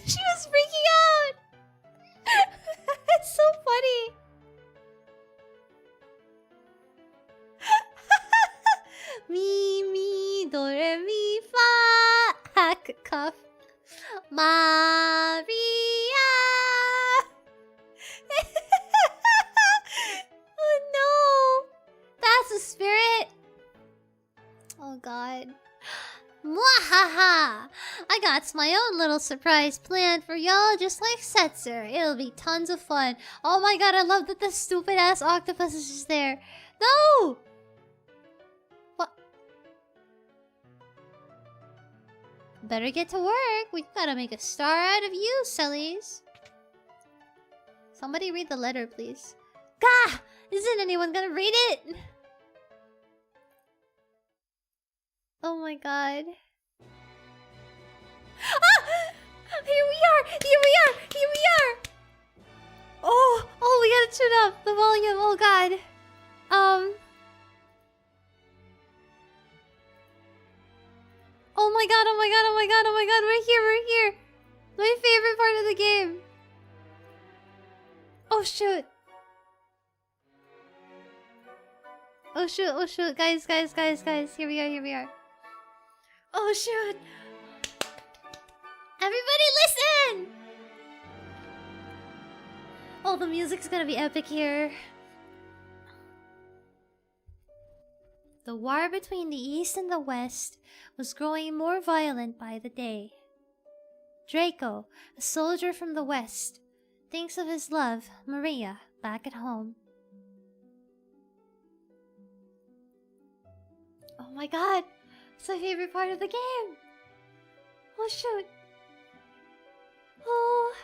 She was freaking out! It's so funny. Mi, mi, do, re, mi, fa. Hack, cuff. Maria. Oh no. That's the spirit. Oh god. Mwahaha! I got my own little surprise planned for y'all, just like Setzer. It'll be tons of fun. Oh my god, I love that the stupid ass octopus is just there. No! What? Better get to work. We gotta make a star out of you, Celes. Somebody read the letter, please. Gah! Isn't anyone gonna read it? Oh my god. Ah! Here we are! Here we are! Here we are! Oh! Oh, we gotta tune up the volume. Oh god. Oh my god, oh my god, oh my god, oh my god. We're here, we're here. My favorite part of the game. Oh shoot. Oh shoot, oh shoot. Guys, guys, guys, guys. Here we are, here we are. Oh shoot! Everybody listen! Oh, the music's gonna be epic here. The war between the East and the West was growing more violent by the day. Draco, a soldier from the West, thinks of his love, Maria, back at home. Oh my god! It's my favorite part of the game! Oh shoot! Oh!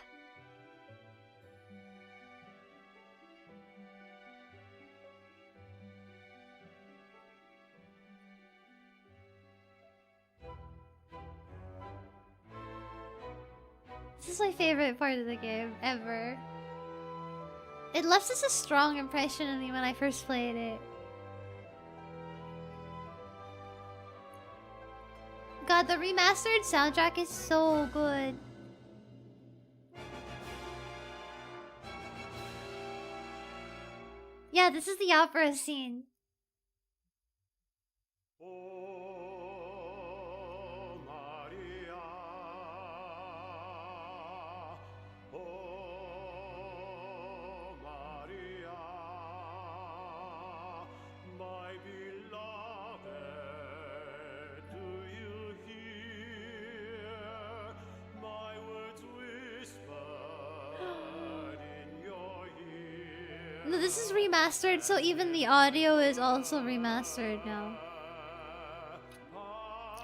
This is my favorite part of the game, ever. It left such a strong impression on me when I first played it. God, the remastered soundtrack is so good. Yeah, this is the opera scene. Oh, Maria. Oh, Maria. My beloved, do you hear my words whispered in your ear? No, this is remastered, so even the audio is also remastered now.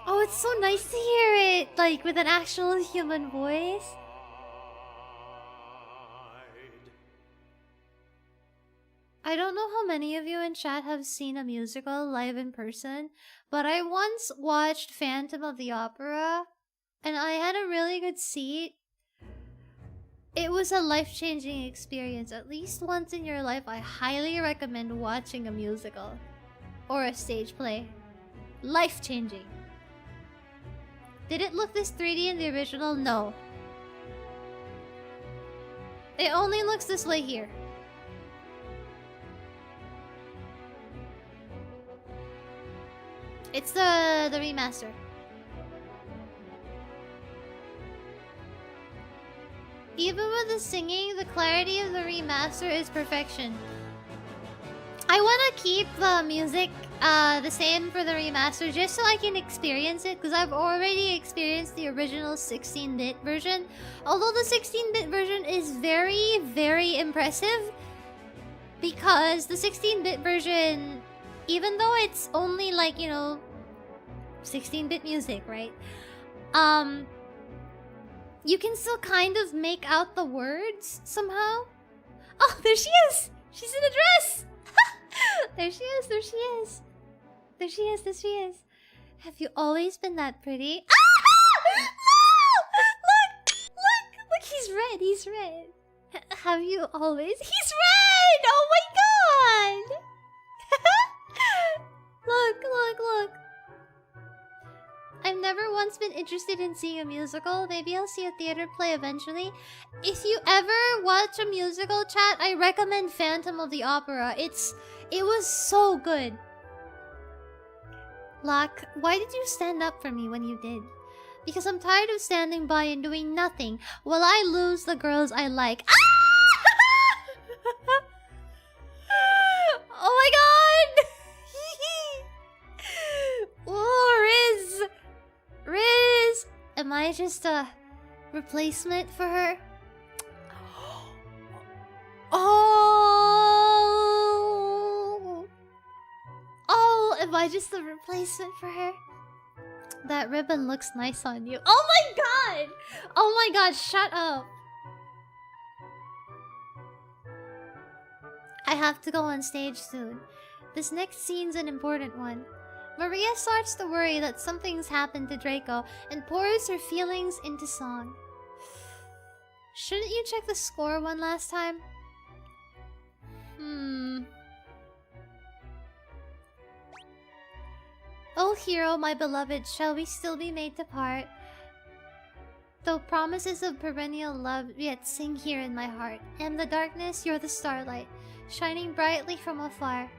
Oh, it's so nice to hear it, like, with an actual human voice. I don't know how many of you in chat have seen a musical live in person, but I once watched Phantom of the Opera, and I had a really good seat. It was a life-changing experience. At least once in your life, I highly recommend watching a musical or a stage play. Life-changing. Did it look this 3D in the original? No. It only looks this way here. It's the remaster. Even with the singing, the clarity of the remaster is perfection. I want to keep the music the same for the remaster just so I can experience it, because I've already experienced the original 16-bit version. Although the 16-bit version is very, very impressive, because the 16-bit version, even though it's only like, you know, 16-bit music, right? You can still kind of make out the words somehow. Oh, there she is! She's in a dress! There she is, there she is. There she is, there she is. Have you always been that pretty? Ah! No! Look, he's red, he's red. Have you always? He's red! Oh my god! Look. I've never once been interested in seeing a musical. Maybe I'll see a theater play eventually. If you ever watch a musical, chat, I recommend Phantom of the Opera. It was so good. Locke, why did you stand up for me when you did? Because I'm tired of standing by and doing nothing while I lose the girls I like. Ah! Oh my god! Oh, Riz! Am I just a replacement for her? Oh, am I just a replacement for her? That ribbon looks nice on you. Oh my god! Oh my god, shut up. I have to go on stage soon. This next scene's an important one. Maria starts to worry that something's happened to Draco and pours her feelings into song. Shouldn't you check the score one last time? Oh hero, my beloved, shall we still be made to part? Though promises of perennial love yet sing here in my heart. Am the darkness, you're the starlight, shining brightly from afar.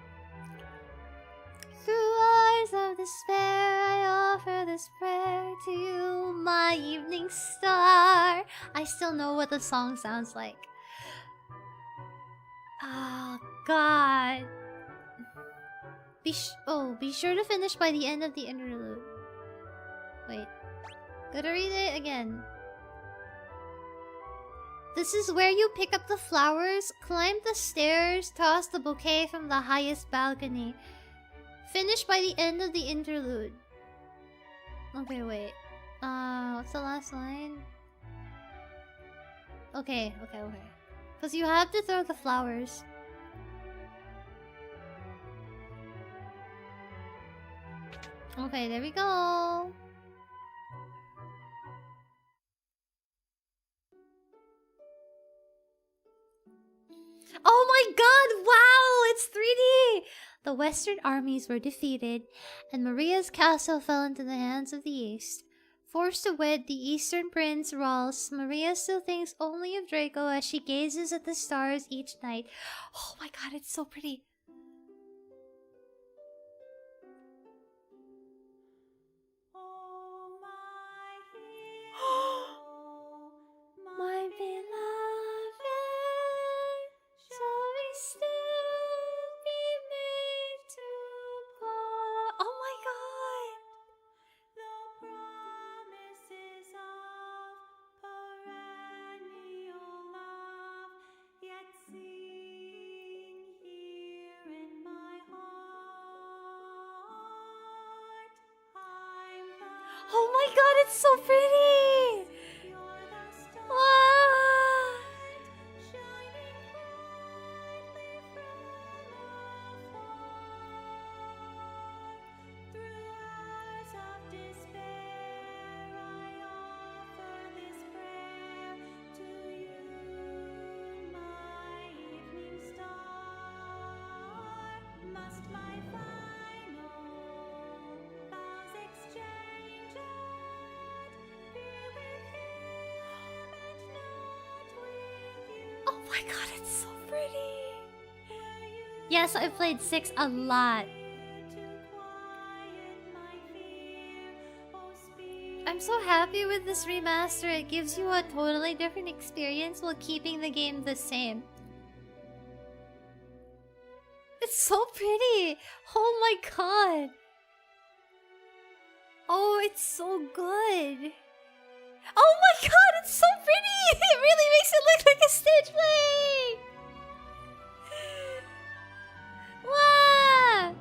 Through hours of despair, I offer this prayer to you, my evening star. I still know what the song sounds like. Oh, God. Be sure to finish by the end of the interlude. Wait. Gotta read it again. This is where you pick up the flowers, climb the stairs, toss the bouquet from the highest balcony. Finish by the end of the interlude. Okay, wait. What's the last line? Okay. Because you have to throw the flowers. Okay, there we go. Oh my god! Wow! It's 3D! The western armies were defeated, and Maria's castle fell into the hands of the east. Forced to wed the eastern prince Ralls, Maria still thinks only of Draco as she gazes at the stars each night. Oh my god, it's so pretty. Oh, my hero, My beloved, shall we still be made to part? Oh my god! the promises of perennial love yet sing here in my heart. I'm the Oh my god, it's so pretty! you're the star Wow! shining brightly from afar. Through hours of despair, I offer this prayer to you, my evening star. Must my final vows exchanged, be with him and not with you. Oh my god, it's so pretty! Yes, I've played 6 a lot. To quiet my I'm so happy with this remaster. It gives you a totally different experience while keeping the game the same. It's so pretty! Oh my god! Oh, it's so good! Oh my god, it's so pretty! It really makes it look like a stage play! Wow!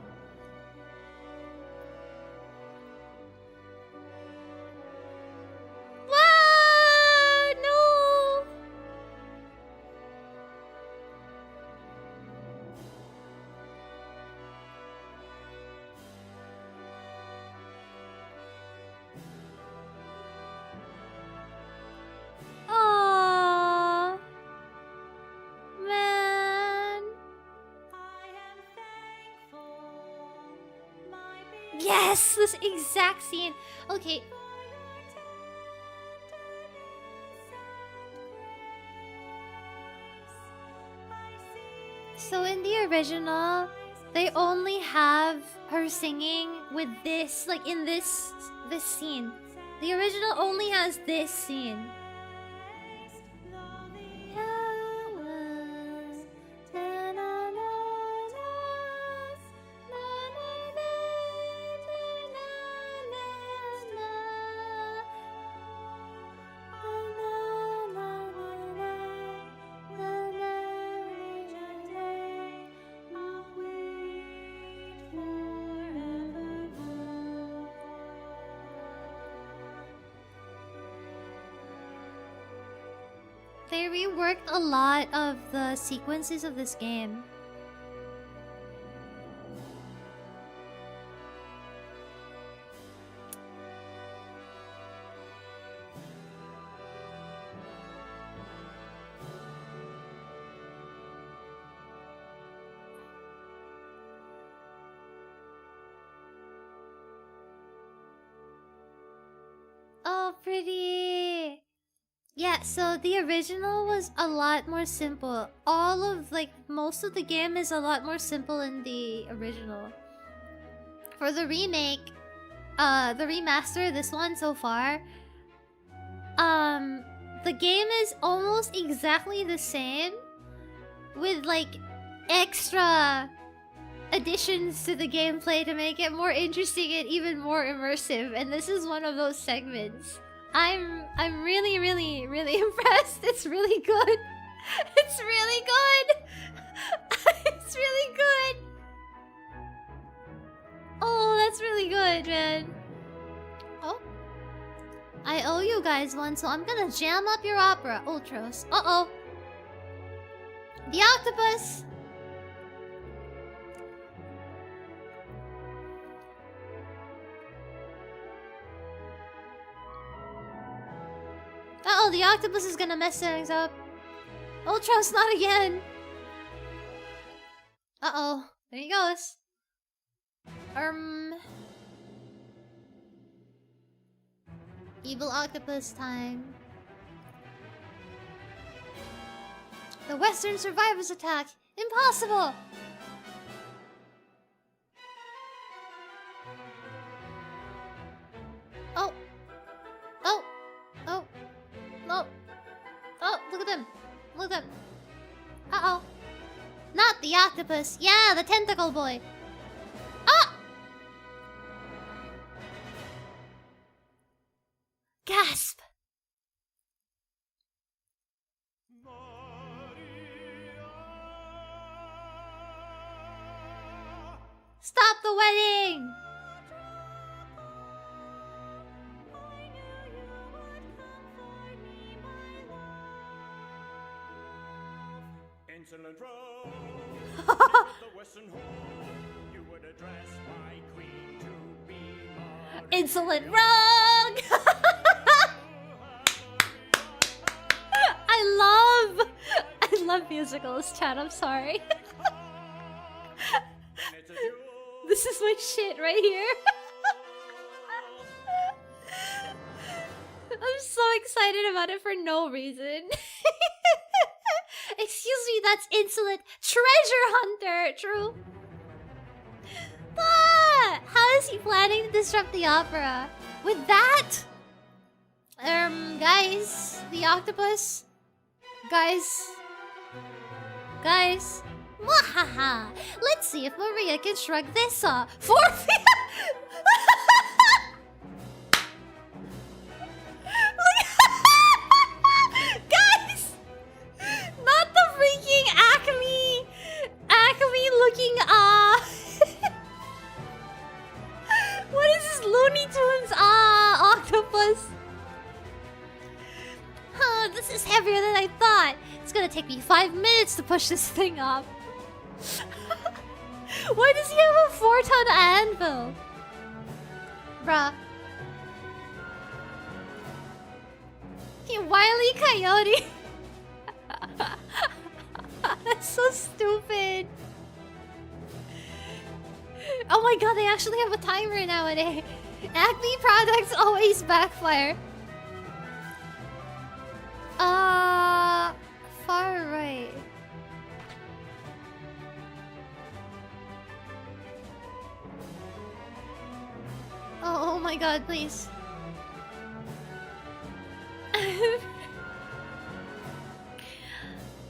Wow! No! Aww. Man. I am thankful, my beloved, Yes, this exact scene. Okay, for your tenderness and grace. I see so in the original, they only have her singing with this, like in this scene. The original only has this scene. They reworked a lot of the sequences of this game. Oh, pretty! Yeah, so the original was a lot more simple. All of, like, most of the game is a lot more simple in the original. For the remake, the remaster, this one so far, the game is almost exactly the same with, like, extra additions to the gameplay to make it more interesting and even more immersive, and this is one of those segments. I'm really, really, really impressed. It's really good. It's really good. It's really good. Oh, that's really good, man. Oh. I owe you guys one, so I'm gonna jam up your opera, Ultros. Uh-oh. The octopus! Uh-oh, the octopus is gonna mess things up. Ultros, not again! Uh-oh, there he goes. Evil octopus time. The Western survivors attack! Impossible! Oh! Oh! Oh! No! Oh, look at them! Look at them! Uh-oh! Not the octopus! Yeah, the tentacle boy! Ah! Gasp! Stop the wedding! I knew you would comfort me, my love. Insolent rogue, the Western Hall, you would address my queen to be Maria. Insolent rogue! I love musicals, Chad, I'm sorry. And it's a duel. This is my shit right here. I'm so excited about it for no reason. Excuse me, that's insolent treasure hunter. True. Ah, how is he planning to disrupt the opera? With that? Guys, the octopus. Guys. Guys. Mwahaha. Let's see if Maria can shrug this off. 4 feet. Guys! Not the freaking Acme looking what is this Looney Tunes octopus? Huh, this is heavier than I thought. It's gonna take me 5 minutes to push this thing up. Why does he have a 4-ton anvil? Bruh. You wily coyote. That's so stupid. Oh my god, they actually have a timer nowadays. Acme products always backfire. Far right. Oh my god, please.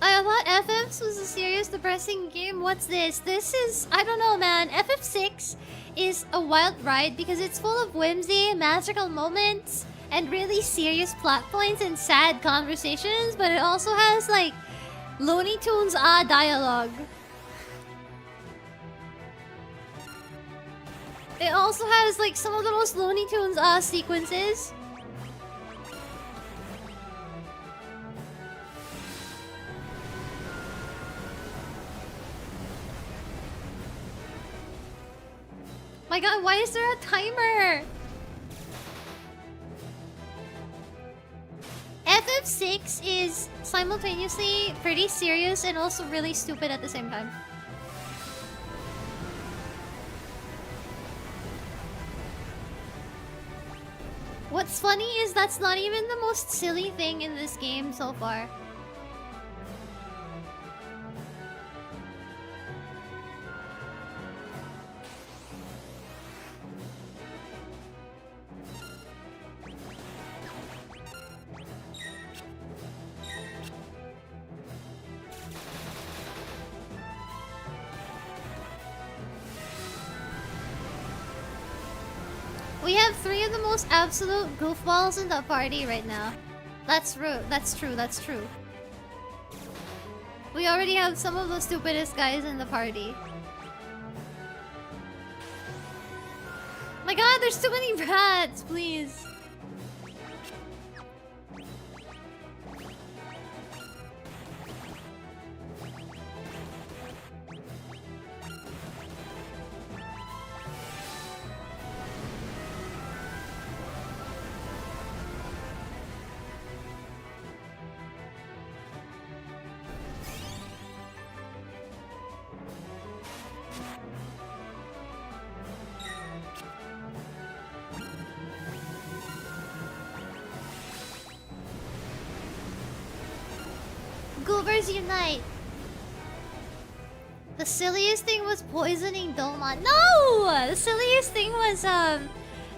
I thought FFs was a serious depressing game. What's this? This is... I don't know, man. FF6 is a wild ride because it's full of whimsy, magical moments, and really serious plot points and sad conversations, but it also has, like, Looney Tunes dialogue. It also has, like, some of the most Looney Tunes sequences. My god, why is there a timer? FF6 is simultaneously pretty serious and also really stupid at the same time. What's funny is that's not even the most silly thing in this game so far. We have 3 of the most absolute goofballs in the party right now. That's true, that's true, that's true. We already have some of the stupidest guys in the party. My god, there's too many rats, please. Goobers unite! The silliest thing was poisoning Dolma. No! The silliest thing was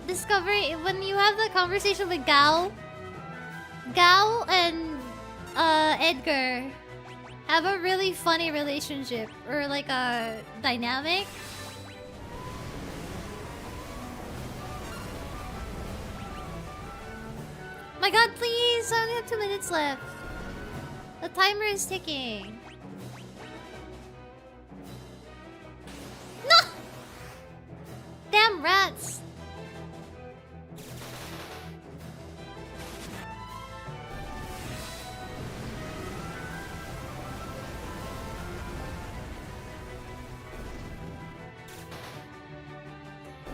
discovering when you have the conversation with Gao. Gao and Edgar have a really funny relationship or like a dynamic. My god, please! I only have 2 minutes left. The timer is ticking. No! Damn rats!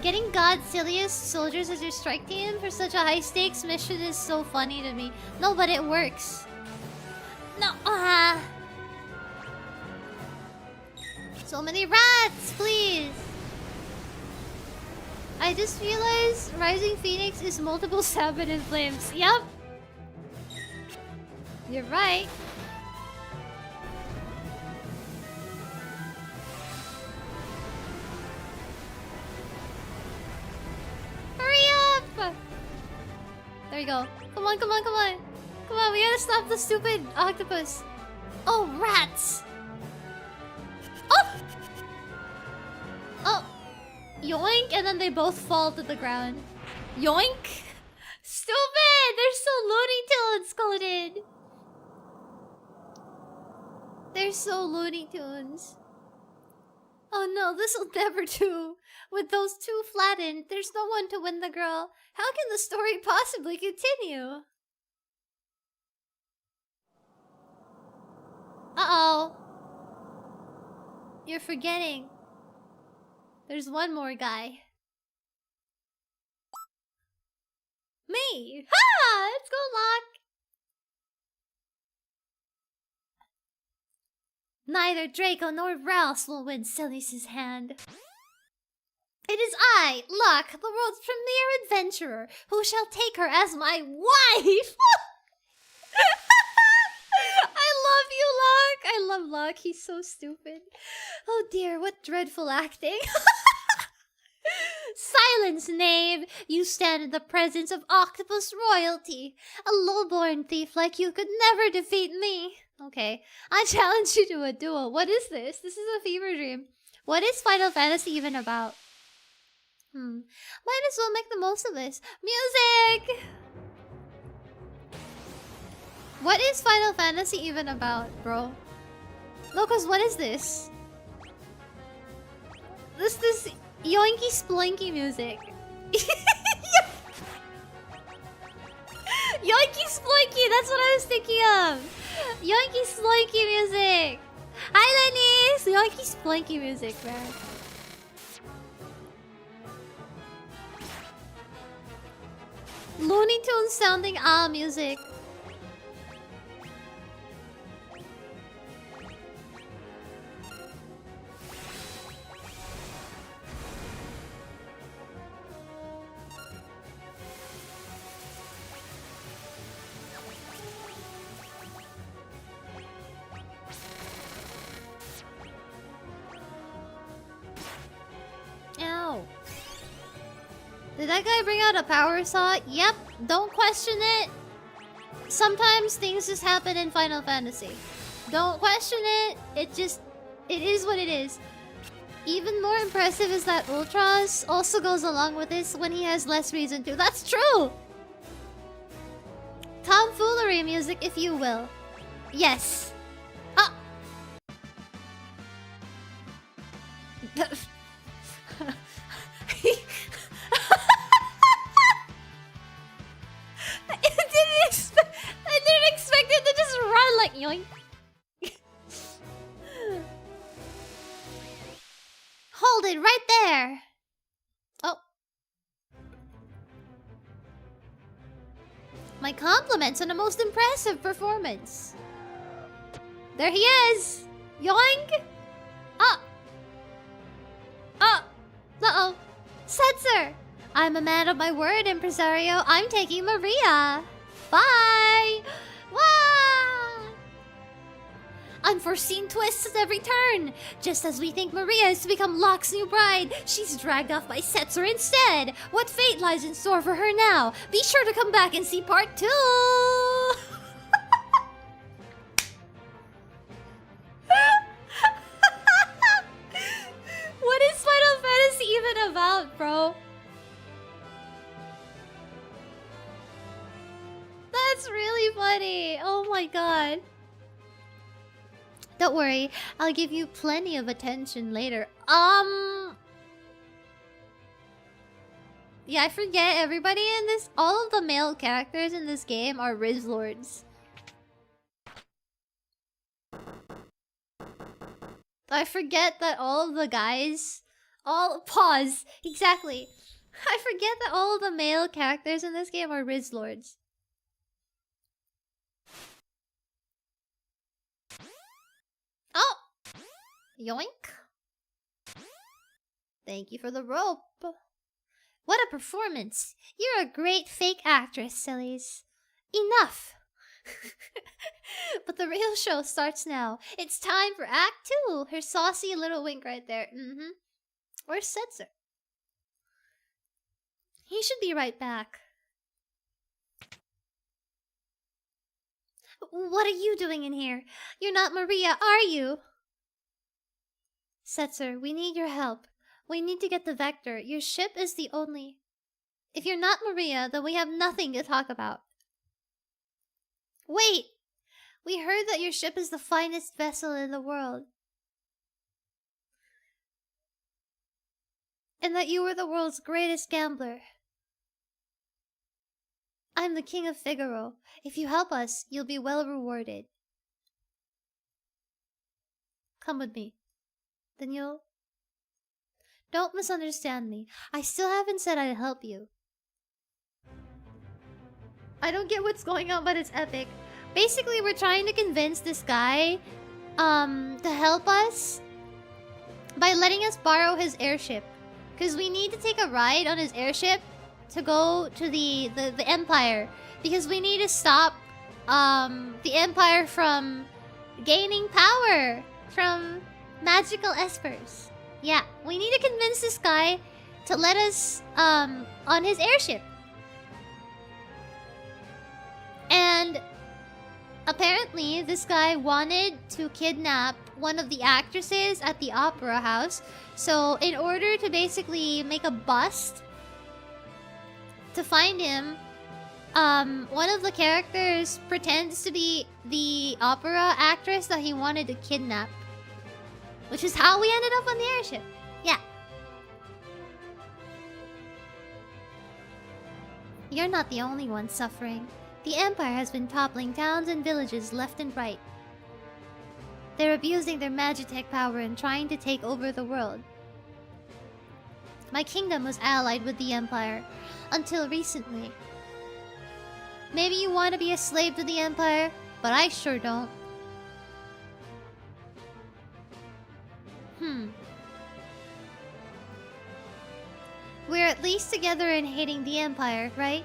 Getting God's silliest soldiers as your strike team for such a high stakes mission is so funny to me. No, but it works. No, so many rats, please. I just realized Rising Phoenix is multiple Sabbath and Flames. Yup. You're right. Hurry up! we go. Come on, come on, come on. Come on, we gotta stop the stupid octopus. Oh, rats! Oh! Oh! Yoink, and then they both fall to the ground. Yoink! Stupid! They're so Looney Tunes, Colin! They're so Looney Tunes. Oh no, this'll never do. With those two flattened, there's no one to win the girl. How can the story possibly continue? Uh-oh. You're forgetting. There's one more guy. Me! Ha! Let's go, Locke! Neither Draco nor Rouse will win Celis' hand. It is I, Locke, the world's premier adventurer, who shall take her as my wife! I love you, Locke! I love Locke, he's so stupid. Oh dear, what dreadful acting. Silence, knave! You stand in the presence of octopus royalty. A low-born thief like you could never defeat me. Okay, I challenge you to a duel. What is this? This is a fever dream. What is Final Fantasy even about? Might as well make the most of this. Music! What is Final Fantasy even about, bro? Locos, what is this? This yoinky splinky music. Yoinky splinky, that's what I was thinking of. Yoinky splinky music. Hi Lenny! Yoinky splinky music, man. Looney Tunes sounding music. Ow. Did that guy bring out a power saw? Yep, don't question it. Sometimes things just happen in Final Fantasy. Don't question it. It is what it is. Even more impressive is that Ultras also goes along with this when he has less reason to. That's true! Tomfoolery music, if you will. Yes. Ah! I didn't expect it to just run like yoink. Hold it right there. Oh. My compliments on a most impressive performance. There he is. Yoink. Ah. Ah. Uh-oh. Setzer. I'm a man of my word, impresario. I'm taking Maria. Bye! Wow! Unforeseen twists at every turn. Just as we think Maria is to become Locke's new bride, she's dragged off by Setzer instead. What fate lies in store for her now? Be sure to come back and see part 2! What is Final Fantasy even about, bro? That's really funny. Oh my god. Don't worry, I'll give you plenty of attention later. Yeah, I forget everybody in this. All of the male characters in this game are Riz Lords. I forget that all of the guys. Pause. Exactly. I forget that all of the male characters in this game are Riz Lords. Oh! Yoink. Thank you for the rope. What a performance. You're a great fake actress, sillies. Enough. But the real show starts now. It's time for Act 2. Her saucy little wink right there. Where's Setzer? He should be right back. What are you doing in here? You're not Maria, are you? Setzer, we need your help. We need to get the Vector. Your ship is the only... If you're not Maria, then we have nothing to talk about. Wait! We heard that your ship is the finest vessel in the world. And that you were the world's greatest gambler. I'm the King of Figaro. If you help us, you'll be well rewarded. Come with me. Then you'll... Don't misunderstand me. I still haven't said I'd help you. I don't get what's going on, but it's epic. Basically, we're trying to convince this guy to help us by letting us borrow his airship. Because we need to take a ride on his airship to go to the Empire. Because we need to stop the Empire from gaining power from magical espers. Yeah, we need to convince this guy to let us on his airship. And apparently this guy wanted to kidnap one of the actresses at the opera house. So in order to basically make a bust to find him, one of the characters pretends to be the opera actress that he wanted to kidnap. Which is how we ended up on the airship. Yeah. You're not the only one suffering. The Empire has been toppling towns and villages left and right. They're abusing their Magitech power and trying to take over the world. My kingdom was allied with the Empire until recently. Maybe you want to be a slave to the Empire, but I sure don't. We're at least together in hating the Empire, right?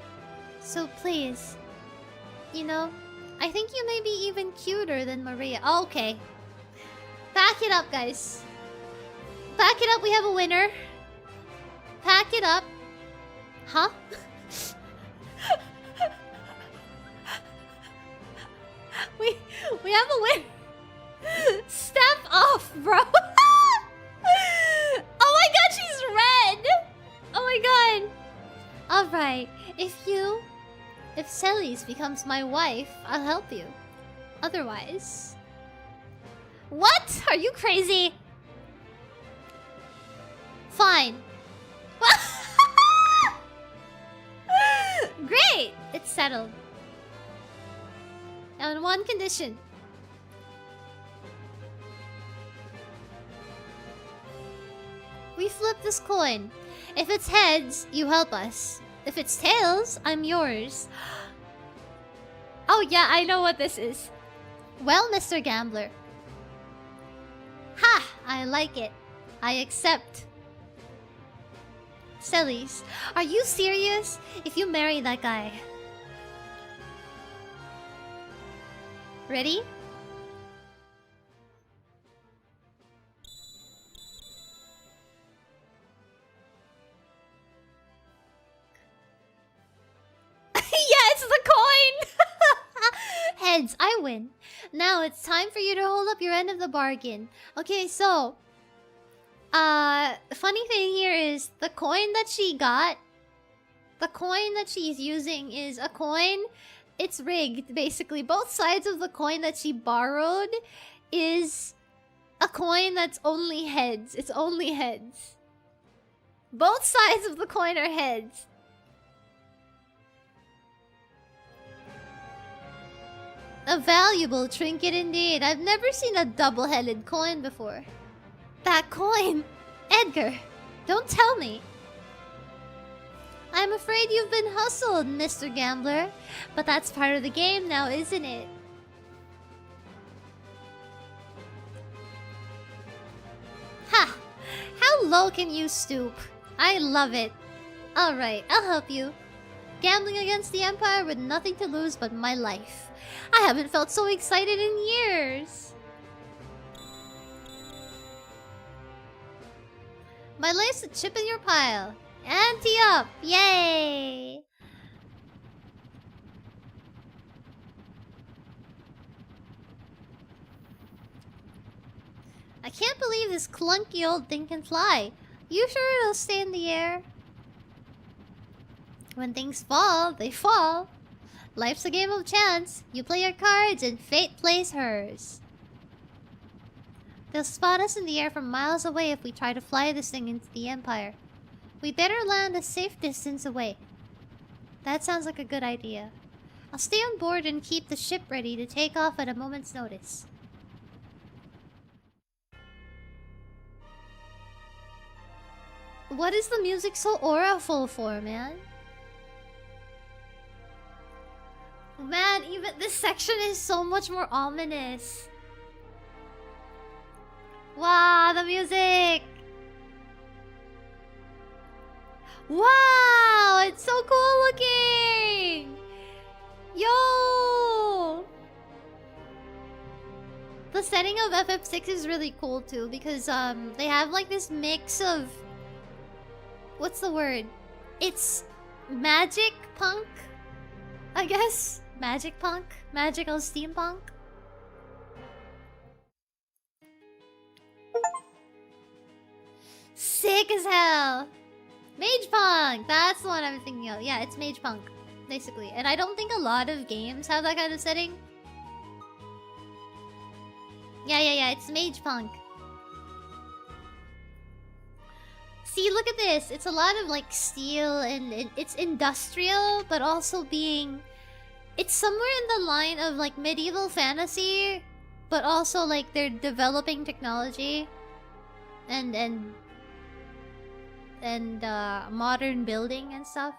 So please, you know, I think you may be even cuter than Maria. Okay. Pack it up, guys. Pack it up, we have a winner. Pack it up. Huh? we have a winner. Step off, bro. Oh my god, she's red! Oh my god! Alright, if Celis becomes my wife, I'll help you. Otherwise... What? Are you crazy? Fine. Great! It's settled. On one condition. We flip this coin. If it's heads, you help us. If it's tails, I'm yours. Oh yeah, I know what this is. Well, Mr. Gambler. Ha! I like it. I accept. Celis, are you serious? If you marry that guy. Ready? Yeah, it's the coin! Heads, I win. Now it's time for you to hold up your end of the bargain. Okay, so... funny thing here is the coin that she got, the coin that she's using is a coin. It's rigged, basically. Both sides of the coin that she borrowed is a coin that's only heads. It's only heads. Both sides of the coin are heads. A valuable trinket indeed. I've never seen a double-headed coin before. That coin! Edgar! Don't tell me! I'm afraid you've been hustled, Mr. Gambler. But that's part of the game now, isn't it? Ha! How low can you stoop? I love it. Alright, I'll help you. Gambling against the Empire with nothing to lose but my life. I haven't felt so excited in years. My life's a chip in your pile. Ante up! Yay! I can't believe this clunky old thing can fly. You sure it'll stay in the air? When things fall, they fall. Life's a game of chance. You play your cards and fate plays hers. They'll spot us in the air from miles away if we try to fly this thing into the Empire. We better land a safe distance away. That sounds like a good idea. I'll stay on board and keep the ship ready to take off at a moment's notice. What is the music so auraful for, man? Man, even this section is so much more ominous. Wow, the music! Wow, it's so cool looking! Yo! The setting of FF6 is really cool too because they have like this mix of... What's the word? It's magic punk, I guess? Magic punk? Magical steampunk? Sick as hell! Mage punk! That's the one I'm thinking of. Yeah, it's mage punk, basically. And I don't think a lot of games have that kind of setting. Yeah, it's mage punk. See, look at this. It's a lot of like steel and it's industrial, but also being... It's somewhere in the line of like medieval fantasy, but also like they're developing technology and modern building and stuff.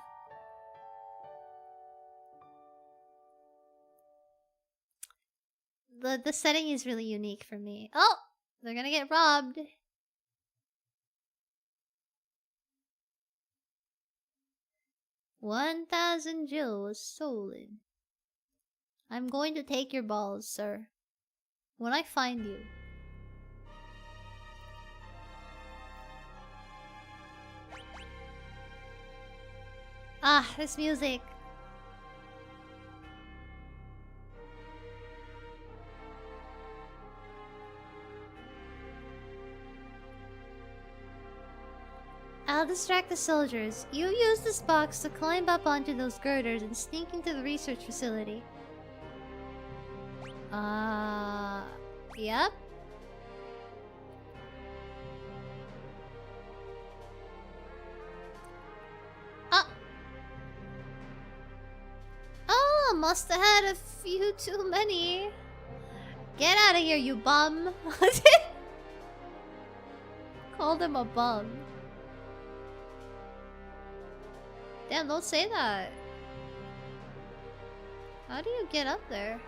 The setting is really unique for me. Oh, they're gonna get robbed. $1,000 jewels stolen. I'm going to take your balls, sir. When I find you. Ah, this music. I'll distract the soldiers. You use this box to climb up onto those girders and sneak into the research facility. Yep. Oh, must have had a few too many. Get out of here, you bum. Called him a bum. Damn, don't say that. How do you get up there?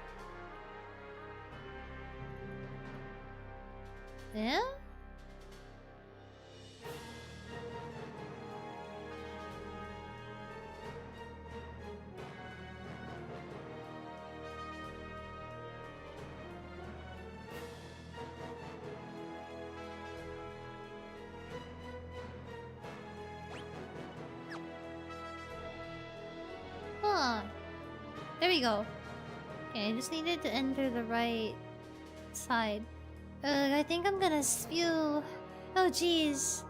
Yeah? Huh. There we go. Okay, I just needed to enter the right side. I think I'm gonna spew. Oh, jeez.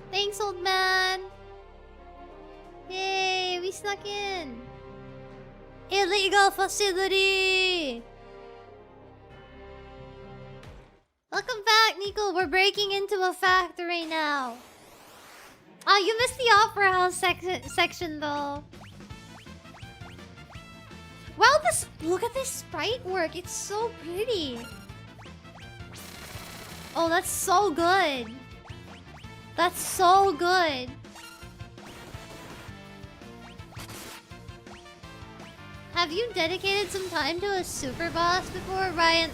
Thanks, old man. Yay, we snuck in. Illegal facility. Welcome back, Nico. We're breaking into a factory now. Oh, you missed the opera house section though. Wow, look at this sprite work. It's so pretty. Oh, that's so good. That's so good. Have you dedicated some time to a super boss before, Ryan?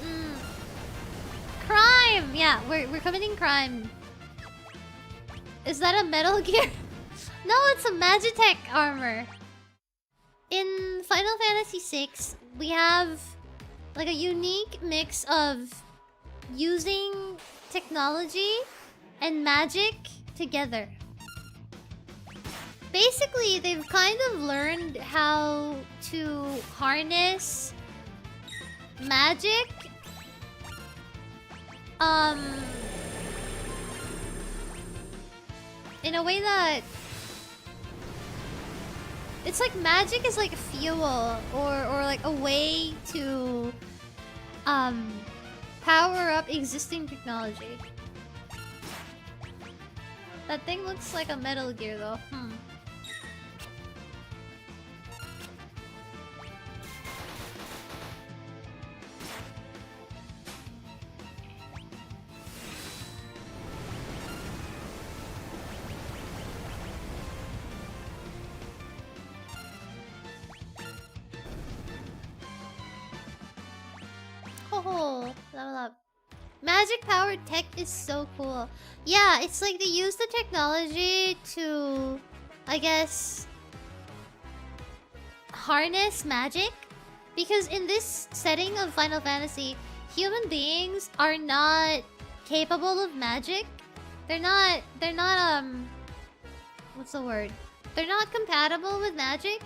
Crime! Yeah, we're committing crime. Is that a Metal Gear? No, it's a Magitech armor. In Final Fantasy VI, we have like a unique mix of using technology and magic together. Basically, they've kind of learned how to harness magic um in a way that it's like magic is like fuel or like a way to power up existing technology. That thing looks like a Metal Gear though. Oh, level up. Magic powered tech is so cool. Yeah, it's like they use the technology to, I guess, harness magic. Because in this setting of Final Fantasy, human beings are not capable of magic. They're not, what's the word? They're not compatible with magic.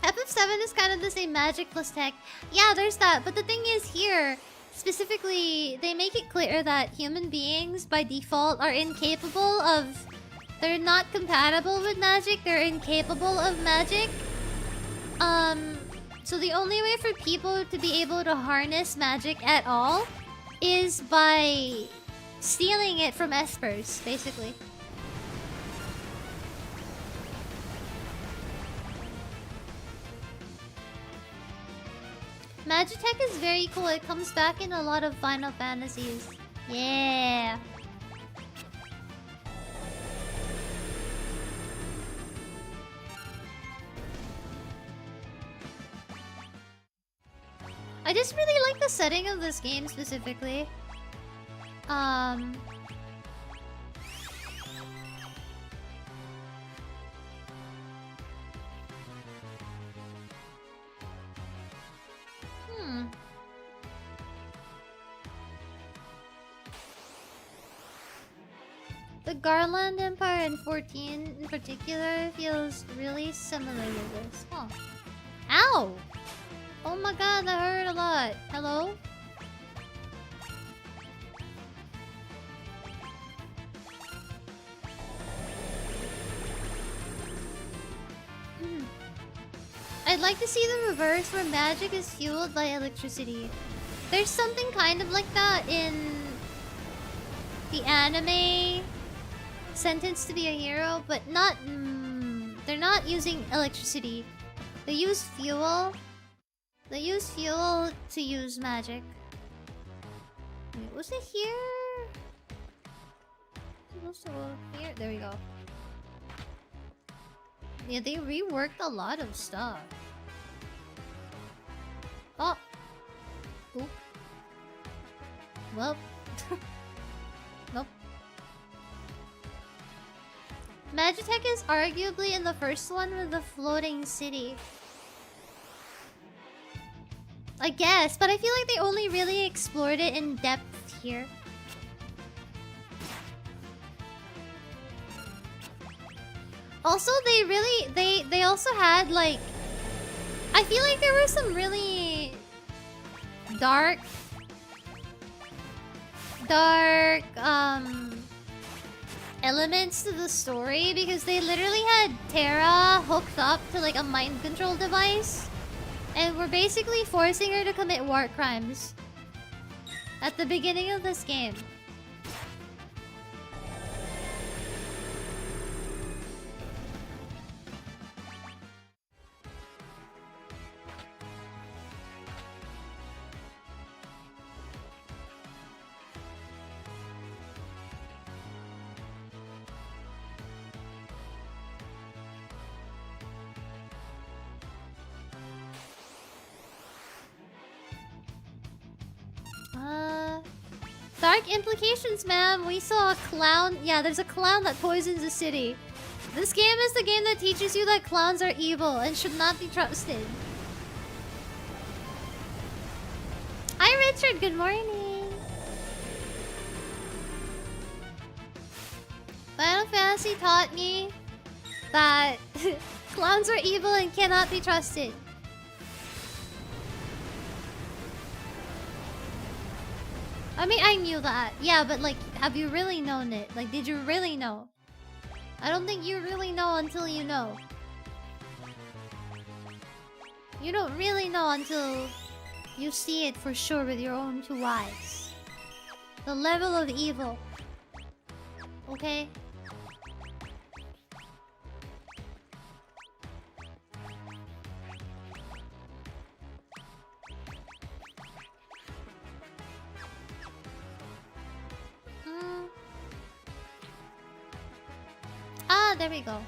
FF7 is kind of the same magic plus tech. Yeah, there's that. But the thing is here, specifically, they make it clear that human beings by default are incapable of... They're not compatible with magic. They're incapable of magic. So the only way for people to be able to harness magic at all is by stealing it from espers, basically. Magitech is very cool. It comes back in a lot of Final Fantasies. Yeah. I just really like the setting of this game specifically. The Garland Empire in 14 in particular feels really similar to this. Huh. Ow! Oh my god, that hurt a lot. Hello? I'd like to see the reverse where magic is fueled by electricity. There's something kind of like that in the anime Sentenced to be a Hero, but not... they're not using electricity. They use fuel. They use fuel to use magic. Wait, was it here? Supposed to go here? There we go. Yeah, they reworked a lot of stuff. Oh! Oop. Well... nope. Magitech is arguably in the first one with the floating city. I guess, but I feel like they only really explored it in depth here. Also, they also had like... I feel like there were some really dark, elements to the story because they literally had Terra hooked up to like a mind control device and were basically forcing her to commit war crimes at the beginning of this game. Dark implications, ma'am. We saw a clown. Yeah, there's a clown that poisons a city. This game is the game that teaches you that clowns are evil and should not be trusted. Hi, Richard. Good morning. Final Fantasy taught me that clowns are evil and cannot be trusted. I mean, I knew that. Yeah, but like, have you really known it? Like, did you really know? I don't think you really know until you know. You don't really know until you see it for sure with your own two eyes. The level of evil. Okay? Mm. Ah, there we go.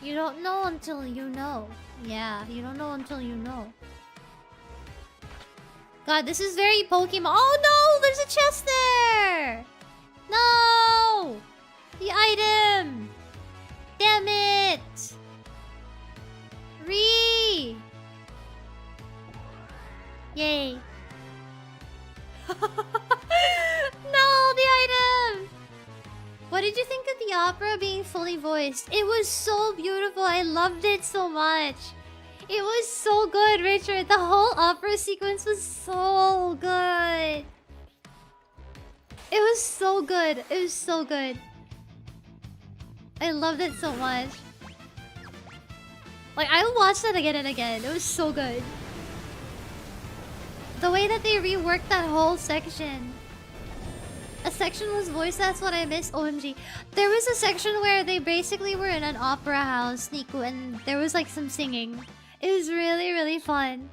You don't know until you know. Yeah, you don't know until you know. God, this is very Pokemon. Oh no! There's a chest there! No! The item! Damn it! Yay! No, the item! What did you think of the opera being fully voiced? It was so beautiful. I loved it so much. It was so good, Richard. The whole opera sequence was so good. It was so good. It was so good. I loved it so much. Like, I'll watch that again and again. It was so good. The way that they reworked that whole section. A section was voiced, that's what I missed. OMG. There was a section where they basically were in an opera house, Niku, and there was like some singing. It was really, really fun.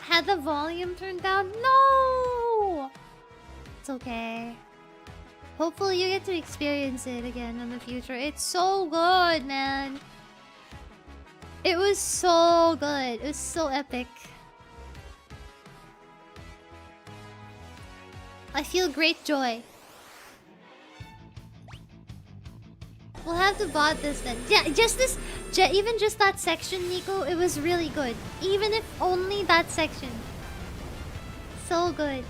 Had the volume turned down? No! It's okay. Hopefully you get to experience it again in the future. It's so good, man. It was so good. It was so epic. I feel great joy. We'll have to bot this then. Yeah, just this... even just that section, Nico, it was really good. Even if only that section. So good.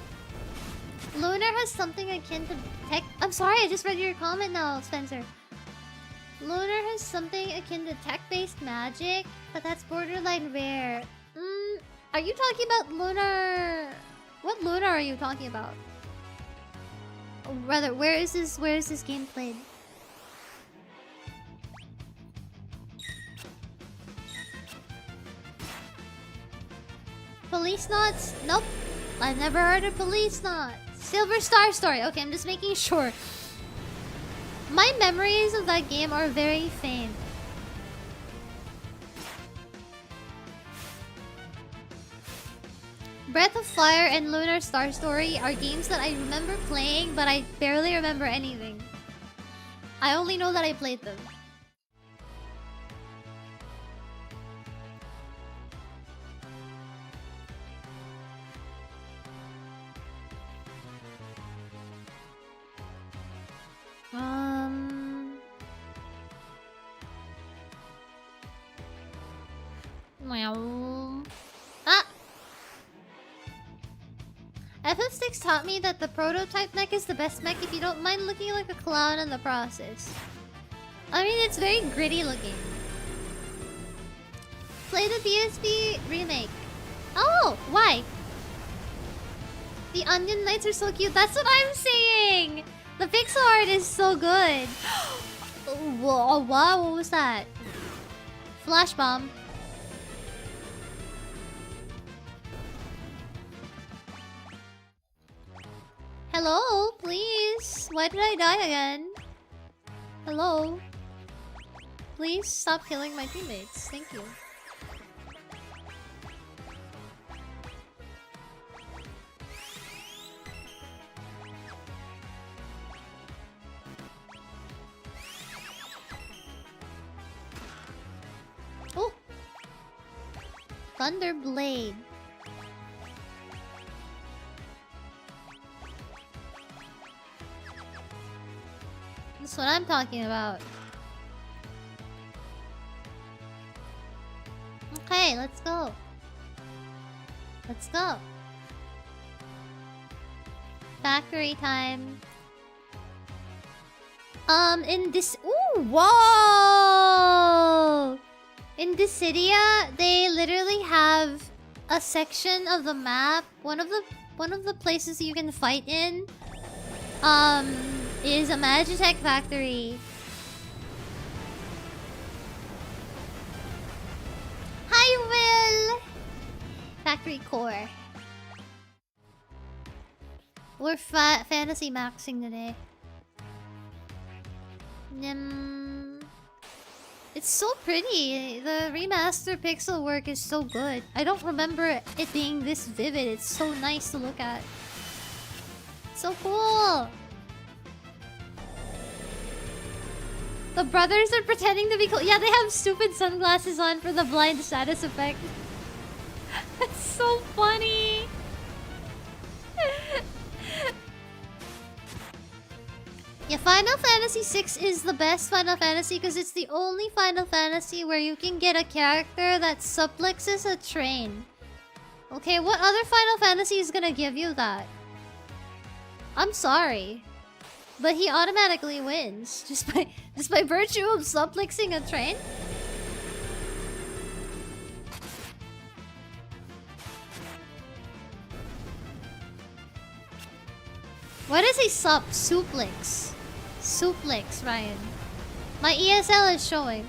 Lunar has something akin to tech... I'm sorry, I just read your comment now, Spencer. Lunar has something akin to tech-based magic, but that's borderline rare. Are you talking about Lunar... What Lunar are you talking about? Or rather, where is this game played? Police knots? Nope. I've never heard of police knots. Silver Star Story. Okay, I'm just making sure. My memories of that game are very faint. Breath of Fire and Lunar Star Story are games that I remember playing, but I barely remember anything. I only know that I played them. Meow. Ah! FF6 taught me that the prototype mech is the best mech if you don't mind looking like a clown in the process. I mean, it's very gritty looking. Play the PSP remake. Oh, why? The Onion Knights are so cute. That's what I'm saying! The pixel art is so good. Whoa, wow, what was that? Flash bomb. Hello, please. Why did I die again? Hello. Please stop killing my teammates. Thank you. Oh! Thunder Blade. That's what I'm talking about. Okay, let's go. Let's go. Factory time. In this... Ooh, whoa! In Dissidia, they literally have a section of the map. One of the places you can fight in is a Magitech factory. Hi, Will! Factory core. We're fantasy maxing today. It's so pretty. The remaster pixel work is so good. I don't remember it being this vivid. It's so nice to look at. So cool. The brothers are pretending to be cool. Yeah, they have stupid sunglasses on for the blind status effect. That's so funny. Yeah, Final Fantasy VI is the best Final Fantasy because it's the only Final Fantasy where you can get a character that suplexes a train. Okay, what other Final Fantasy is gonna give you that? I'm sorry, but he automatically wins just by virtue of suplexing a train. What is a suplex? Suplex, Ryan. My ESL is showing.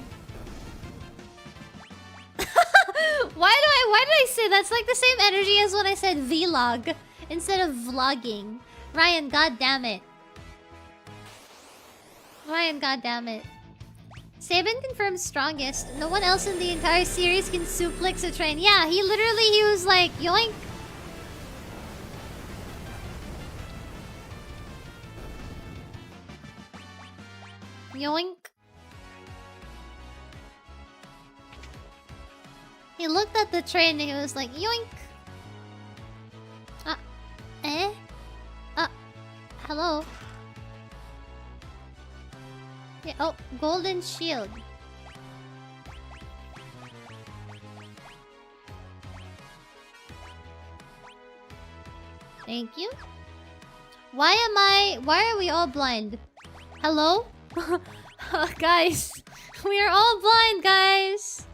Why did I say that's like the same energy as when I said vlog instead of vlogging? Ryan, god damn it. Ryan, god damn it. Sabin confirms strongest. No one else in the entire series can suplex a train. Yeah, he was like, yoink. Yoink. He looked at the train and he was like, yoink. Eh? Hello? Yeah, oh, golden shield. Thank you. Why are we all blind? Hello? Guys, we are all blind, guys.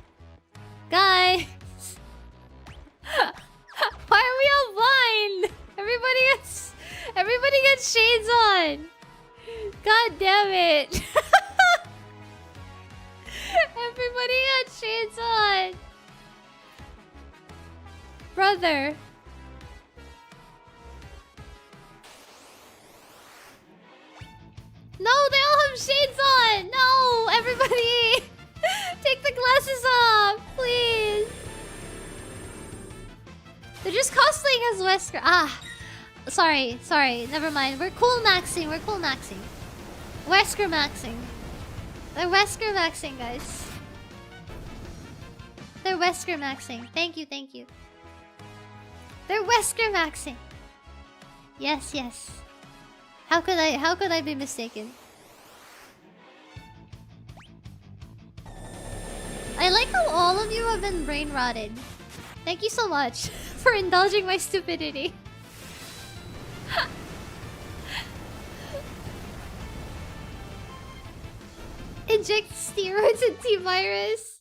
Guys. Why are we all blind? Everybody gets shades on. God damn it. Everybody got shades on. Brother. No, they all have shades on! No! Everybody! Take the glasses off! Please! They're just cosplaying as Wesker. Ah! Sorry. Never mind. We're cool maxing. Wesker maxing. They're Wesker maxing, guys. They're Wesker maxing. Thank you. They're Wesker maxing. Yes. How could I be mistaken? I like how all of you have been brain rotted. Thank you so much for indulging my stupidity. Inject steroids and T-virus.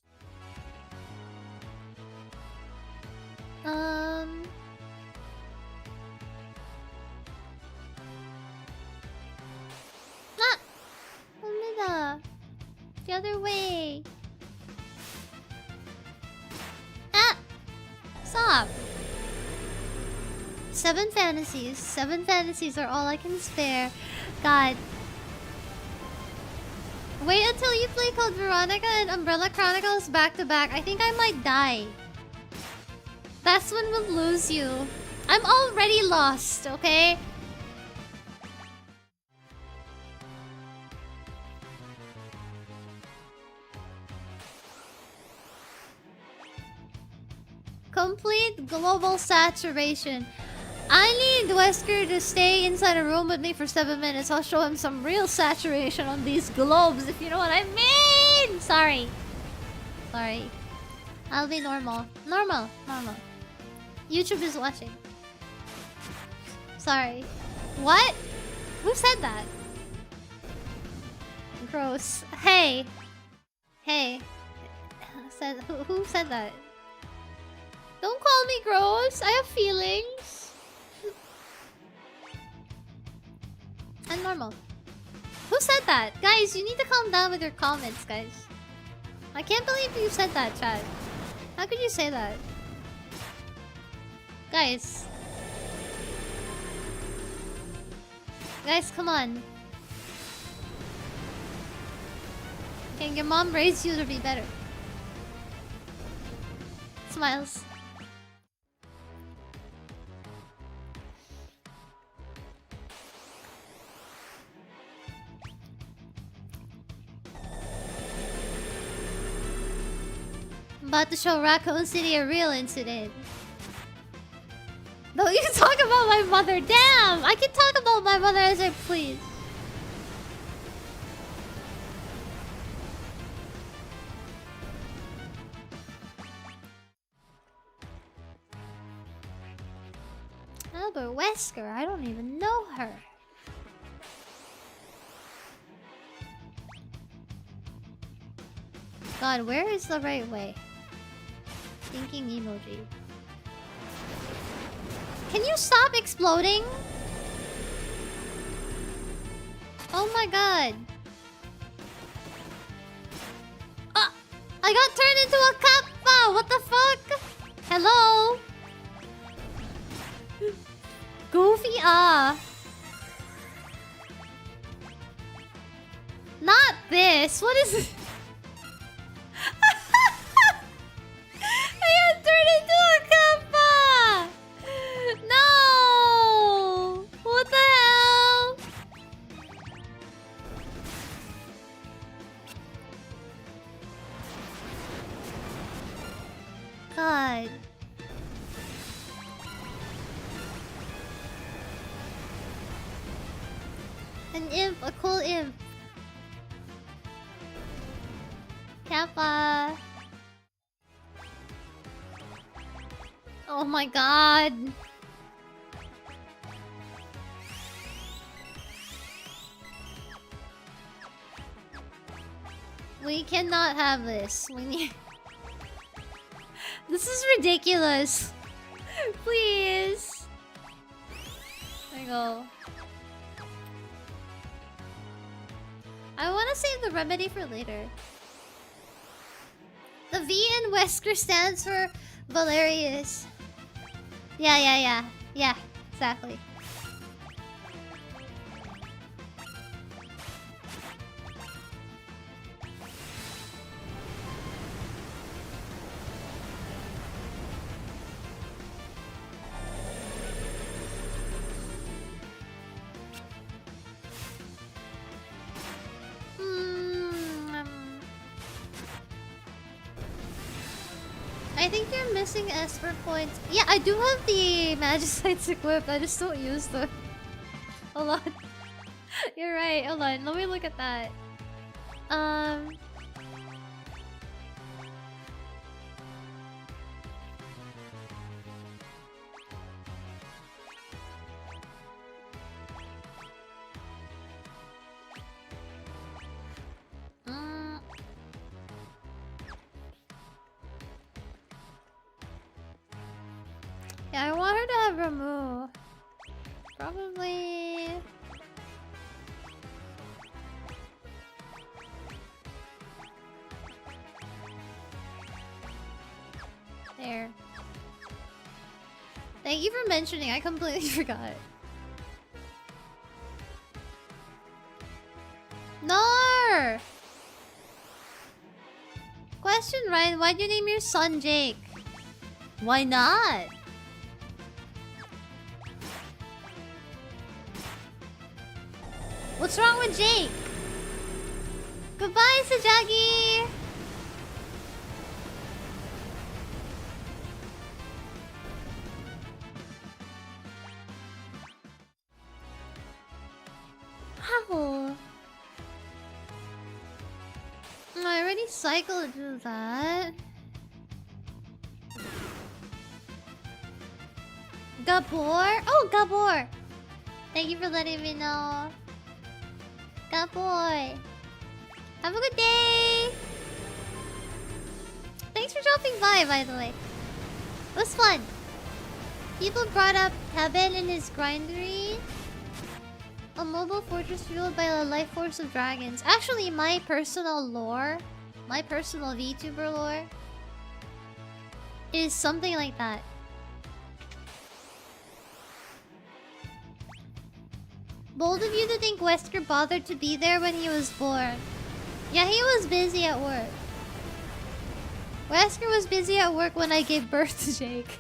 The other way. Stop. 7 fantasies. 7 fantasies are all I can spare. God. Wait until you play Code Veronica and Umbrella Chronicles back to back. I think I might die. That's when we'll lose you. I'm already lost, okay? Complete global saturation. I need Wesker to stay inside a room with me for 7 minutes. I'll show him some real saturation on these globes, if you know what I mean! Sorry. I'll be normal. Normal. YouTube is watching. Sorry. What? Who said that? Gross. Hey. Who said that? Don't call me gross. I have feelings. I'm normal. Who said that? Guys, you need to calm down with your comments, guys. I can't believe you said that, Chad. How could you say that? Guys. Guys, come on. Can your mom raise you to be better? Smiles. I'm about to show Raccoon City a real incident. No, you can talk about my mother. Damn! I can talk about my mother as I please. Albert Wesker, I don't even know her. God, where is the right way? Thinking emoji. Can you stop exploding? Oh my god. I got turned into a kappa! What the fuck? Hello? Goofy, Not this. What is it? I got turned into a kappa! No! What the hell? God. An imp, a cool imp. Kappa. Oh my god. We cannot have this. We need... This is ridiculous. Please. There you go. I want to save the remedy for later. The V in Wesker stands for Valerius. Yeah, exactly. I think you're missing Esper points. Yeah, I do have the Magicites equipped. I just don't use them. Hold on. You're right. Hold on. Let me look at that. Yeah, I want her to have remove. Probably... There. Thank you for mentioning. I completely forgot. No! Question, Ryan. Why'd you name your son Jake? Why not? What's wrong with Jake? Goodbye, Sajagi! How? I already cycled through that. Gabor? Oh, Gabor! Thank you for letting me know. Gabor! Have a good day! by, by the way. It was fun. People brought up Heaven in his grindery. A mobile fortress fueled by the life force of dragons. Actually, my personal lore, my personal VTuber lore, is something like that. Bold of you to think Wesker bothered to be there when he was born. Yeah, he was busy at work. Wesker was busy at work when I gave birth to Jake.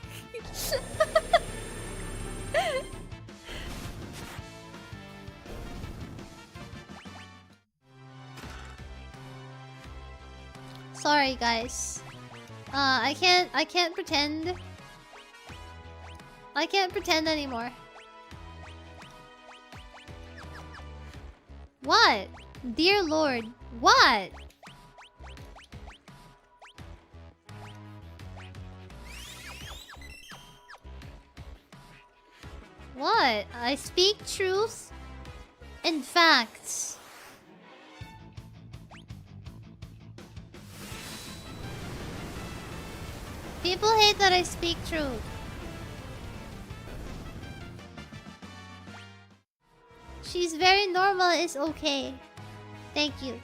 Sorry, guys. I can't pretend. I can't pretend anymore. What? Dear Lord, what? What? I speak truth and facts. People hate that I speak truth. She's very normal, it's okay. Thank you.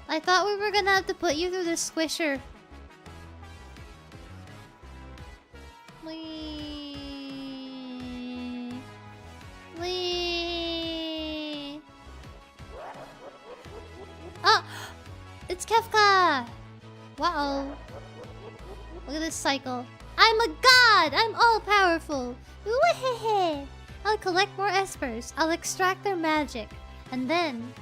I thought we were gonna have to put you through the squisher. Wee. Oh! It's Kefka! Wow. Look at this cycle. I'm a god! I'm all-powerful! Wee-hee-hee! I'll collect more espers. I'll extract their magic. And then...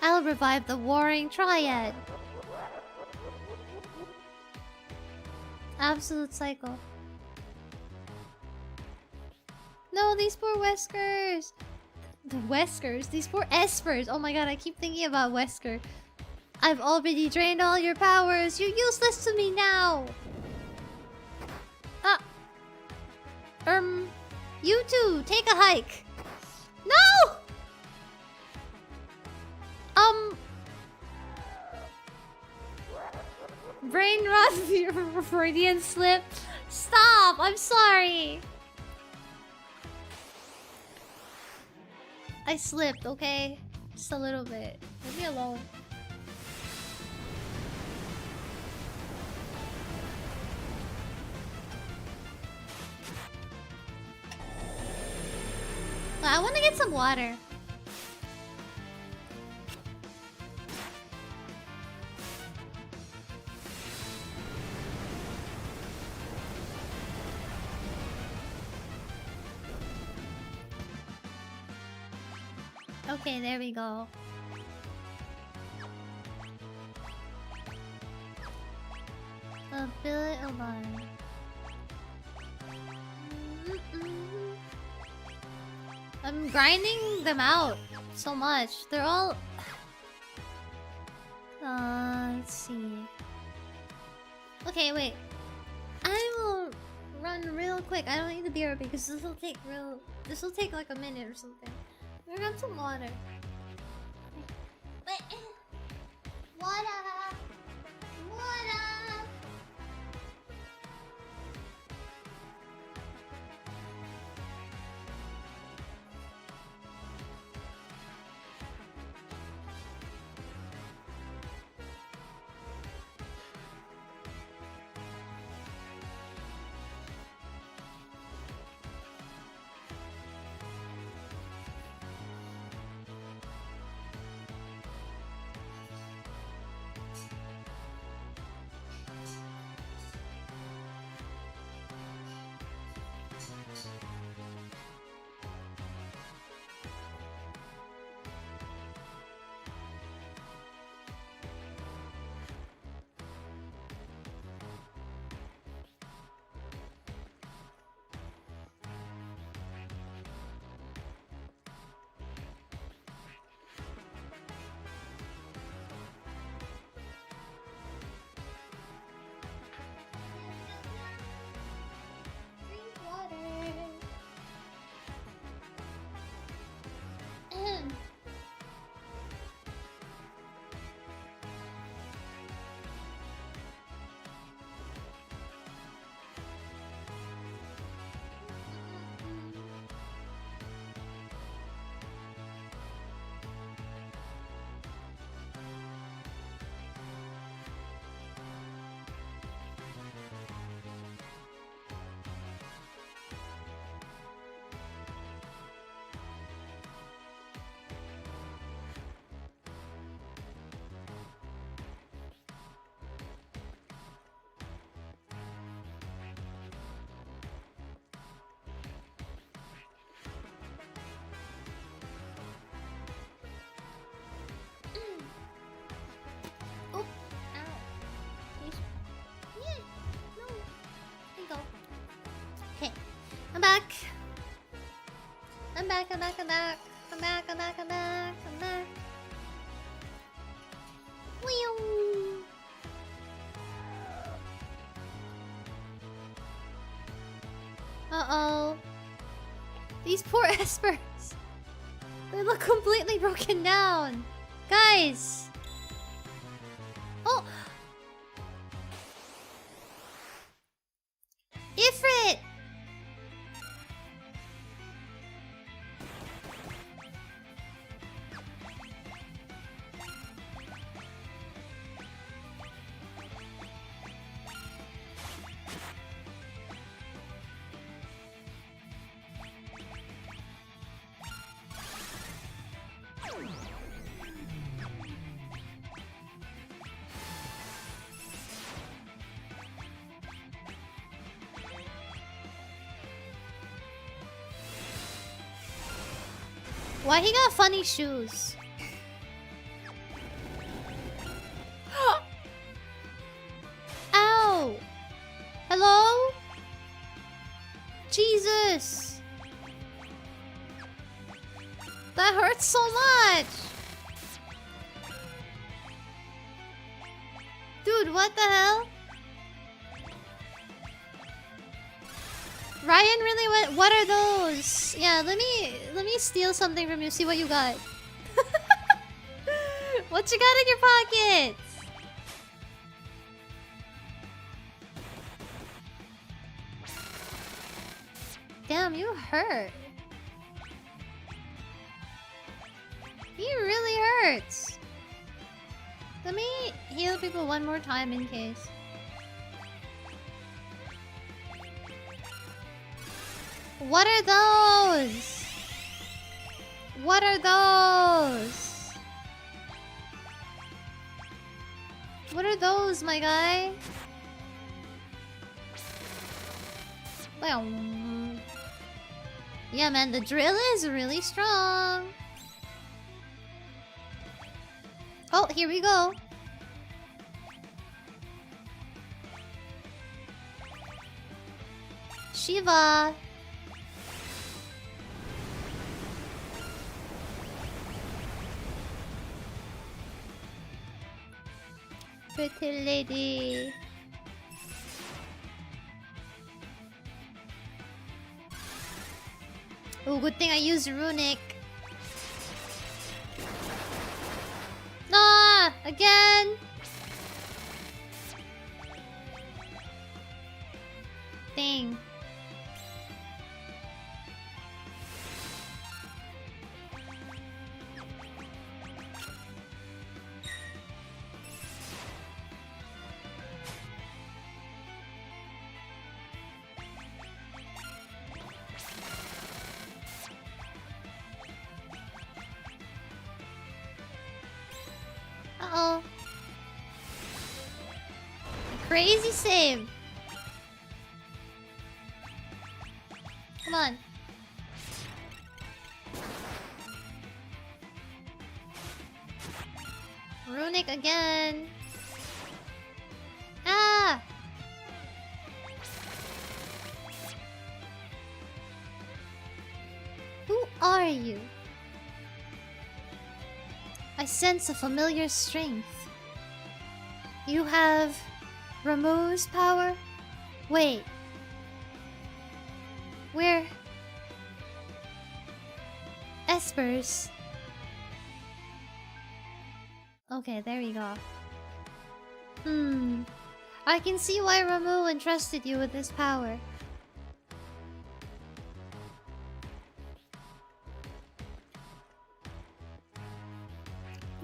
I'll revive the warring triad. Absolute cycle. No, these poor Weskers! The Weskers? These poor espers! Oh my god, I keep thinking about Wesker. I've already drained all your powers. You're useless to me now. Ah. You two, take a hike. No! Brain rot, Freudian slip. Stop, I'm sorry. I slipped, okay? Just a little bit. Leave me alone. I want to get some water. Okay, there we go. Billet alarm. I'm grinding them out so much. They're all... let's see. Okay, wait. I will run real quick. I don't need the beer because this will take like a minute or something. I got some water. Wait. Water! Water! Drink water. back. I'm back, I'm back, I'm back. I'm back, I'm back, I'm back, I'm back. Whew. Uh-oh. These poor espers. They look completely broken down. Guys. Oh. Ifrit. Why he got funny shoes? Ow! Hello? Jesus! That hurts so much! Dude, what the hell? Ryan really went. What are those? Yeah, let me steal something from you. See what you got. What you got in your pockets? Damn, you hurt. He really hurts. Let me heal people one more time in case. What are those? What are those? What are those, my guy? Well, yeah, man, the drill is really strong. Oh, here we go. Shiva. Pretty lady. Oh, good thing I used runic. Ah, again. Dang. Uh-oh. Crazy save. Come on. Runic again. Ah! Who are you? I sense a familiar strength. You have Ramu's power? Wait. We're espers. Okay, there we go. I can see why Ramu entrusted you with this power.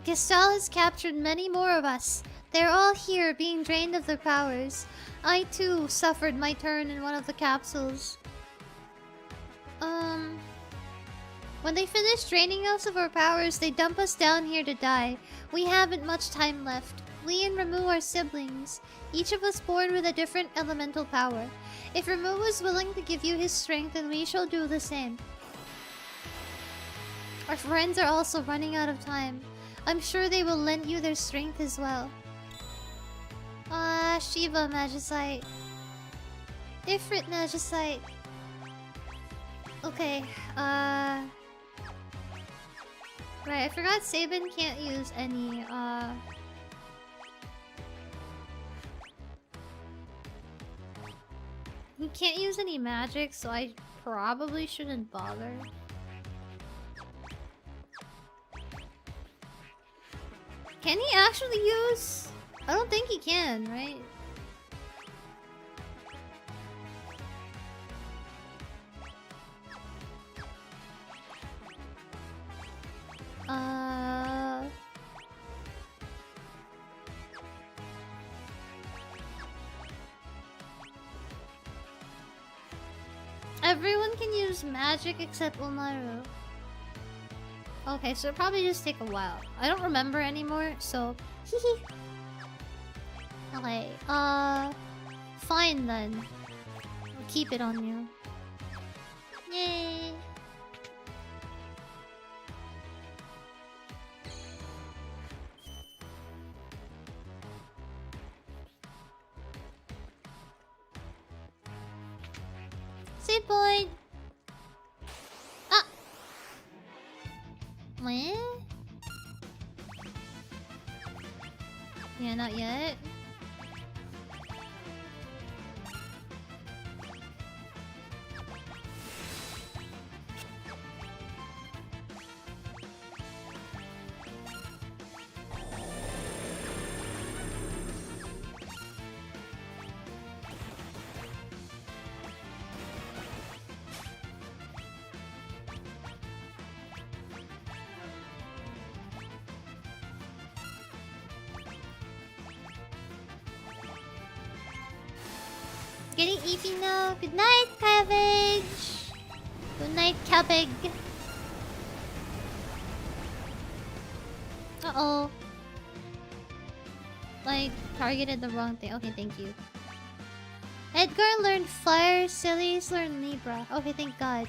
Gestal has captured many more of us. They're all here, being drained of their powers. I too suffered my turn in one of the capsules. When they finish draining us of our powers, they dump us down here to die. We haven't much time left. We and Ramu are siblings, each of us born with a different elemental power. If Ramu is willing to give you his strength, then we shall do the same. Our friends are also running out of time. I'm sure they will lend you their strength as well. Ah, Shiva Magicite. Ifrit Magicite. Okay, right, I forgot Sabin can't use any, he can't use any magic, so I probably shouldn't bother. Can he actually use? I don't think he can, right? Everyone can use magic except Umaru. Okay, so it'll probably just take a while. I don't remember anymore, so okay, fine then. I'll keep it on you. Yay! Save point! Ah! What? Yeah, not yet. Getting eepy now. Good night, cabbage. Good night, cabbage. Uh-oh. Like, targeted the wrong thing. Okay, thank you. Edgar learned Fire, Sillies learned Libra. Okay, thank God.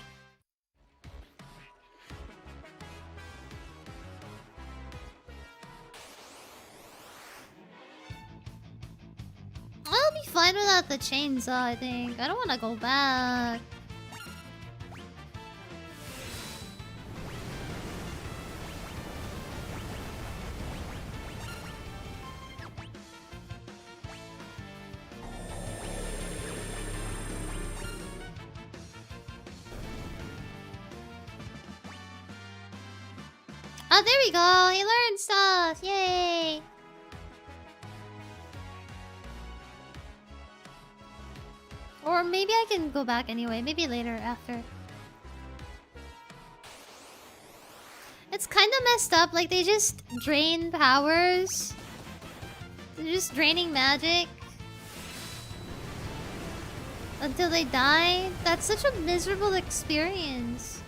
I'll be fine without the chainsaw, I think. I don't want to go back. Oh, there we go. He learned stuff. Yay. Or maybe I can go back anyway. Maybe later after. It's kind of messed up. Like, they just drain powers. They're just draining magic. Until they die. That's such a miserable experience.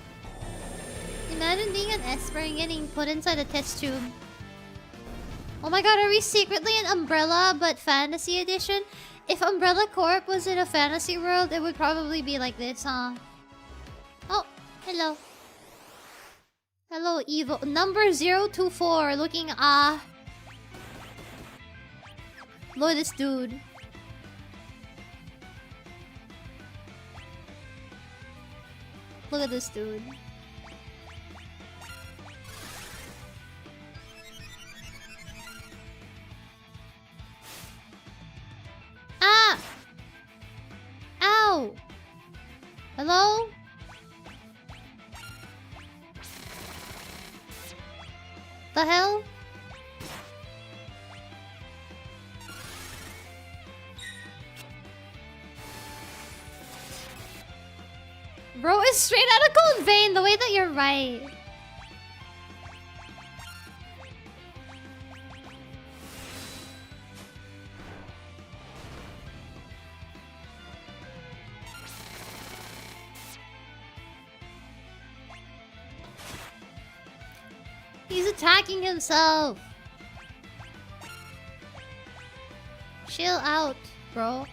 Imagine being an Esper and getting put inside a test tube. Oh my god, are we secretly in Umbrella but Fantasy Edition? If Umbrella Corp was in a fantasy world, it would probably be like this, huh? Oh, hello. Hello, evil. Number 024, looking, Lord, this dude. Look at this dude. Ah! Ow! Hello? The hell? Bro is straight out of Cold Vein, the way that you're right. He's attacking himself. Chill out, bro.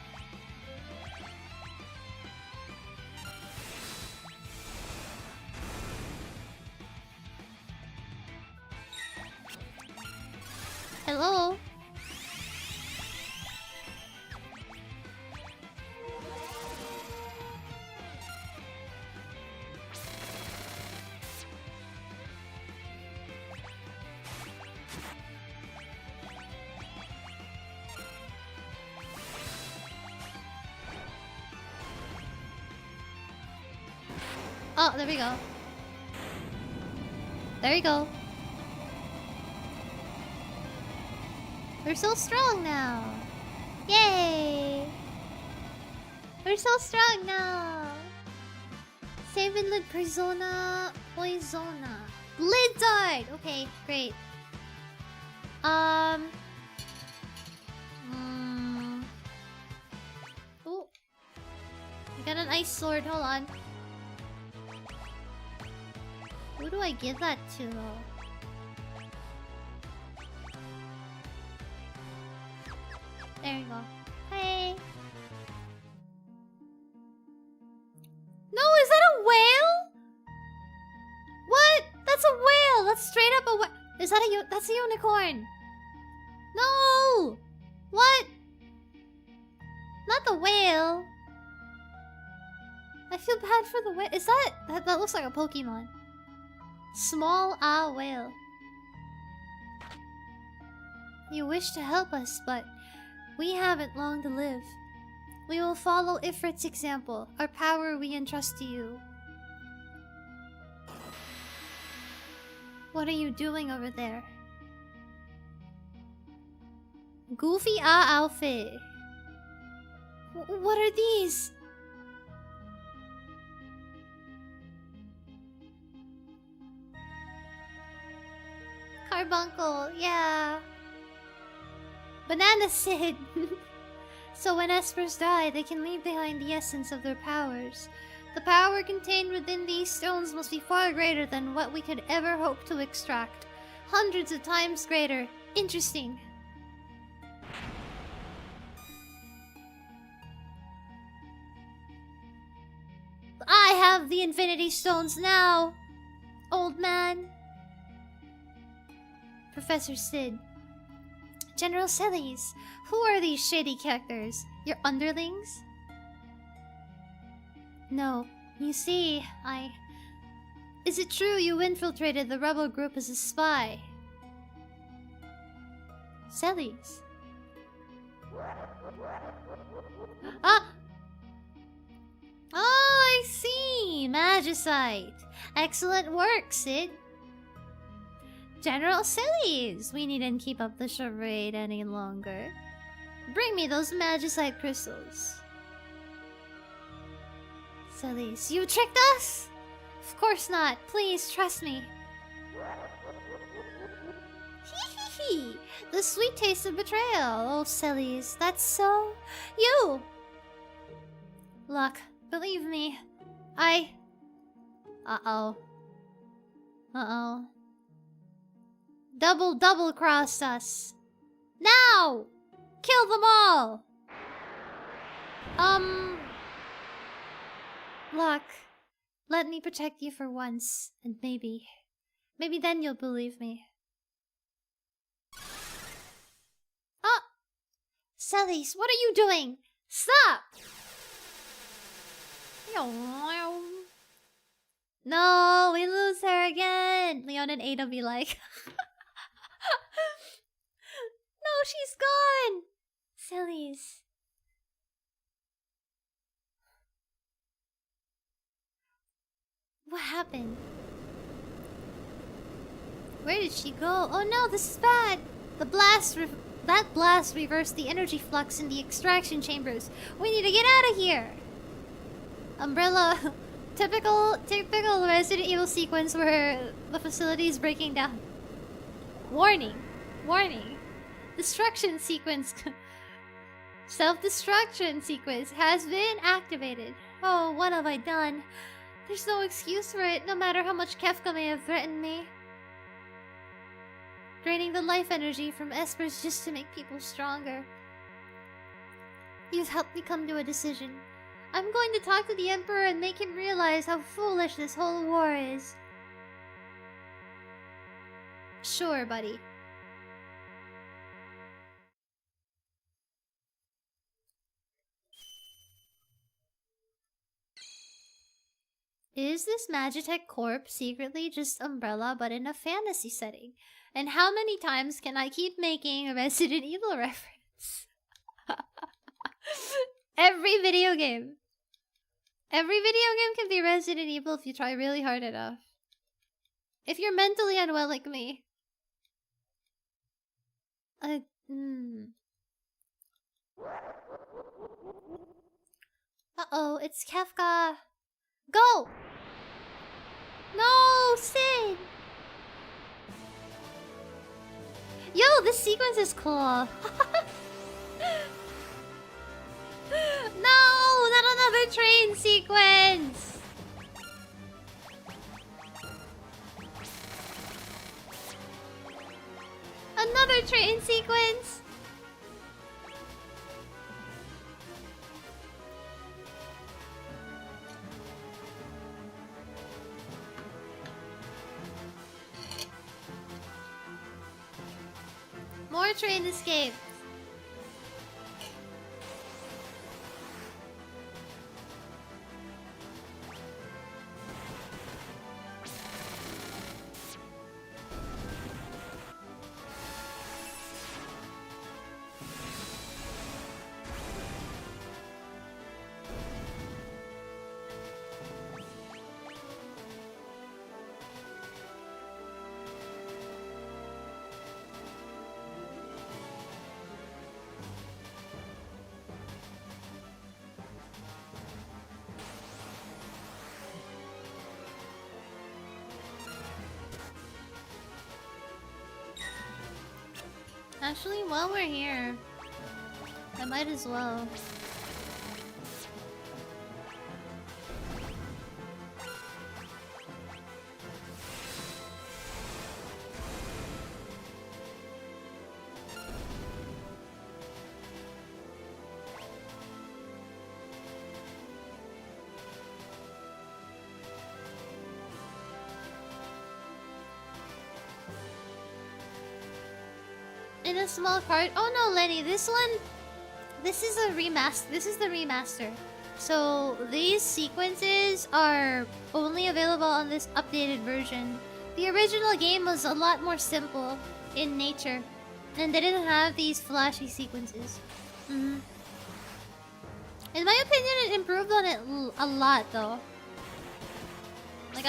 Hello? Oh, there we go. There you go. We're so strong now. Yay! We're so strong now. Save inlet Poisona. Blizzard! Okay, great. Oh. I got an ice sword, hold on. Who do I give that to though? There you go. Hey! No, is that a whale? What? That's a whale! That's straight up a whale! Is that that's a unicorn! No! What? Not the whale. I feel bad for the whale. Is that looks like a Pokemon. Small whale. You wish to help us, but we haven't long to live. We will follow Ifrit's example. Our power we entrust to you. What are you doing over there? Goofy outfit. What are these? Carbuncle, yeah. Banana Sid. So when espers die, they can leave behind the essence of their powers. The power contained within these stones must be far greater than what we could ever hope to extract. Hundreds of times greater. Interesting. I have the Infinity Stones now, old man. Professor Sid. General Celes, who are these shady characters? Your underlings? No, you see, Is it true you infiltrated the rebel group as a spy? Celes. Ah! Oh, I see! Magicite! Excellent work, Sid! General Celes! We needn't keep up the charade any longer. Bring me those magicite crystals. Celes, you tricked us? Of course not. Please, trust me. Hee. The sweet taste of betrayal. Oh, Celes, that's so... you! Look, believe me. Uh-oh. Double crossed us. Now! Kill them all! Look, let me protect you for once, and maybe then you'll believe me. Ah! Celes, what are you doing? Stop! No, we lose her again! Leon and Ada be like... No, she's gone! Celes. What happened? Where did she go? Oh no, this is bad! That blast reversed the energy flux in the extraction chambers. We need to get out of here! Umbrella... typical Resident Evil sequence where the facility is breaking down. Warning. Destruction sequence... Self-destruction sequence has been activated. Oh, what have I done? There's no excuse for it, no matter how much Kefka may have threatened me. Draining the life energy from espers just to make people stronger. You've helped me come to a decision. I'm going to talk to the Emperor and make him realize how foolish this whole war is. Sure, buddy. Is this Magitech Corp secretly just Umbrella but in a fantasy setting? And how many times can I keep making a Resident Evil reference? Every video game. Every video game can be Resident Evil if you try really hard enough. If you're mentally unwell like me. Uh-oh, it's Kefka. Go! No, Sid! Yo, this sequence is cool. No, not another train sequence. Another train sequence. More train escape. Actually, while we're here, I might as well. In a small cart. Oh no, Lenny, this is a remaster. This is the remaster. So these sequences are only available on this updated version. The original game was a lot more simple in nature, and they didn't have these flashy sequences. In my opinion, it improved on it a lot, though. Like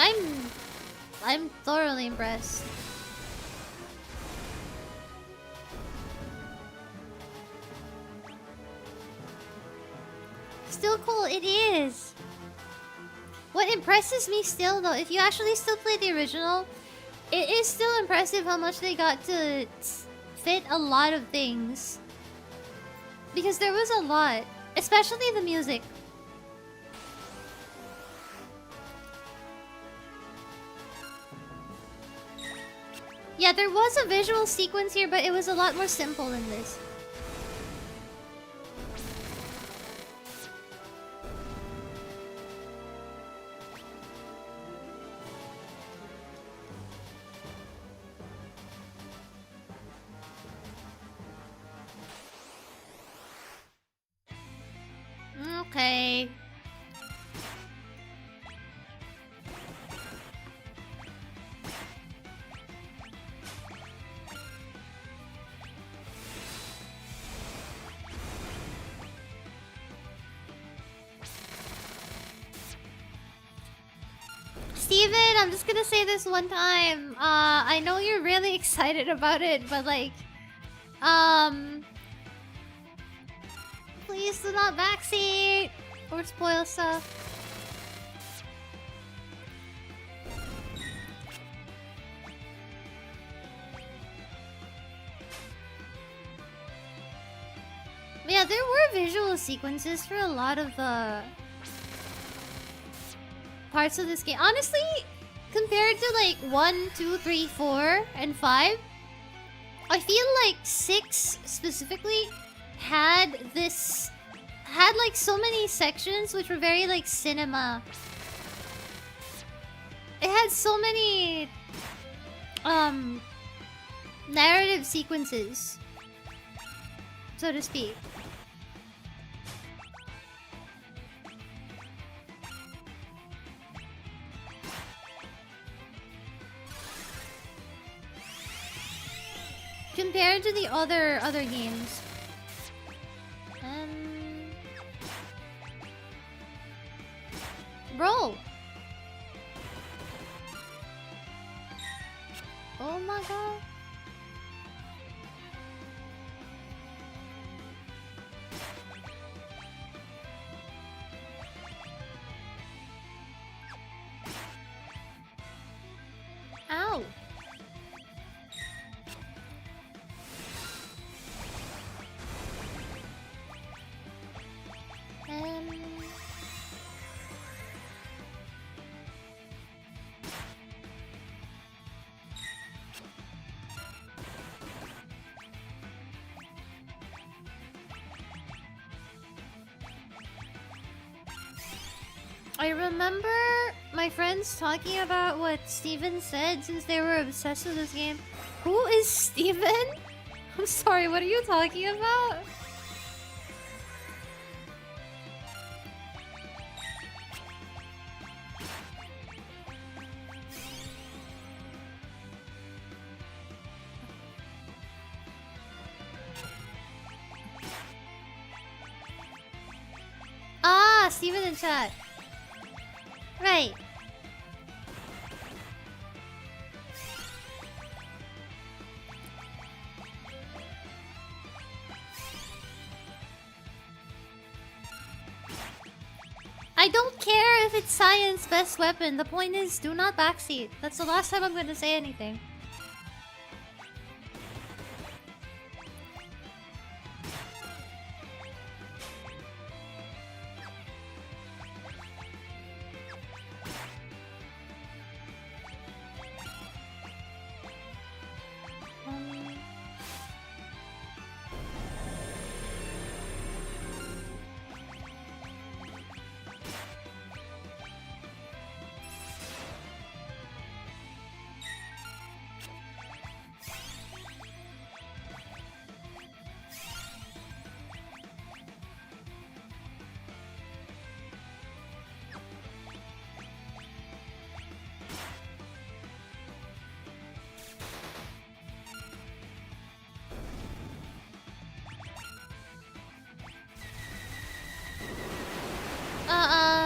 I'm thoroughly impressed. Still cool, it is. What impresses me still, though, if you actually still play the original, it is still impressive how much they got to fit a lot of things. Because there was a lot, especially the music. Yeah, there was a visual sequence here, but it was a lot more simple than this. Okay. Steven, I'm just gonna say this one time. I know you're really excited about it, but like, please do not backseat or spoil stuff. Yeah, there were visual sequences for a lot of the parts of this game. Honestly, compared to like 1, 2, 3, 4, and 5, I feel like 6 specifically had like so many sections which were very like cinema. It had so many narrative sequences, so to speak. Compared to the other games. Bro! Oh my god. Ow! I remember my friends talking about what Steven said since they were obsessed with this game. Who is Steven? I'm sorry, what are you talking about? Ah, Steven in chat. Right. I don't care if it's science best weapon. The point is, do not backseat. That's the last time I'm going to say anything.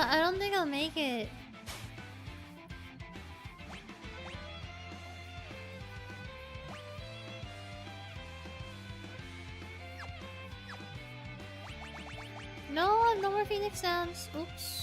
I don't think I'll make it. No, I have no more Phoenix Downs. Oops.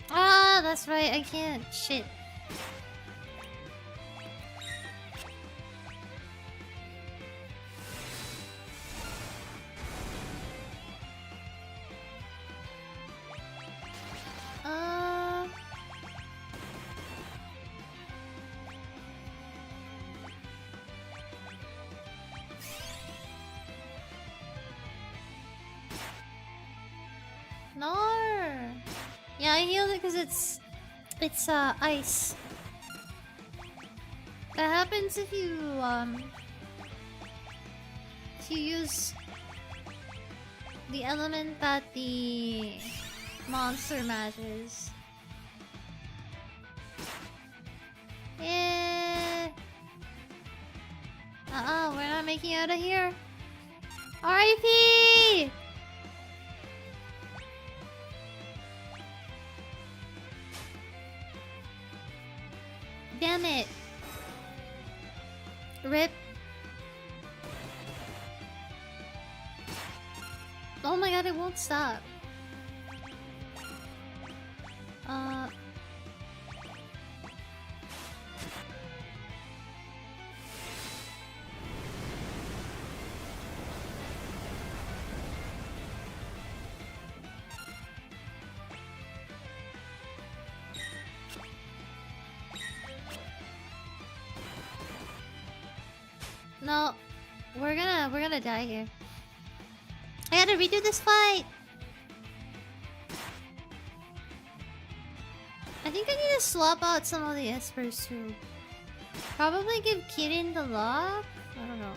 Ah, that's right. I can't. Shit. No. Yeah, I healed it because it's ice. That happens if you use the element that the monster matches. Yeah. We're not making it out of here. R.I.P. Damn it. Rip. Oh my god, it won't stop. No, we're gonna die here. I gotta redo this fight. I think I need to swap out some of the espers too. Probably give Kirin the lock? I don't know.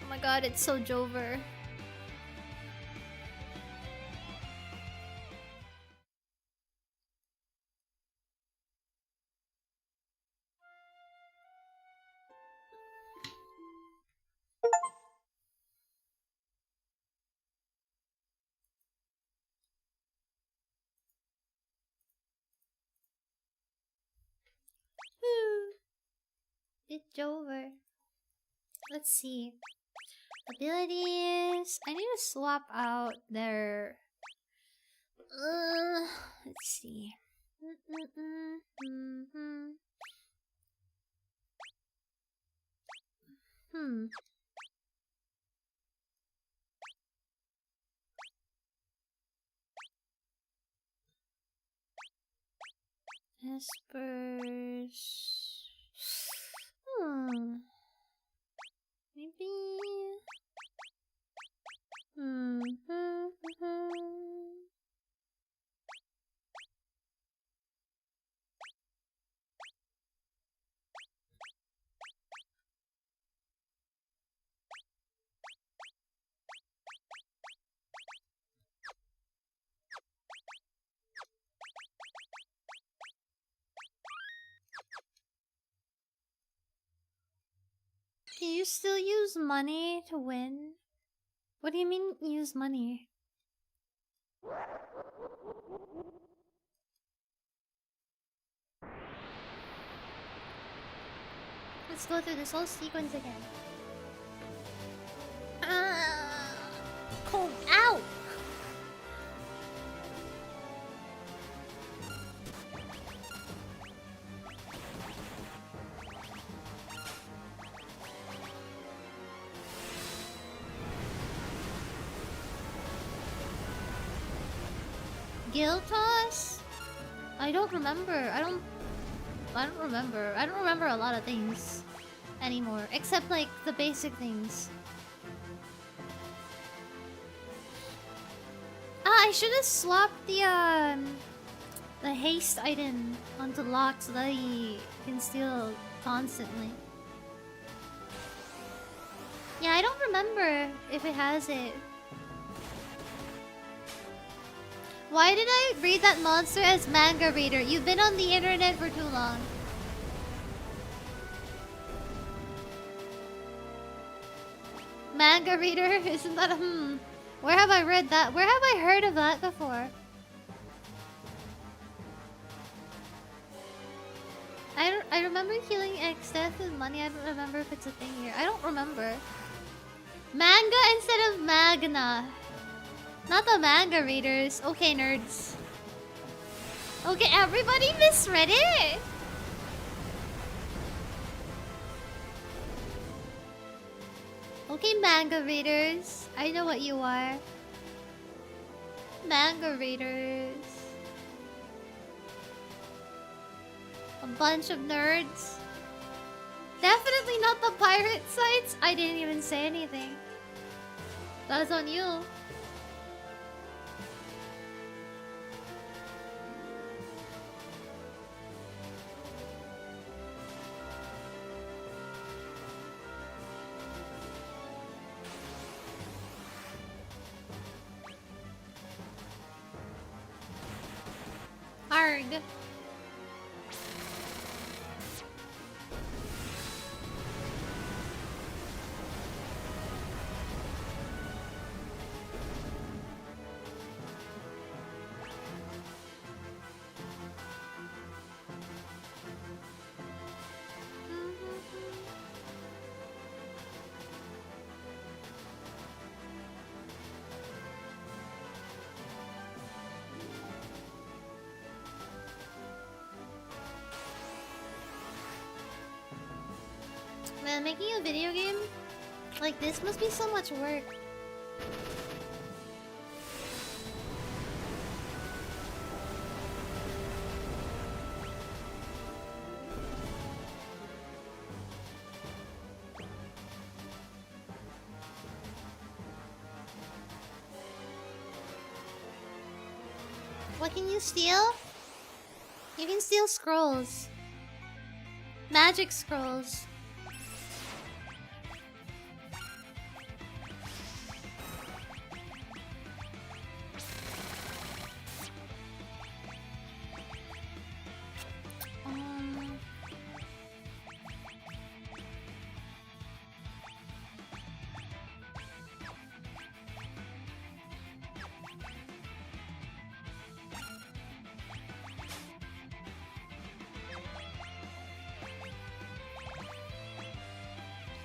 Oh my god, it's so Jover. It's Jover. Let's see. Abilities. I need to swap out their. Let's see. Hmm. Espers. Maybe. Can you still use money to win? What do you mean use money? Let's go through this whole sequence again. Cold. Ow! Guild toss? I don't remember. I don't remember. I don't remember a lot of things anymore, except like the basic things. I should have swapped the haste item onto lock so that he can steal constantly. Yeah, I don't remember if it has it. Why did I read that monster as manga reader? You've been on the internet for too long. Manga reader? Isn't that a Where have I read that? Where have I heard of that before? I remember healing X death with money. I don't remember if it's a thing here. I don't remember. Manga instead of Magna. Not the manga readers. Okay, nerds. Okay, everybody misread it. Okay, manga readers. I know what you are. Manga readers. A bunch of nerds. Definitely not the pirate sites. I didn't even say anything. That's on you. Arg. Man, making a video game like this must be so much work. What can you steal? You can steal scrolls. Magic scrolls.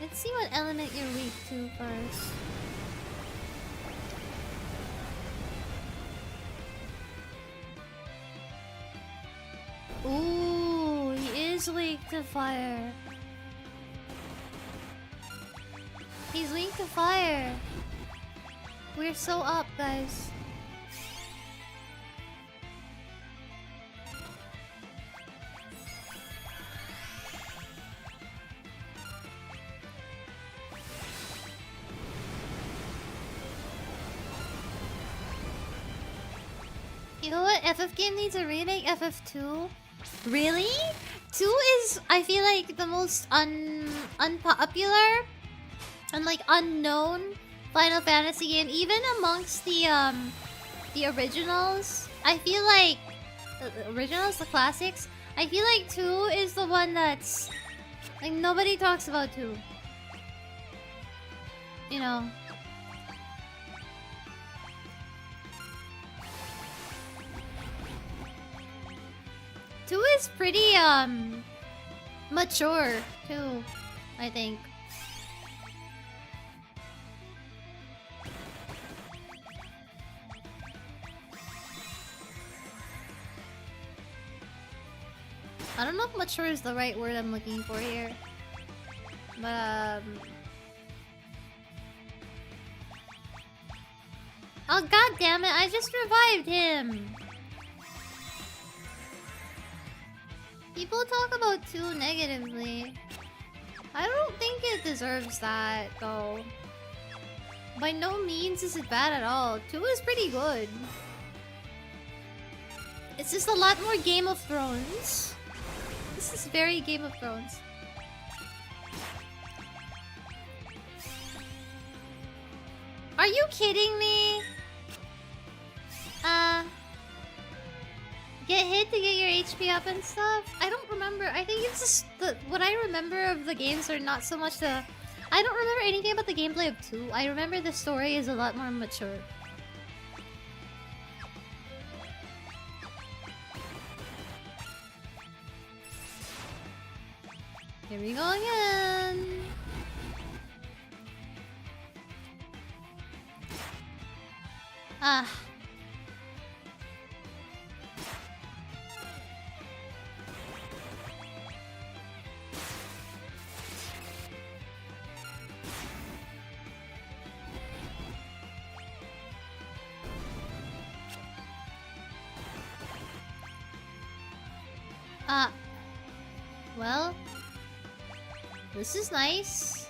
Let's see what element you're weak to first. Ooh, he is weak to fire. He's weak to fire. We're so up, guys. You know what? FF game needs a remake. FF2. Really? 2 is, I feel like, the most unpopular and like unknown Final Fantasy game, even amongst the originals. I feel like the originals, the classics. I feel like 2 is the one that's like nobody talks about 2. You know. Two is pretty mature too, I think. I don't know if mature is the right word I'm looking for here. But oh god damn it, I just revived him. People talk about 2 negatively. I don't think it deserves that, though. By no means is it bad at all. 2 is pretty good. It's just a lot more Game of Thrones. This is very Game of Thrones. Are you kidding me? Get hit to get your HP up and stuff? I don't remember. I think it's just what I remember of the games are not so much the... I don't remember anything about the gameplay of 2. I remember the story is a lot more mature. Here we go again. Ah. Well, this is nice.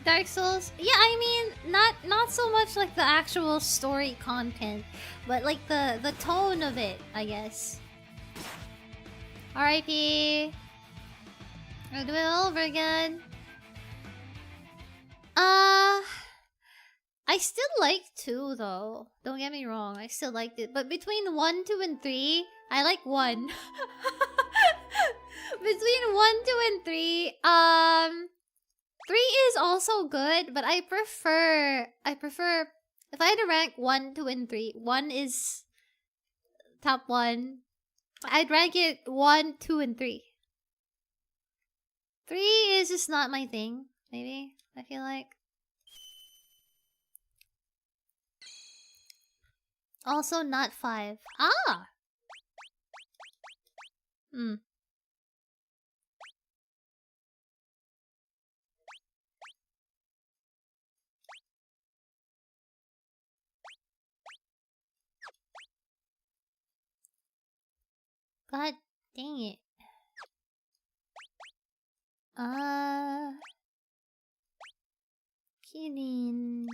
Dark Souls, yeah, I mean, not so much like the actual story content, but like the tone of it, I guess. R.I.P. I'll do it all over again. I still like 2 though. Don't get me wrong, I still liked it. But between 1, 2, and 3, I like 1. Between 1, 2, and 3, 3 is also good, but I prefer if I had to rank 1, 2, and 3, 1 is top 1. I'd rank it 1, 2, and 3. 3 is just not my thing, maybe, I feel like. Also not 5. Ah! God dang it. Kidding.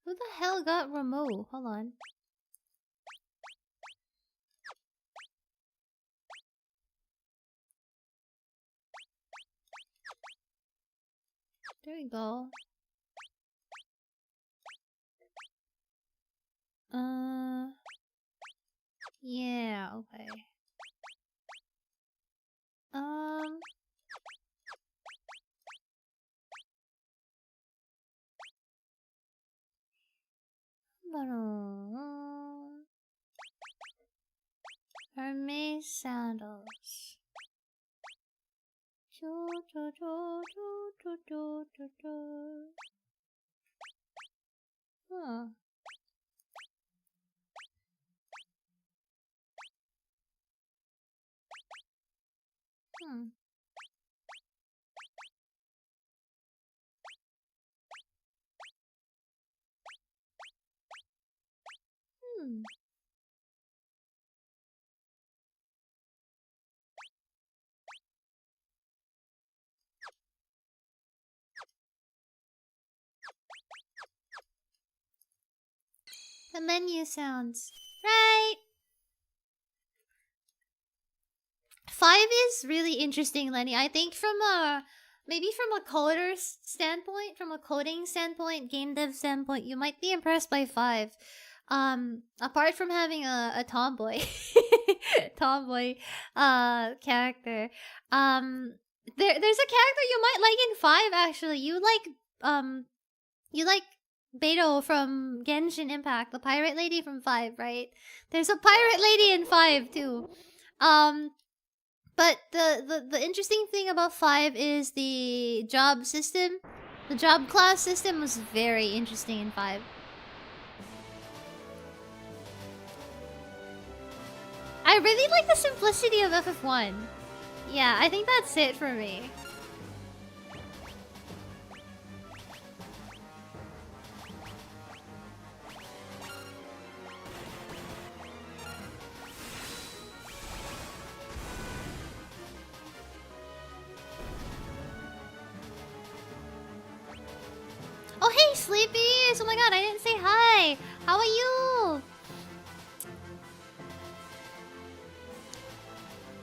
Who the hell got Ramo? Hold on. There we go. Yeah, okay. Hermes sandals. Huh. Hmm. Hmm. The menu sounds right. 5 is really interesting, Lenny. I think from a maybe from a coder's standpoint, from a coding standpoint, game dev standpoint, you might be impressed by 5. Apart from having a tomboy tomboy character, there's a character you might like in 5 actually. You like Beto from Genshin Impact, the pirate lady from 5, right? There's a pirate lady in 5 too. But the interesting thing about 5 is the job system. The job class system was very interesting in 5. I really like the simplicity of FF1. Yeah, I think that's it for me. Oh, hey, Sleepies! Oh my god, I didn't say hi! How are you?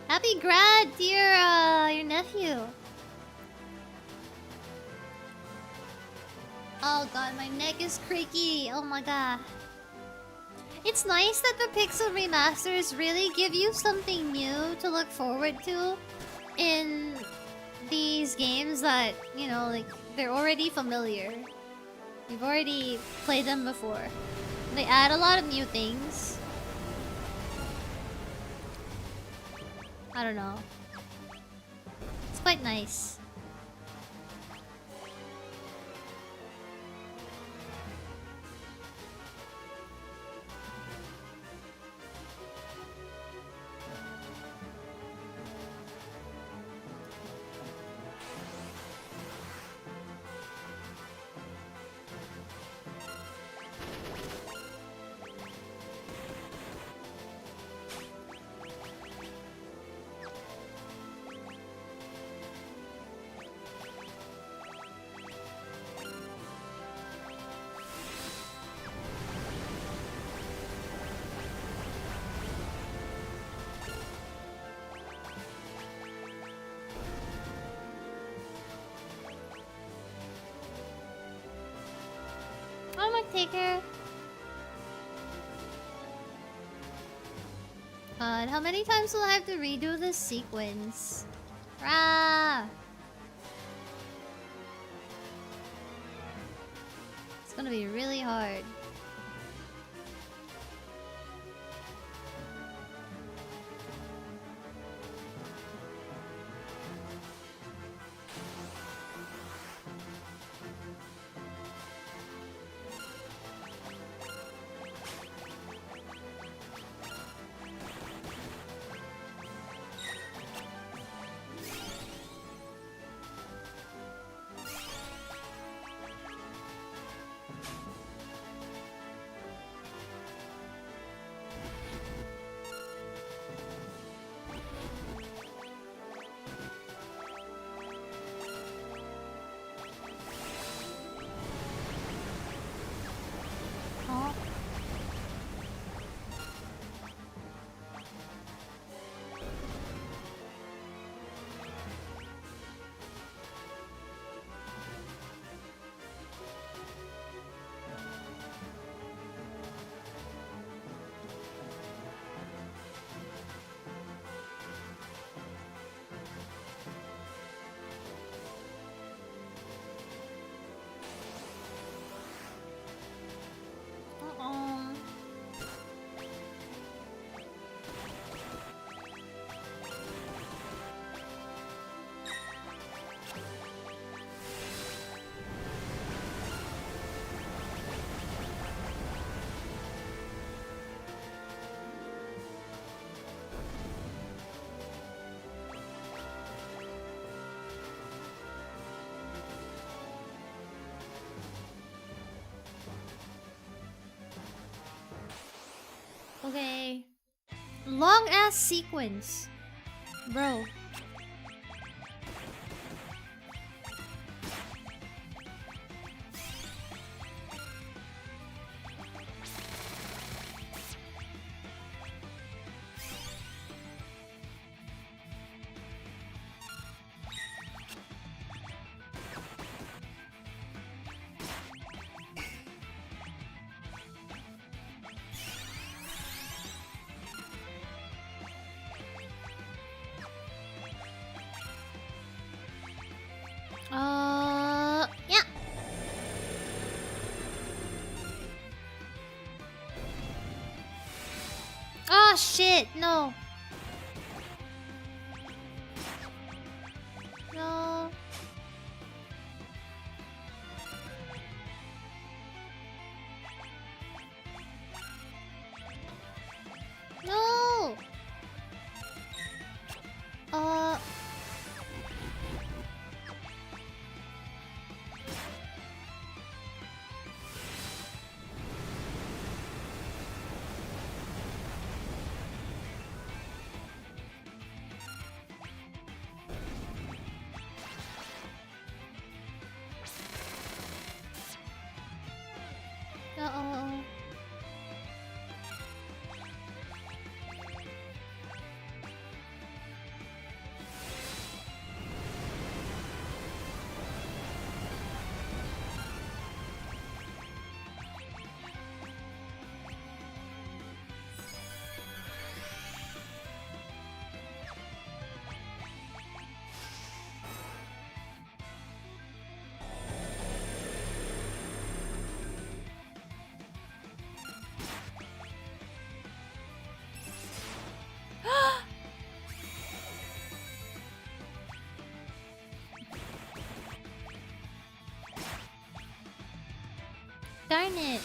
Happy grad, dear, your nephew. Oh god, my neck is creaky. Oh my god. It's nice that the Pixel remasters really give you something new to look forward to in these games that, you know, like, they're already familiar. You've already played them before. They add a lot of new things. I don't know. It's quite nice. Taker. God, how many times will I have to redo this sequence? Rah! It's gonna be really hard. Okay. Long ass sequence. Bro. Yeah. Oh shit, no. No. No. Uh. Uh-oh. Darn it.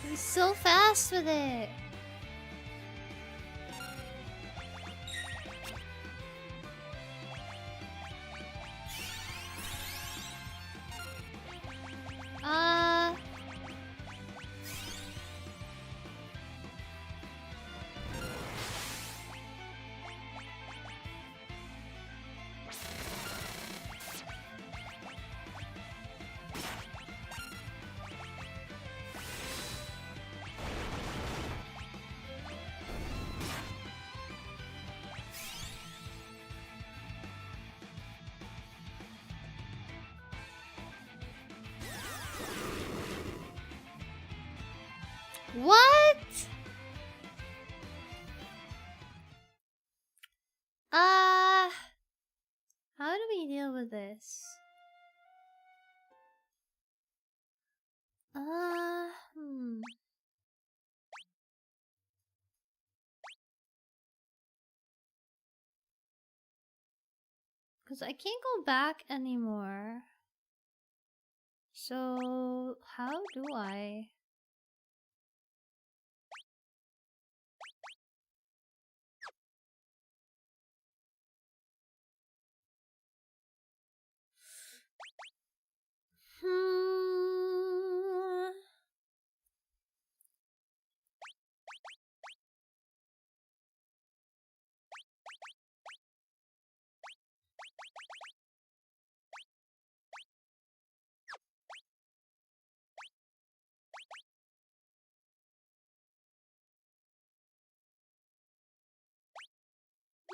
He's so fast with it. Uh. What? How do we deal with this? Hmm. Because I can't go back anymore. So, how do I? Hmm.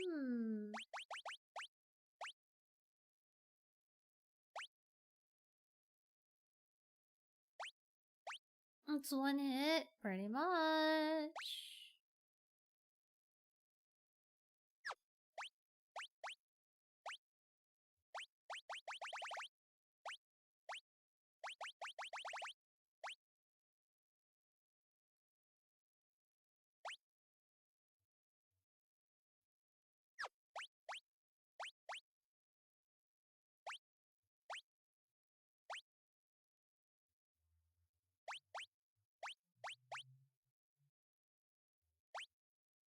Hmm. It's one hit, pretty much.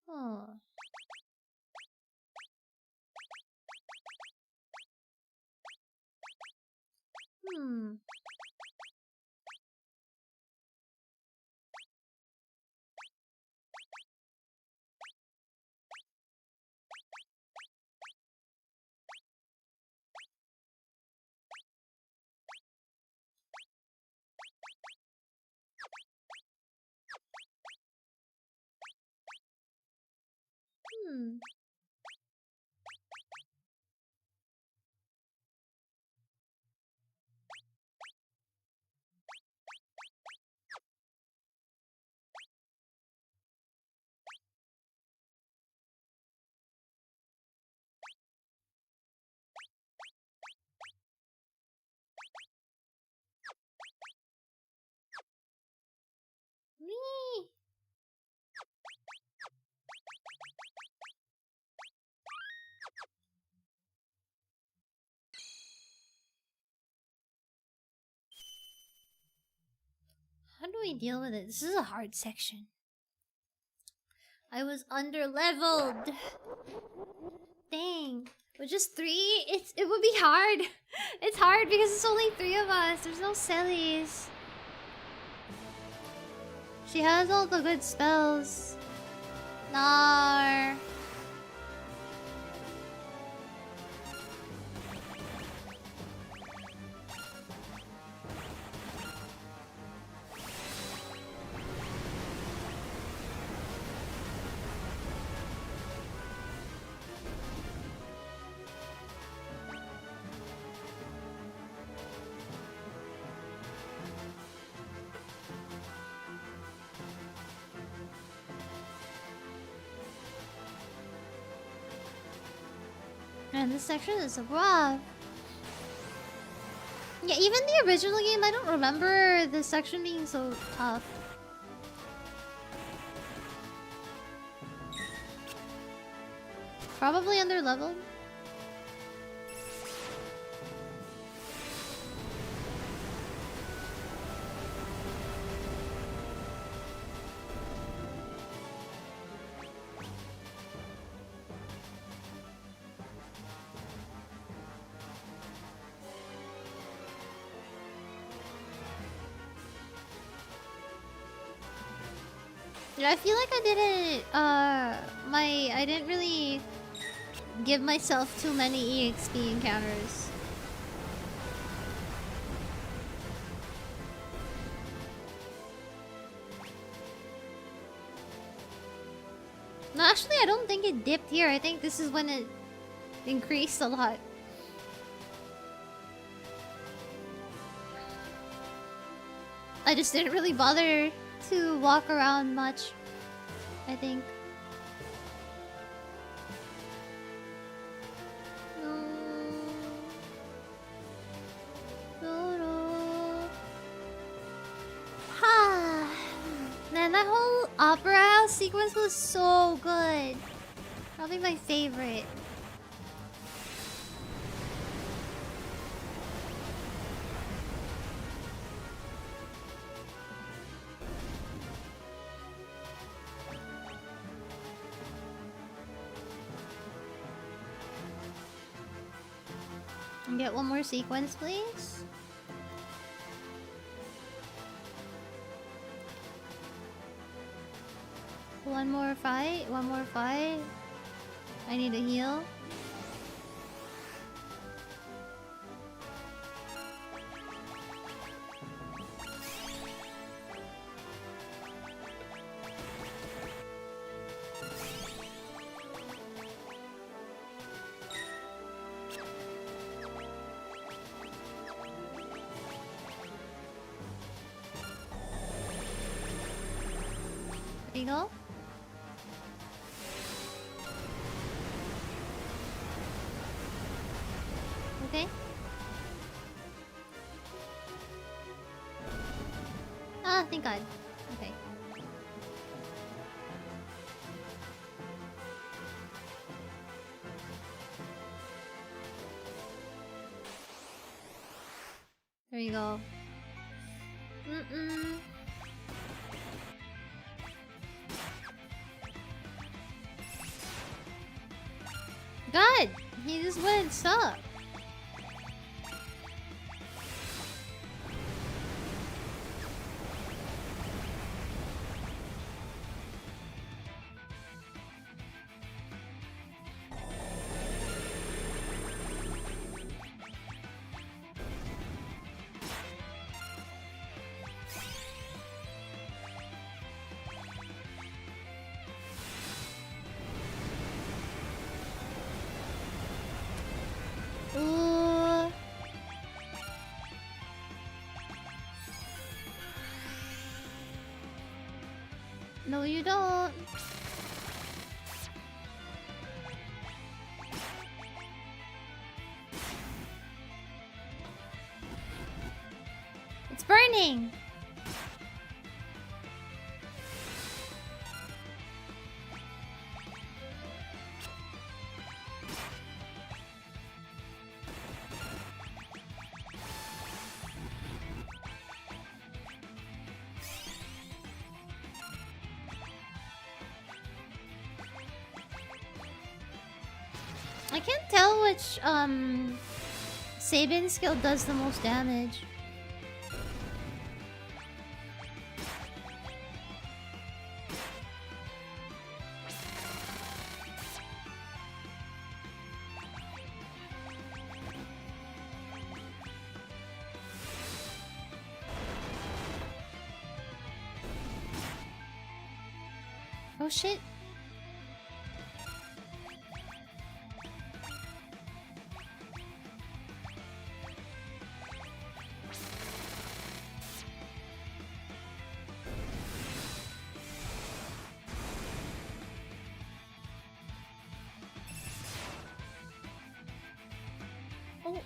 Huh. Me. How do we deal with it? This is a hard section. I was under leveled. Dang. With just 3, it would be hard. It's hard because it's only 3 of us. There's no Sellies. She has all the good spells. Nar. Man, this section is rough. Yeah, even the original game, I don't remember this section being so tough. Probably under leveled. Yeah, I feel like I didn't, I didn't really give myself too many EXP encounters. No, actually, I don't think it dipped here. I think this is when it increased a lot. I just didn't really bother to walk around much, I think. Man, that whole opera house sequence was so good. Probably my favorite. And get one more sequence, please. One more fight. One more fight. I need a heal. There you go. Okay. Ah, thank God. Okay. There you go. God! He just went suck. No, you don't. It's burning. I can't tell which Sabin skill does the most damage. Oh shit. Oh.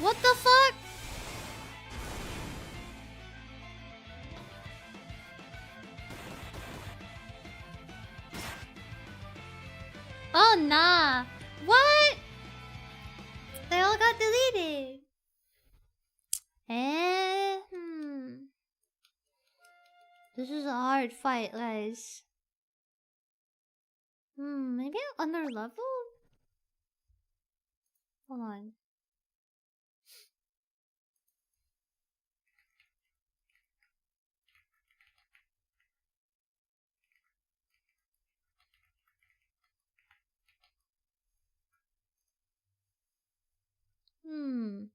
What the fuck? Oh nah. What? They all got deleted. This is a hard fight, guys. Maybe I'm under level? Hold on. Hmm.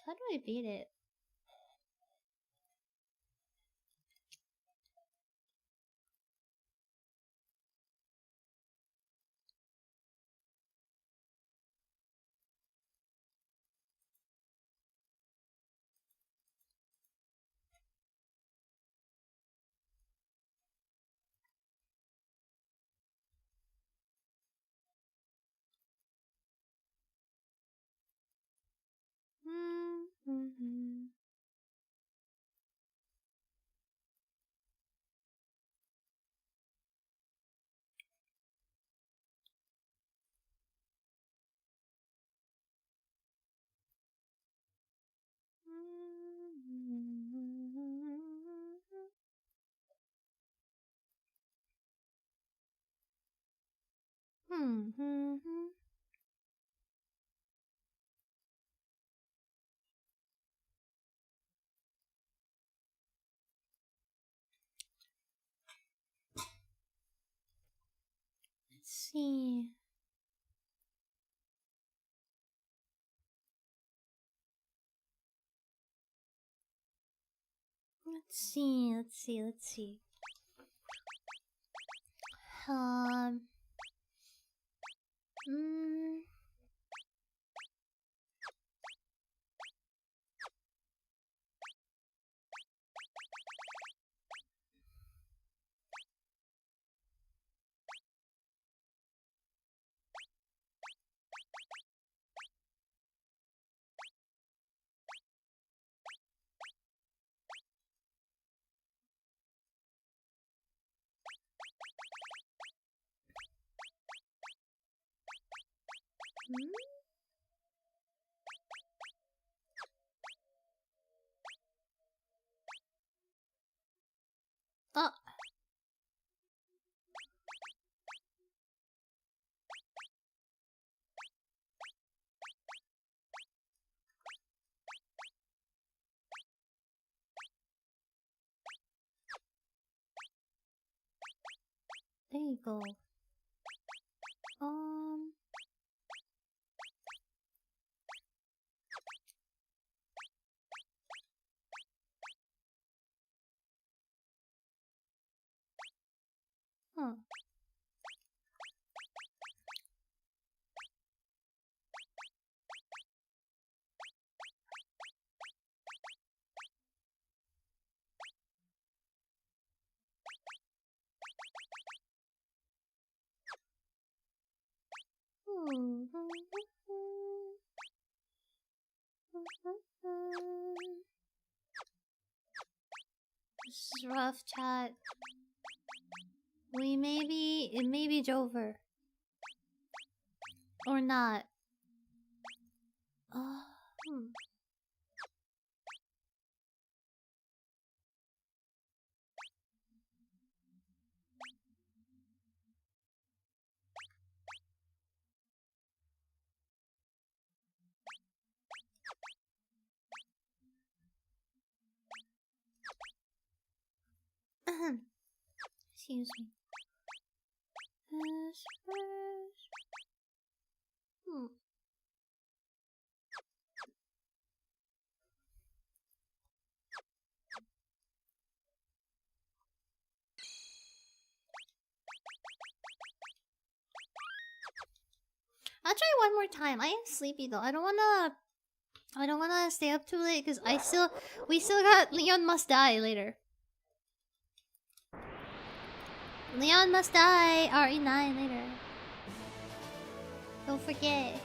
How do I beat it? Let's see. Let's see. Um. Mm, mm? Oh. There you go. Huh. This is rough, chat. It may be Jover. Or not. Hmm. Excuse me. Hmm. I'll try one more time. I am sleepy though. I don't wanna stay up too late because we still got Leon Must Die later. Leon Must Die RE9 later. Don't forget.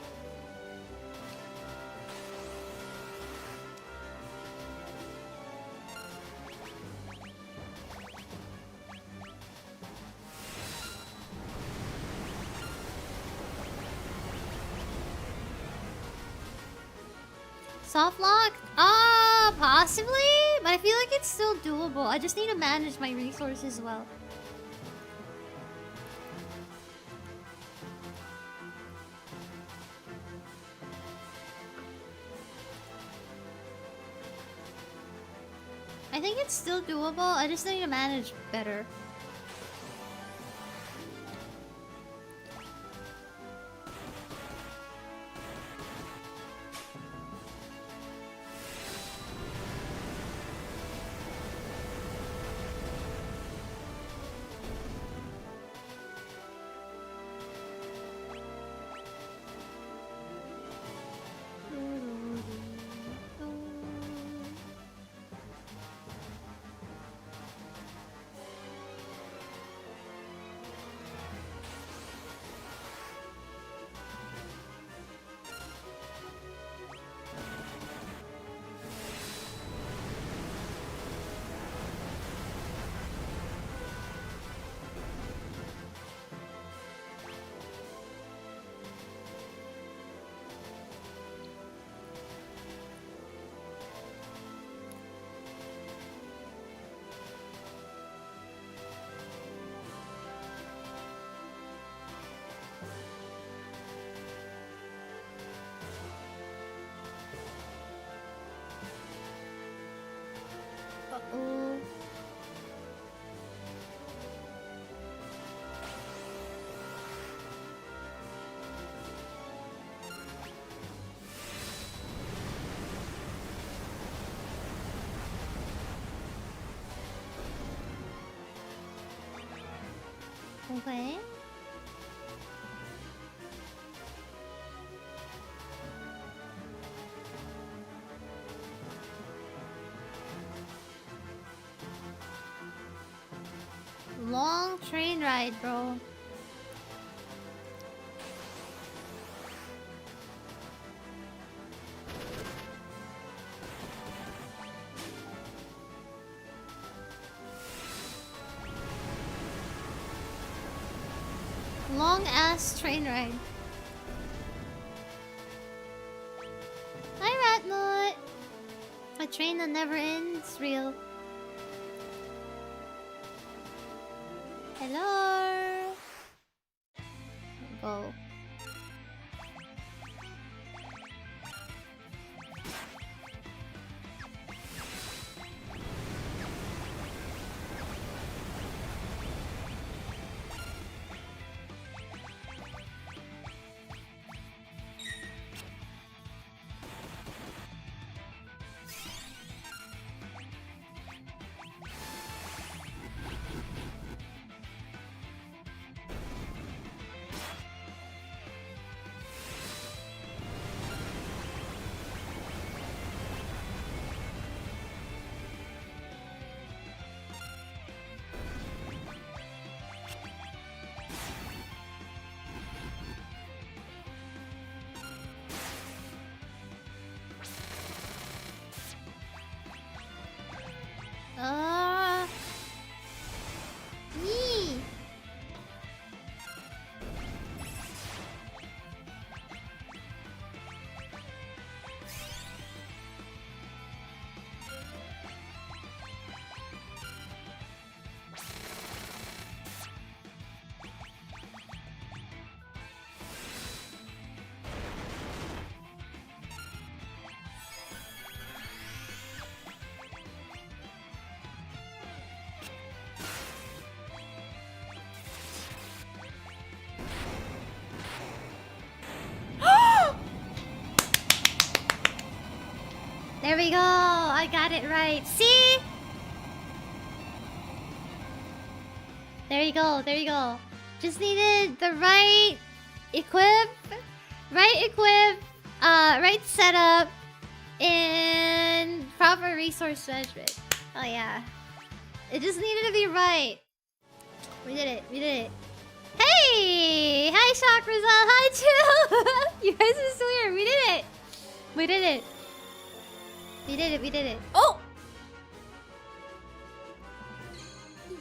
Soft lock? Possibly? But I feel like it's still doable. I just need to manage my resources well. I think it's still doable. I just need to manage better. Uh-oh. Okay. Long train ride, bro. Long ass train ride. Hi, Ratnut. A train that never ends, real. Hello. Go. There we go. I got it right. See? There you go. There you go. Just needed the right equip, right setup, and proper resource management. Oh yeah. It just needed to be right. We did it. We did it. Hey! Hi, Shakraza. Hi, Chill. You guys are still here. We did it. We did it. We did it. We did it. Oh!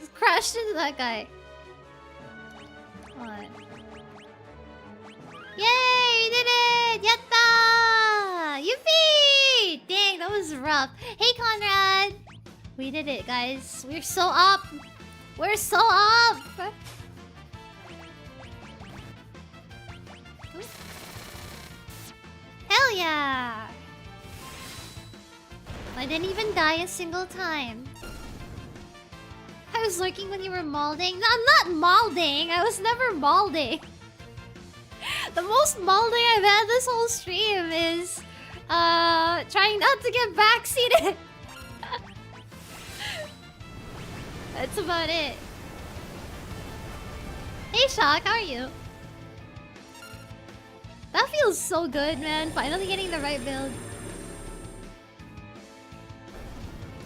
Just crashed into that guy. Come on. Yay! We did it! Yatta! Yippee! Dang, that was rough. Hey, Conrad. We did it, guys. We're so up. We're so up. Hell yeah! I didn't even die a single time. I was lurking when you were malding. No, I'm not malding. I was never malding. The most malding I've had this whole stream is trying not to get backseated. That's about it. Hey Shock, how are you? That feels so good, man. Finally getting the right build.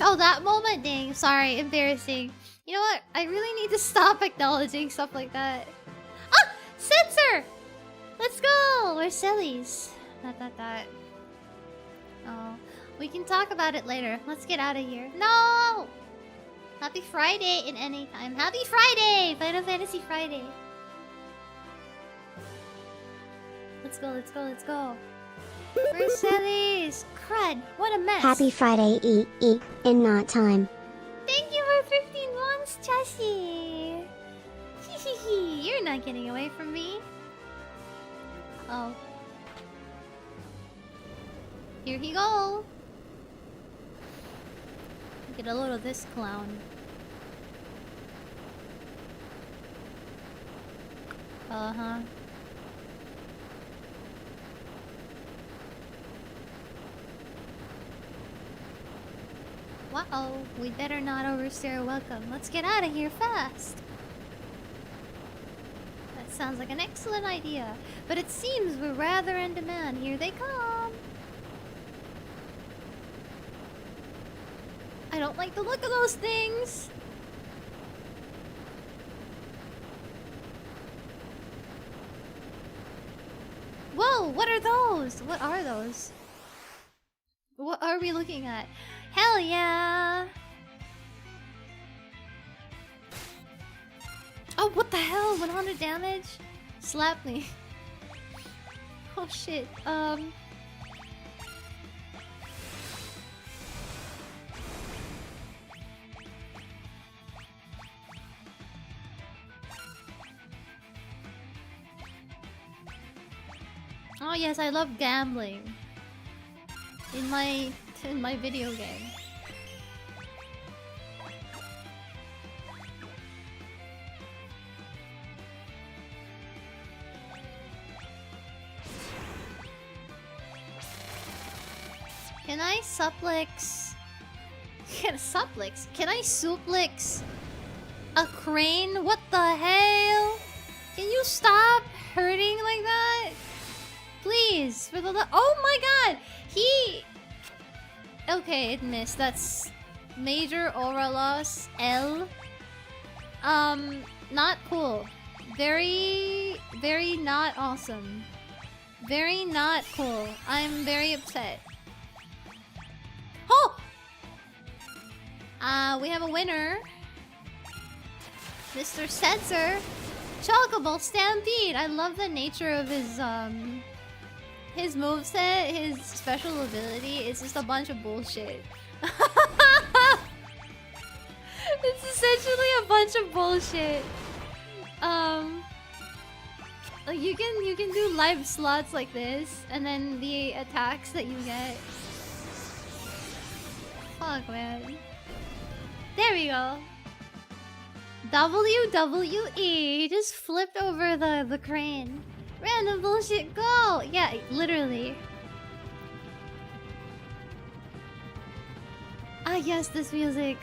Oh, that moment, dang. Sorry, embarrassing. You know what? I really need to stop acknowledging stuff like that. Ah! Sensor! Let's go! Where's Selly's? That. Oh. We can talk about it later. Let's get out of here. No! Happy Friday in any time. Happy Friday! Final Fantasy Friday. Let's go, let's go, let's go. Where's Sally's? Crud, what a mess. Happy Friday, in not time. Thank you for 15 months, Chessie. Hehehe, you're not getting away from me. Oh. Here he go. Get a load of this clown. Uh-huh. Uh-oh, we better not overstay our welcome. Let's get out of here fast. That sounds like an excellent idea. But it seems we're rather in demand. Here they come. I don't like the look of those things. Whoa, what are those? What are those? What are we looking at? Hell yeah! Oh, what the hell? 100 damage? Slap me. Oh shit. Oh yes, I love gambling. In my video game. Can I suplex? Can I suplex a crane? What the hell? Can you stop hurting like that? Please, for the oh my god! Okay, it missed. That's major aura loss. L. Not cool. Very not awesome. Very not cool. I'm very upset. Oh! We have a winner. Mr. Sensor. Chocobo Stampede. I love the nature of his moveset, his special ability. It's just a bunch of bullshit. It's essentially a bunch of bullshit. Like you can do live slots like this, and then the attacks that you get. Fuck, man. There we go. WWE. He just flipped over the crane. Random bullshit, go! Yeah, literally. yes, this music.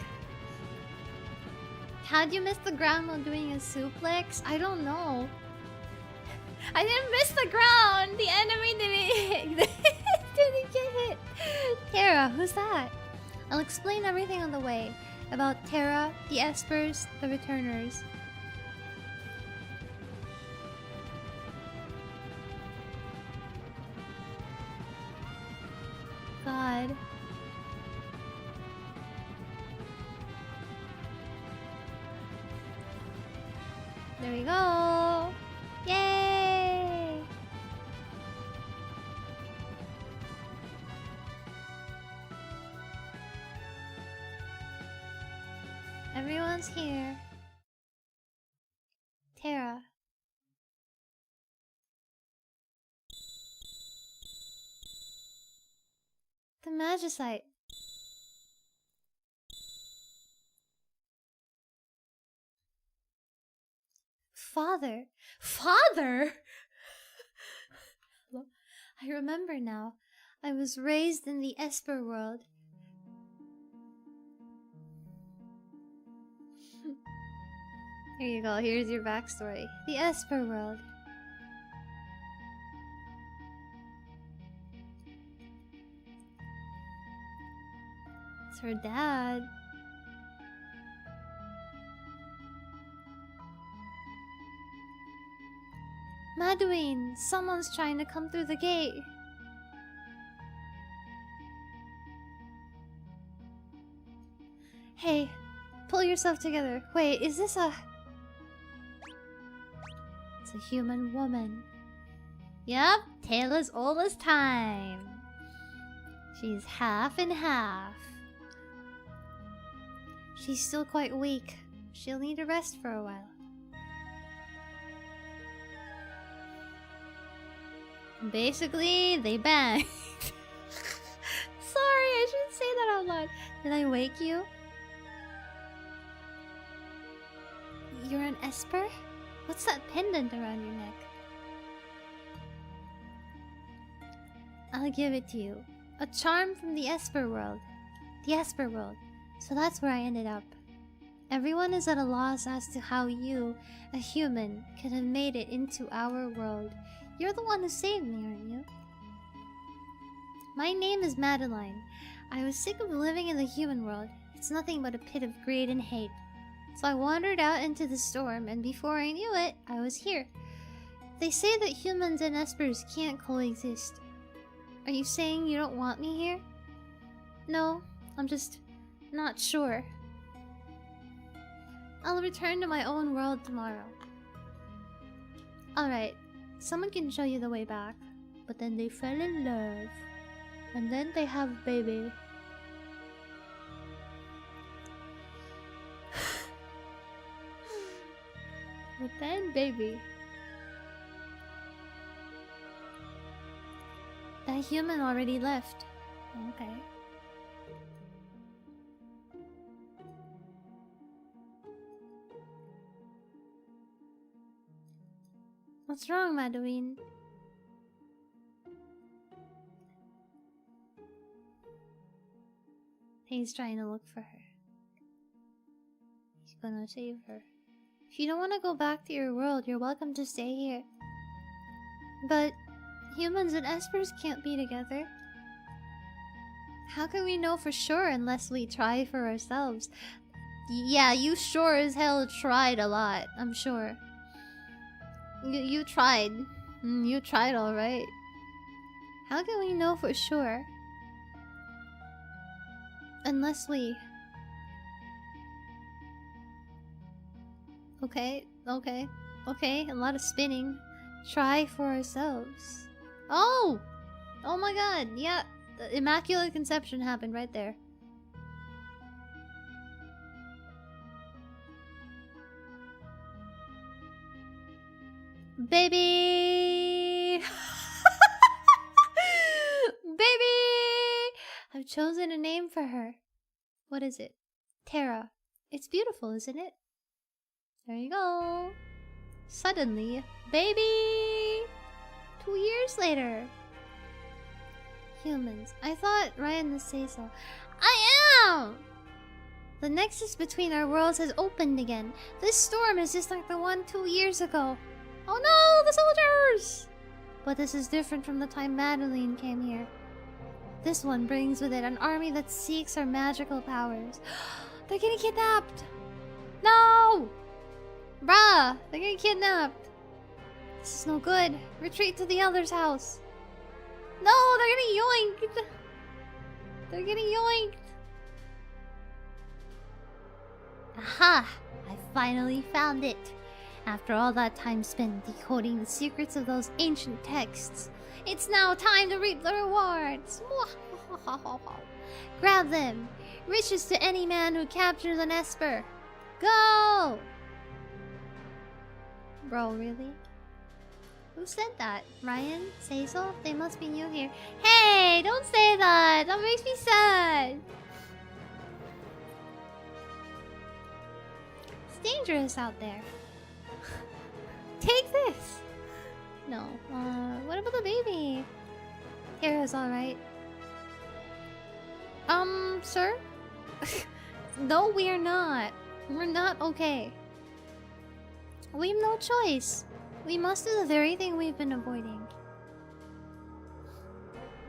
How'd you miss the ground while doing a suplex? I don't know. I didn't miss the ground. The enemy didn't didn't get hit. Terra, who's that? I'll explain everything on the way about Terra, the Espers, the Returners. God. There we go. Yay! Everyone's here. Terra. The Magicite. Father. Father? I remember now. I was raised in the Esper world. Here you go. Here's your backstory. The Esper world. It's her dad. Maduine, someone's trying to come through the gate. Hey, pull yourself together. Wait, is this a... It's a human woman. Yep, tale as old as time. She's half and half. She's still quite weak. She'll need to rest for a while. Basically, they banged. Sorry, I shouldn't say that out loud. Did I wake you? You're an Esper? What's that pendant around your neck? I'll give it to you. A charm from the Esper world. The Esper world. So that's where I ended up. Everyone is at a loss as to how you, a human, could have made it into our world. You're the one who saved me, aren't you? My name is Madeline. I was sick of living in the human world. It's nothing but a pit of greed and hate. So I wandered out into the storm, and before I knew it, I was here. They say that humans and Espers can't coexist. Are you saying you don't want me here? No, I'm just not sure. I'll return to my own world tomorrow. Alright, someone can show you the way back. But then they fell in love. And then they have a baby. But then baby. That human already left. Okay. What's wrong, Madeline? He's trying to look for her. He's gonna save her. If you don't want to go back to your world, you're welcome to stay here. But humans and Espers can't be together. How can we know for sure unless we try for ourselves? Yeah, you sure as hell tried a lot, I'm sure. You tried. You tried alright. How can we know for sure? Unless we... Okay, okay, okay, a lot of spinning. Try for ourselves. Oh! Oh my god, yeah. The Immaculate Conception happened right there. Baby! Baby! I've chosen a name for her. What is it? Terra. It's beautiful, isn't it? There you go. Suddenly, baby! 2 years later. Humans. I thought Raian would say so. I down! The nexus between our worlds has opened again. This storm is just like the one 2 years ago. Oh no, the soldiers! But this is different from the time Madeline came here. This one brings with it an army that seeks our magical powers. They're getting kidnapped! No! Bruh, they're getting kidnapped. This is no good. Retreat to the elder's house. No, they're getting yoinked. They're getting yoinked. Aha! I finally found it. After all that time spent decoding the secrets of those ancient texts, it's now time to reap the rewards. Grab them. Riches to any man who captures an Esper. Go! Bro, really? Who said that? Ryan? Say so? They must be new here. Hey! Don't say that! That makes me sad! It's dangerous out there. Take this! No. What about the baby? Tara's alright. Sir? No, we're not. We're not okay. We have no choice. We must do the very thing we've been avoiding.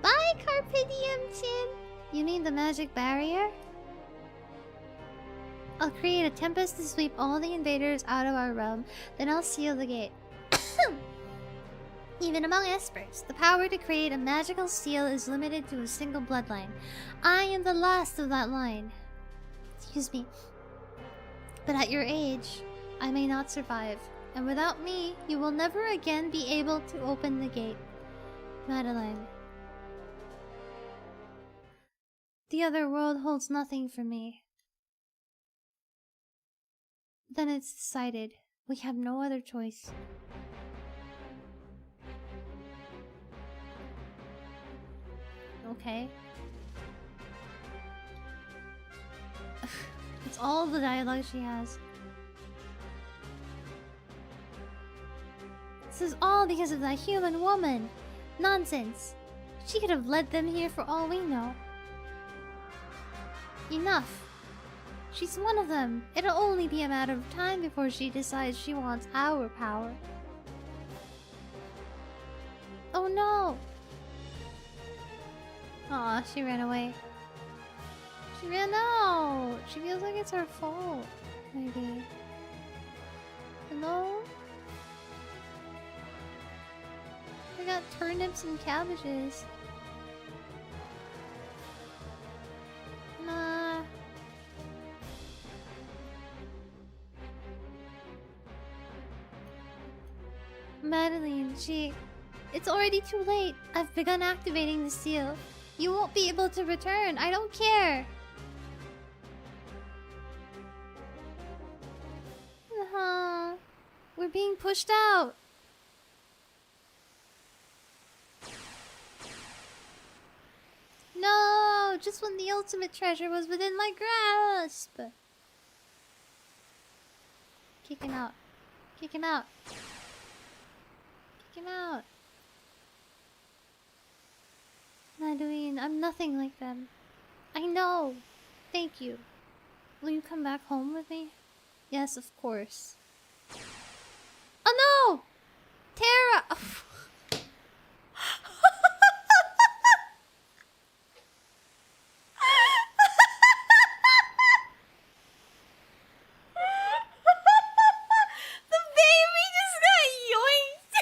Bye, Carpe Diem, Chin! You need the magic barrier? I'll create a tempest to sweep all the invaders out of our realm, then I'll seal the gate. Even among Espers, the power to create a magical seal is limited to a single bloodline. I am the last of that line. Excuse me. But at your age, I may not survive. And without me, you will never again be able to open the gate. Madeline. The other world holds nothing for me. Then it's decided. We have no other choice. Okay. It's all the dialogue she has. This is all because of that human woman. Nonsense. She could have led them here for all we know. Enough. She's one of them. It'll only be a matter of time before she decides she wants our power. Oh no! Aw, she ran away. She ran out! She feels like it's her fault. Maybe. Hello? I got turnips and cabbages. Nah. Madeline, it's already too late. I've begun activating the seal. You won't be able to return. I don't care. We're being pushed out. No, just when the ultimate treasure was within my grasp. Kick him out. Kick him out. Kick him out. Madeline, I'm nothing like them. I know. Thank you. Will you come back home with me? Yes, of course. Oh no! Tara! The baby just got yoinked!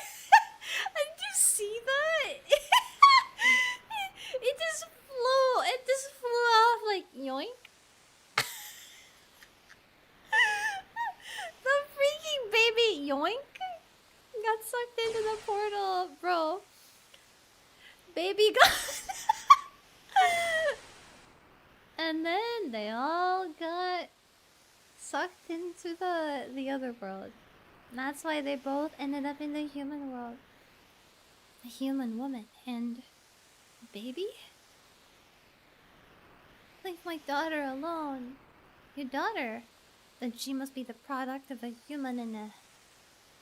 Did you see that? It just flew off like yoink. The freaking baby yoink got sucked into the portal, bro. Baby got and then they all got sucked into the other world. And that's why they both ended up in the human world. A human woman and a baby? Leave my daughter alone. Your daughter? Then she must be the product of a human and a...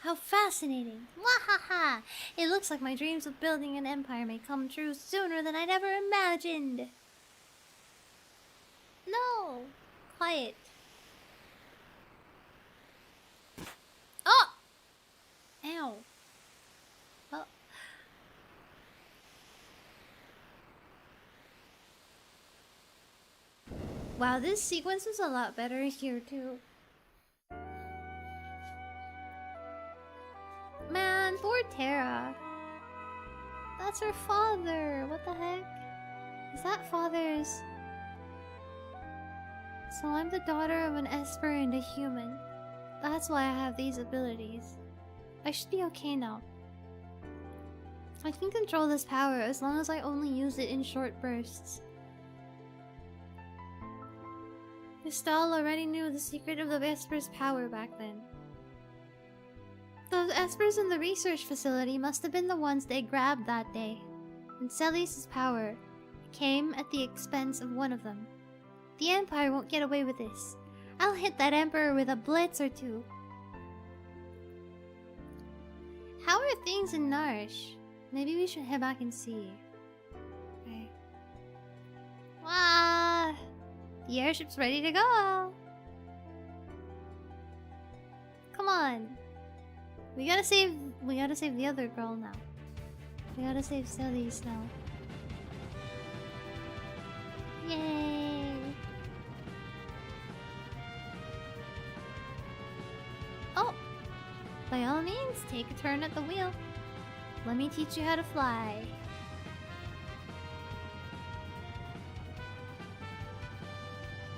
How fascinating! Wahaha! It looks like my dreams of building an empire may come true sooner than I'd ever imagined. No! Quiet. Oh! Ow. Oh. Wow, this sequence is a lot better here too. Man, poor Terra. That's her father. What the heck? Is that father's? So I'm the daughter of an Esper and a human. That's why I have these abilities. I should be okay now. I can control this power as long as I only use it in short bursts. Mistal already knew the secret of the Esper's power back then. Those Espers in the research facility must have been the ones they grabbed that day. And Celes' power came at the expense of one of them. The Empire won't get away with this. I'll hit that Emperor with a blitz or two. How are things in Narsh? Maybe we should head back and see. Okay. Wow! The airship's ready to go! Come on! We gotta save the other girl now. We gotta save Celes now. Yay! Oh! By all means, take a turn at the wheel. Let me teach you how to fly.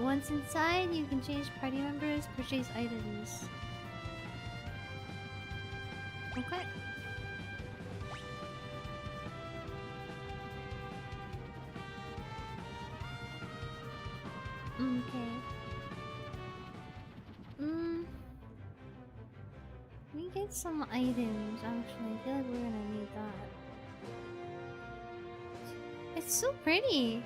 Once inside, you can change party members, purchase items. Okay. Okay. We get some items, actually. I feel like we're gonna need that. It's so pretty!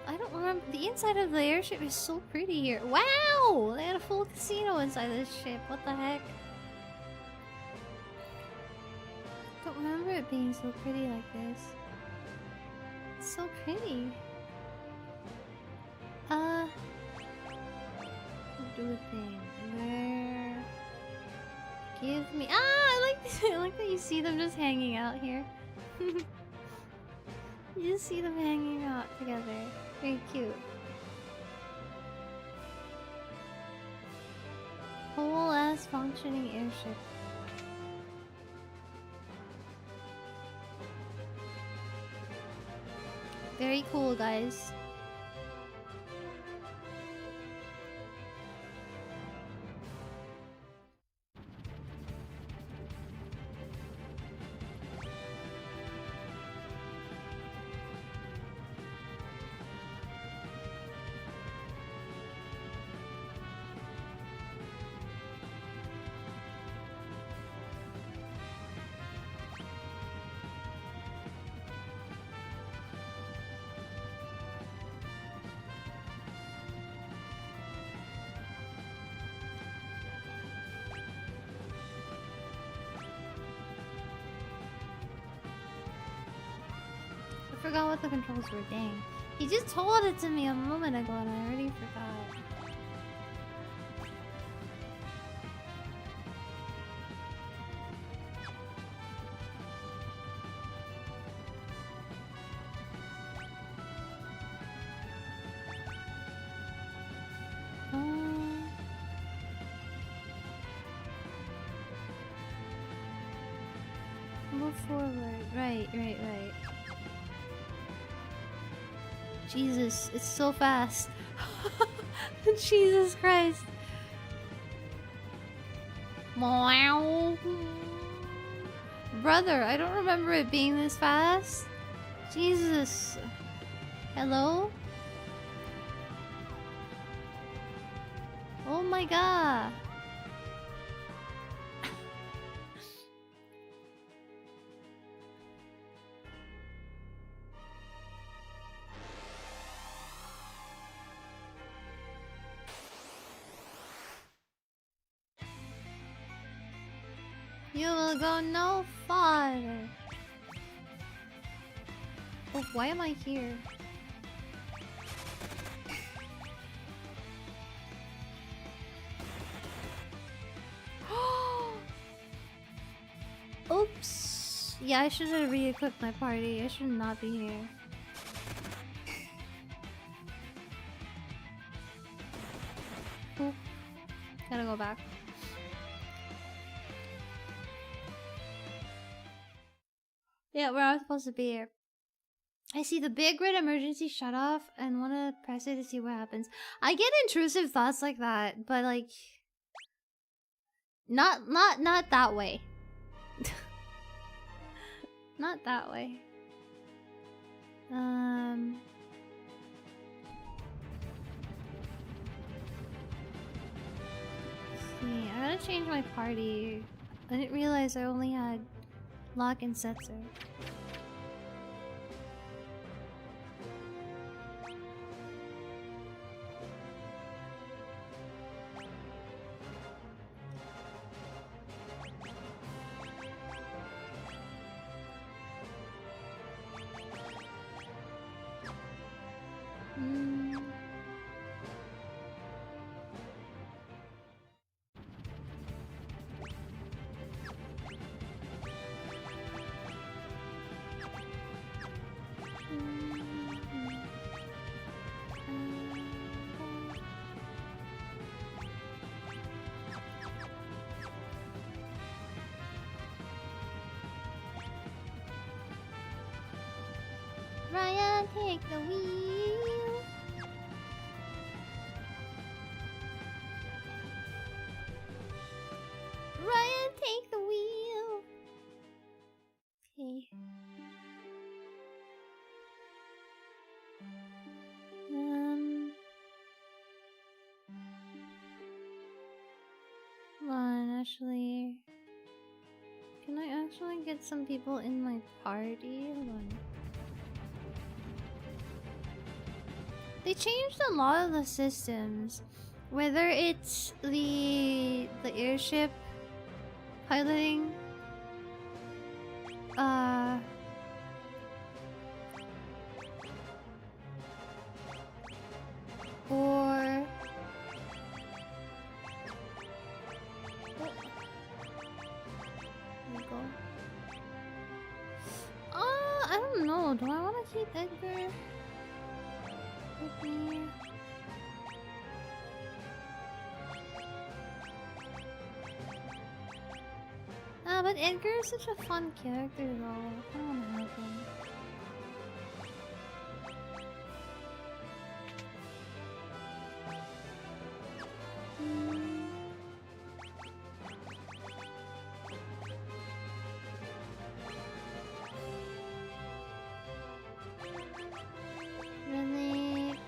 I don't remember. The inside of the airship is so pretty here. Wow! They had a full casino inside this ship. What the heck? I don't remember it being so pretty like this. It's so pretty. Do a thing. Where? Give me. Ah! I like this. I like that you see them just hanging out here. You just see them hanging out together. Very cute. Whole ass functioning airship. Very cool, guys. I forgot what the controls were, dang. He just told it to me a moment ago and I already forgot. Move forward. Right. Jesus, it's so fast. Jesus Christ. Wow. Brother, I don't remember it being this fast. Jesus. Hello? Oh my god. You will go no farther. Oh, why am I here? Oops. Yeah, I should have re-equipped my party. I should not be here. Oop. Gotta go back. Yeah, we're not supposed to be here. I see the big red emergency shut off and want to press it to see what happens. I get intrusive thoughts like that, but like not that way. Not that way. See, I gotta change my party. I didn't realize I only had lock and Setzer. Raian, take the wheel. Raian, take the wheel. Okay. Hold on, actually. Can I actually get some people in my party? Hold on. They changed a lot of the systems. Whether it's the airship piloting, or there we go. I don't know. Do I want to keep Edgar with me? But Edgar is such a fun character though. I don't want to have him. Really?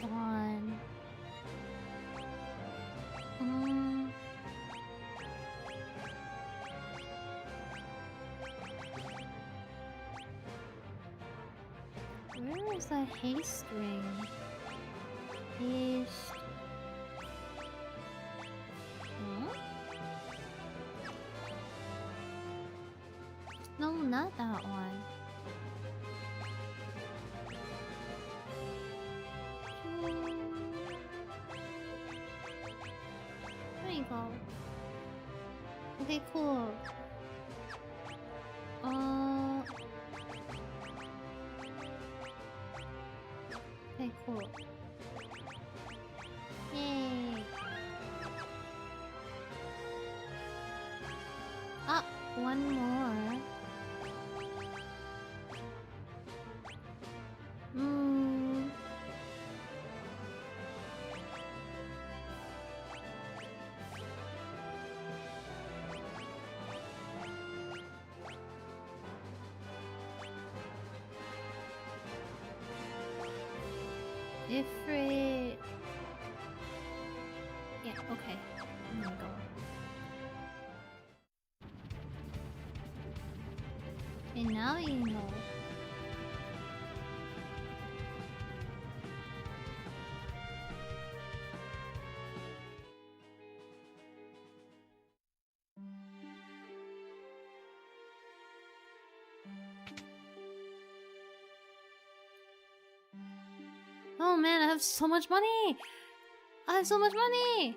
On. Where is that haste ring? Haste. Huh? No, not that one. There you go. Okay, cool. Okay, cool. Yay. One more. Ifrit. Yeah, okay. I'm gonna go. And now you know. Oh man, I have so much money! I have so much money!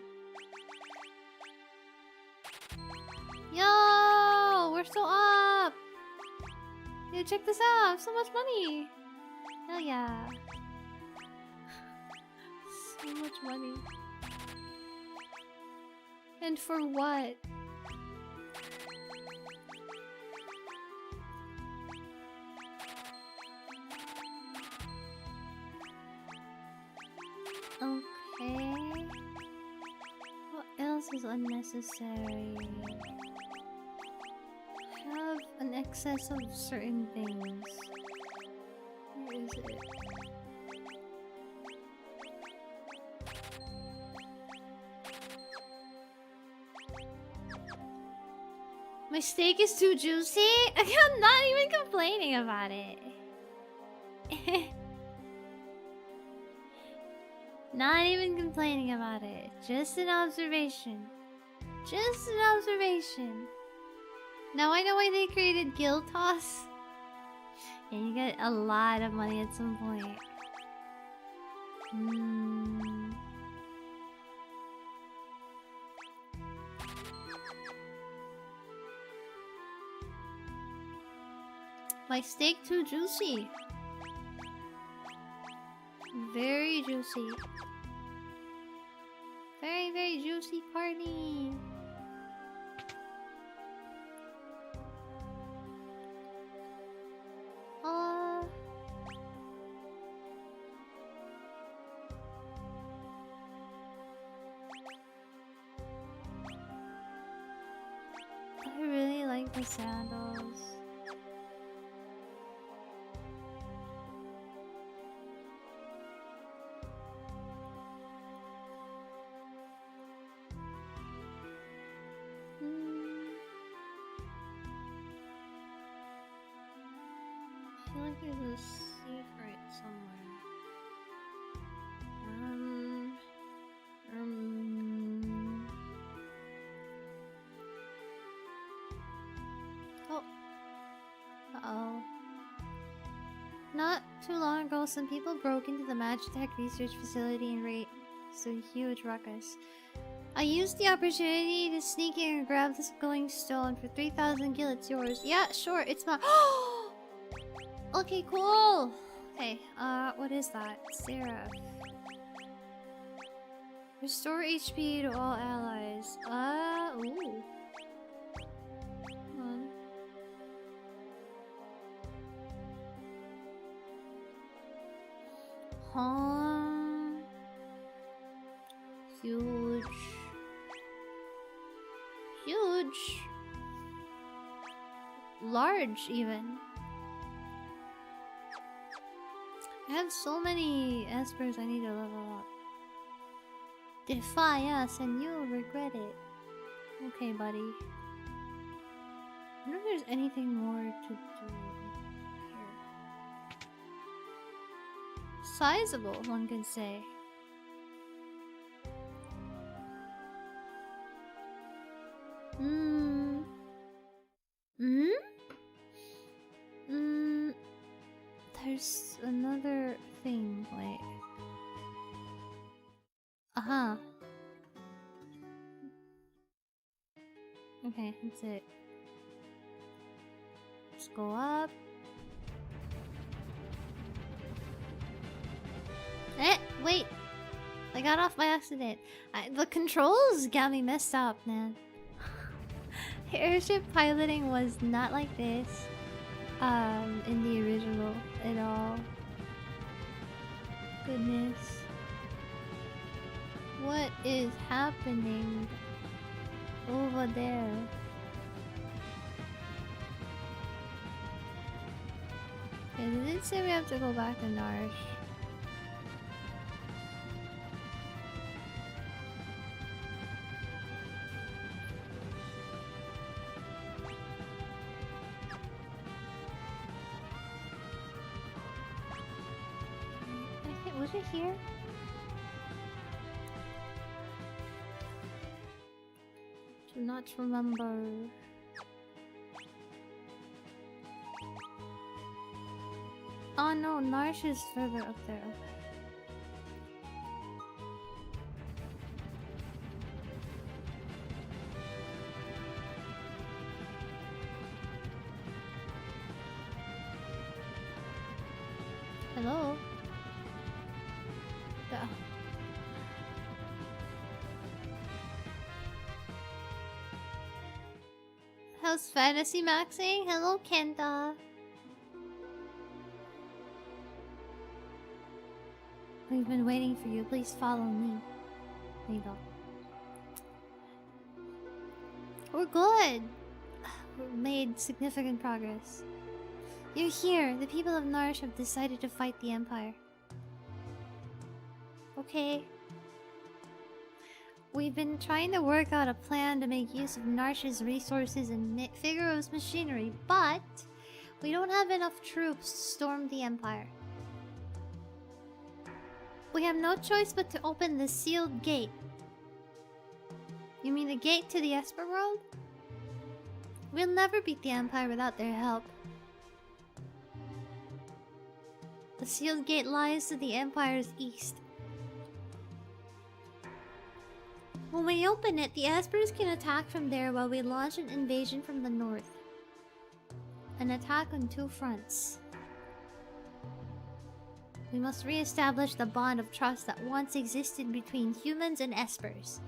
Yo! We're so up! Yeah, check this out! I have so much money! Hell yeah. So much money. And for what? Okay. What else is unnecessary? I have an excess of certain things. Where is it? My steak is too juicy? I'm not even complaining about it. Not even complaining about it. Just an observation. Just an observation. Now I know why they created Guild Toss. And you get a lot of money at some point. My steak too juicy. Very juicy. Very, very juicy party. I really like the sandals. I feel like there's a secret somewhere. Oh. Uh-oh. Not too long ago, some people broke into the Magitech research facility and raised a huge ruckus. I used the opportunity to sneak in and grab this glowing stone for 3,000 gil. It's yours. Yeah, sure. It's my. Okay, cool. Okay, what is that? Seraph. Restore HP to all allies. Ooh. Hold on. Huge. Huge. Large, even. I have so many espers I need to level up. Defy us and you'll regret it. Okay, buddy. I wonder if there's anything more to do here. Sizable, one could say. There's another thing, wait. Aha. Okay, that's it. Just go up. Wait! I got off by accident. The controls got me messed up, man. Airship piloting was not like this. In the original at all. Goodness. What is happening over there? Yeah, did it say we have to go back to Narsh? Was it here? Do not remember. Oh no, Narsh is further up there. Okay. Hello? The- How's fantasy maxing? Hello, Kenta. We've been waiting for you. Please follow me. There you go. We're good. We've made significant progress. You're here. The people of Narsh have decided to fight the Empire. Okay. We've been trying to work out a plan to make use of Narsh's resources and Figaro's machinery, but we don't have enough troops to storm the Empire. We have no choice but to open the sealed gate. You mean the gate to the Esper world? We'll never beat the Empire without their help. The sealed gate lies to the Empire's east. When we open it, the Espers can attack from there while we launch an invasion from the north. An attack on two fronts. We must re-establish the bond of trust that once existed between humans and Espers.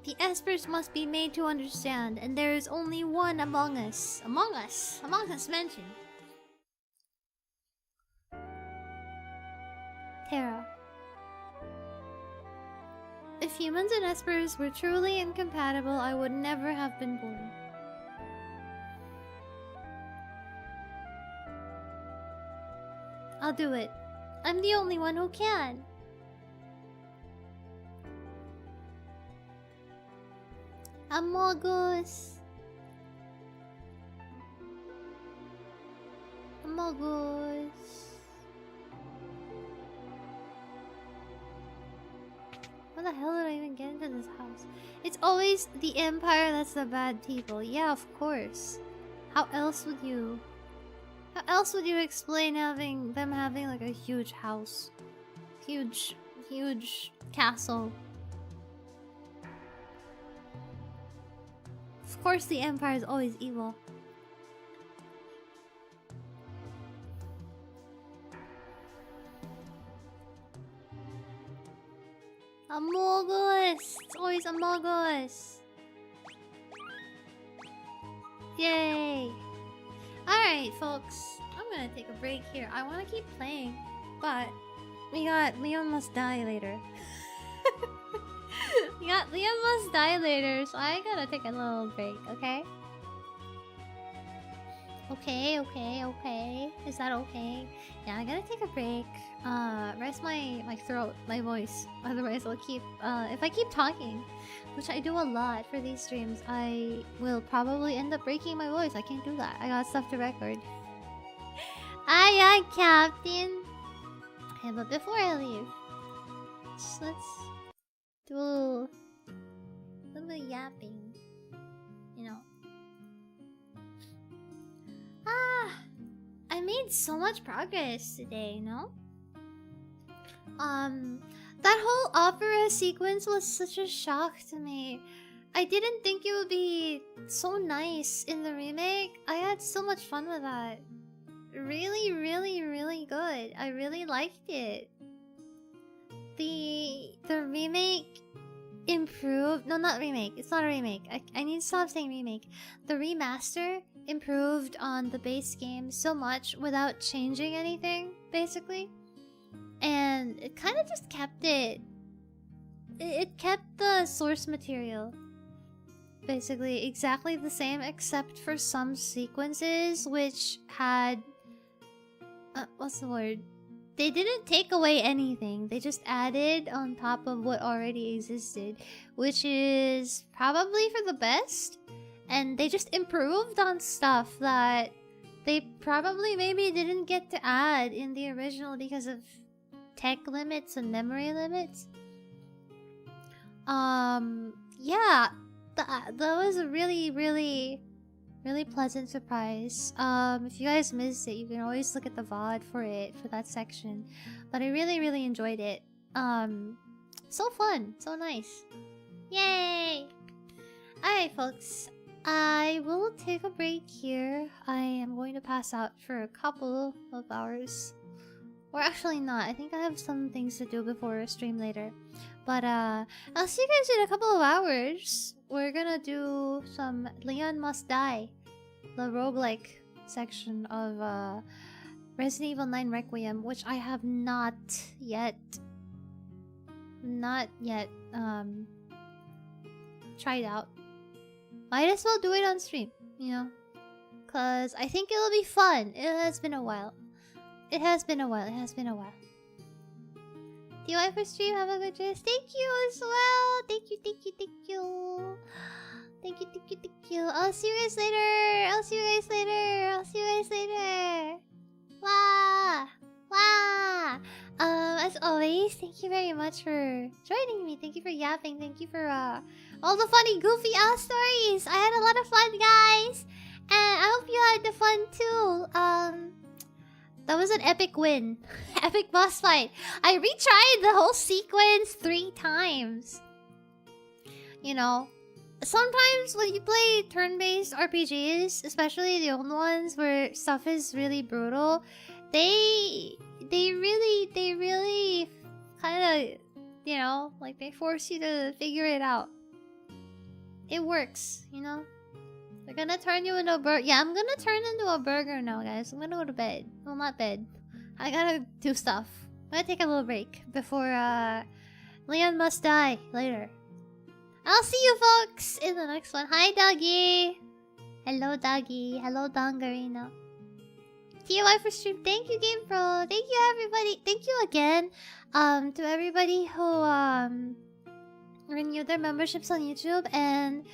The Espers must be made to understand, and there is only one among us. Among us mentioned. Terra. If humans and Espers were truly incompatible, I would never have been born. I'll do it. I'm the only one who can. Amogus. Amogus. How the hell did I even get into this house? It's always the Empire that's the bad people. Yeah, of course. How else would you explain them having like a huge house? Huge castle. Of course the Empire is always evil. Amogus! It's always Amogus! Yay! Alright, folks. I'm gonna take a break here. I wanna keep playing, but Leon must die later. Leon must die later, so I gotta take a little break, okay? Okay. Is that okay? Yeah, I gotta take a break. Rest my throat, my voice. Otherwise I'll keep if I keep talking, which I do a lot for these streams, I will probably end up breaking my voice. I can't do that. I got stuff to record. Aye, Captain. Okay, but before I leave, let's do a little bit of yapping. You know. I made so much progress today, no? That whole opera sequence was such a shock to me. I didn't think it would be so nice in the remake. I had so much fun with that. Really, really, really good. I really liked it. The remake improved. No, not remake. It's not a remake. I need to stop saying remake. The remaster improved on the base game so much without changing anything, basically. And it kind of just kept it. It kept the source material basically exactly the same, except for some sequences which had what's the word? They didn't take away anything. They just added on top of what already existed, which is probably for the best. And they just improved on stuff that they probably maybe didn't get to add in the original because of tech limits and memory limits. Yeah, that was a really, really, really pleasant surprise. If you guys missed it, you can always look at the VOD for it, for that section. But I really, really enjoyed it. So fun, so nice. Yay! Alright, folks. I will take a break here. I am going to pass out for a couple of hours. Or actually not. I think I have some things to do before stream later. But I'll see you guys in a couple of hours. We're gonna do some Leon Must Die, the roguelike section of Resident Evil 9 Requiem, which I have not yet tried out. Might as well do it on stream, you know? Cause I think it'll be fun. It has been a while. It has been a while. DY for stream, have a good day. Thank you as well. Thank you. I'll see you guys later. Wah! As always, thank you very much for joining me. Thank you for yapping. Thank you for all the funny, goofy ass stories. I had a lot of fun, guys. And I hope you had the fun too. That was an epic win. Epic boss fight. I retried the whole sequence 3 times. You know, sometimes when you play turn-based RPGs, especially the old ones where stuff is really brutal, they really kind of, you know, like they force you to figure it out. It works, you know? They're gonna turn you into a burger. Yeah, I'm gonna turn into a burger now, guys. I'm gonna go to bed. Well, not bed. I gotta do stuff. I'm gonna take a little break before Leon Must Die later. I'll see you folks in the next one. Hi, doggy. Hello, doggy. Hello, Dongarino. TY for stream. Thank you, Game Pro. Thank you, everybody. Thank you again to everybody who renewed their memberships on YouTube, and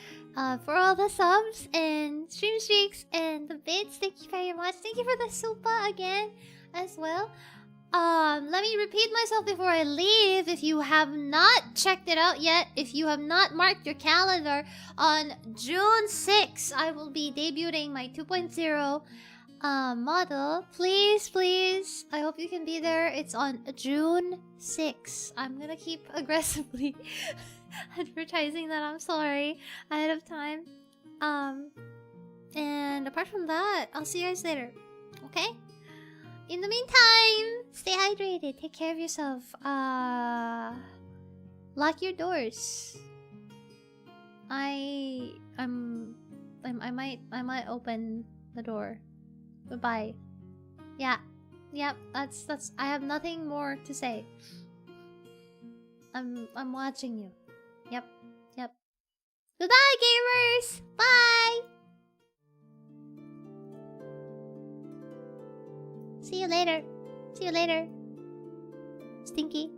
for all the subs and stream streaks and the bits. Thank you very much. Thank you for the super again as well. Let me repeat myself before I leave. If you have not checked it out yet, if you have not marked your calendar, on June 6th, I will be debuting my 2.0 model. Please, I hope you can be there. It's on June 6th. I'm gonna keep aggressively advertising that. I'm sorry ahead of time. And apart from that, I'll see you guys later. Okay? In the meantime, stay hydrated. Take care of yourself. Lock your doors. I might open the door. Goodbye. Yeah. Yep. That's. I have nothing more to say. I'm watching you. Yep. Goodbye, gamers. Bye. See you later. Stinky.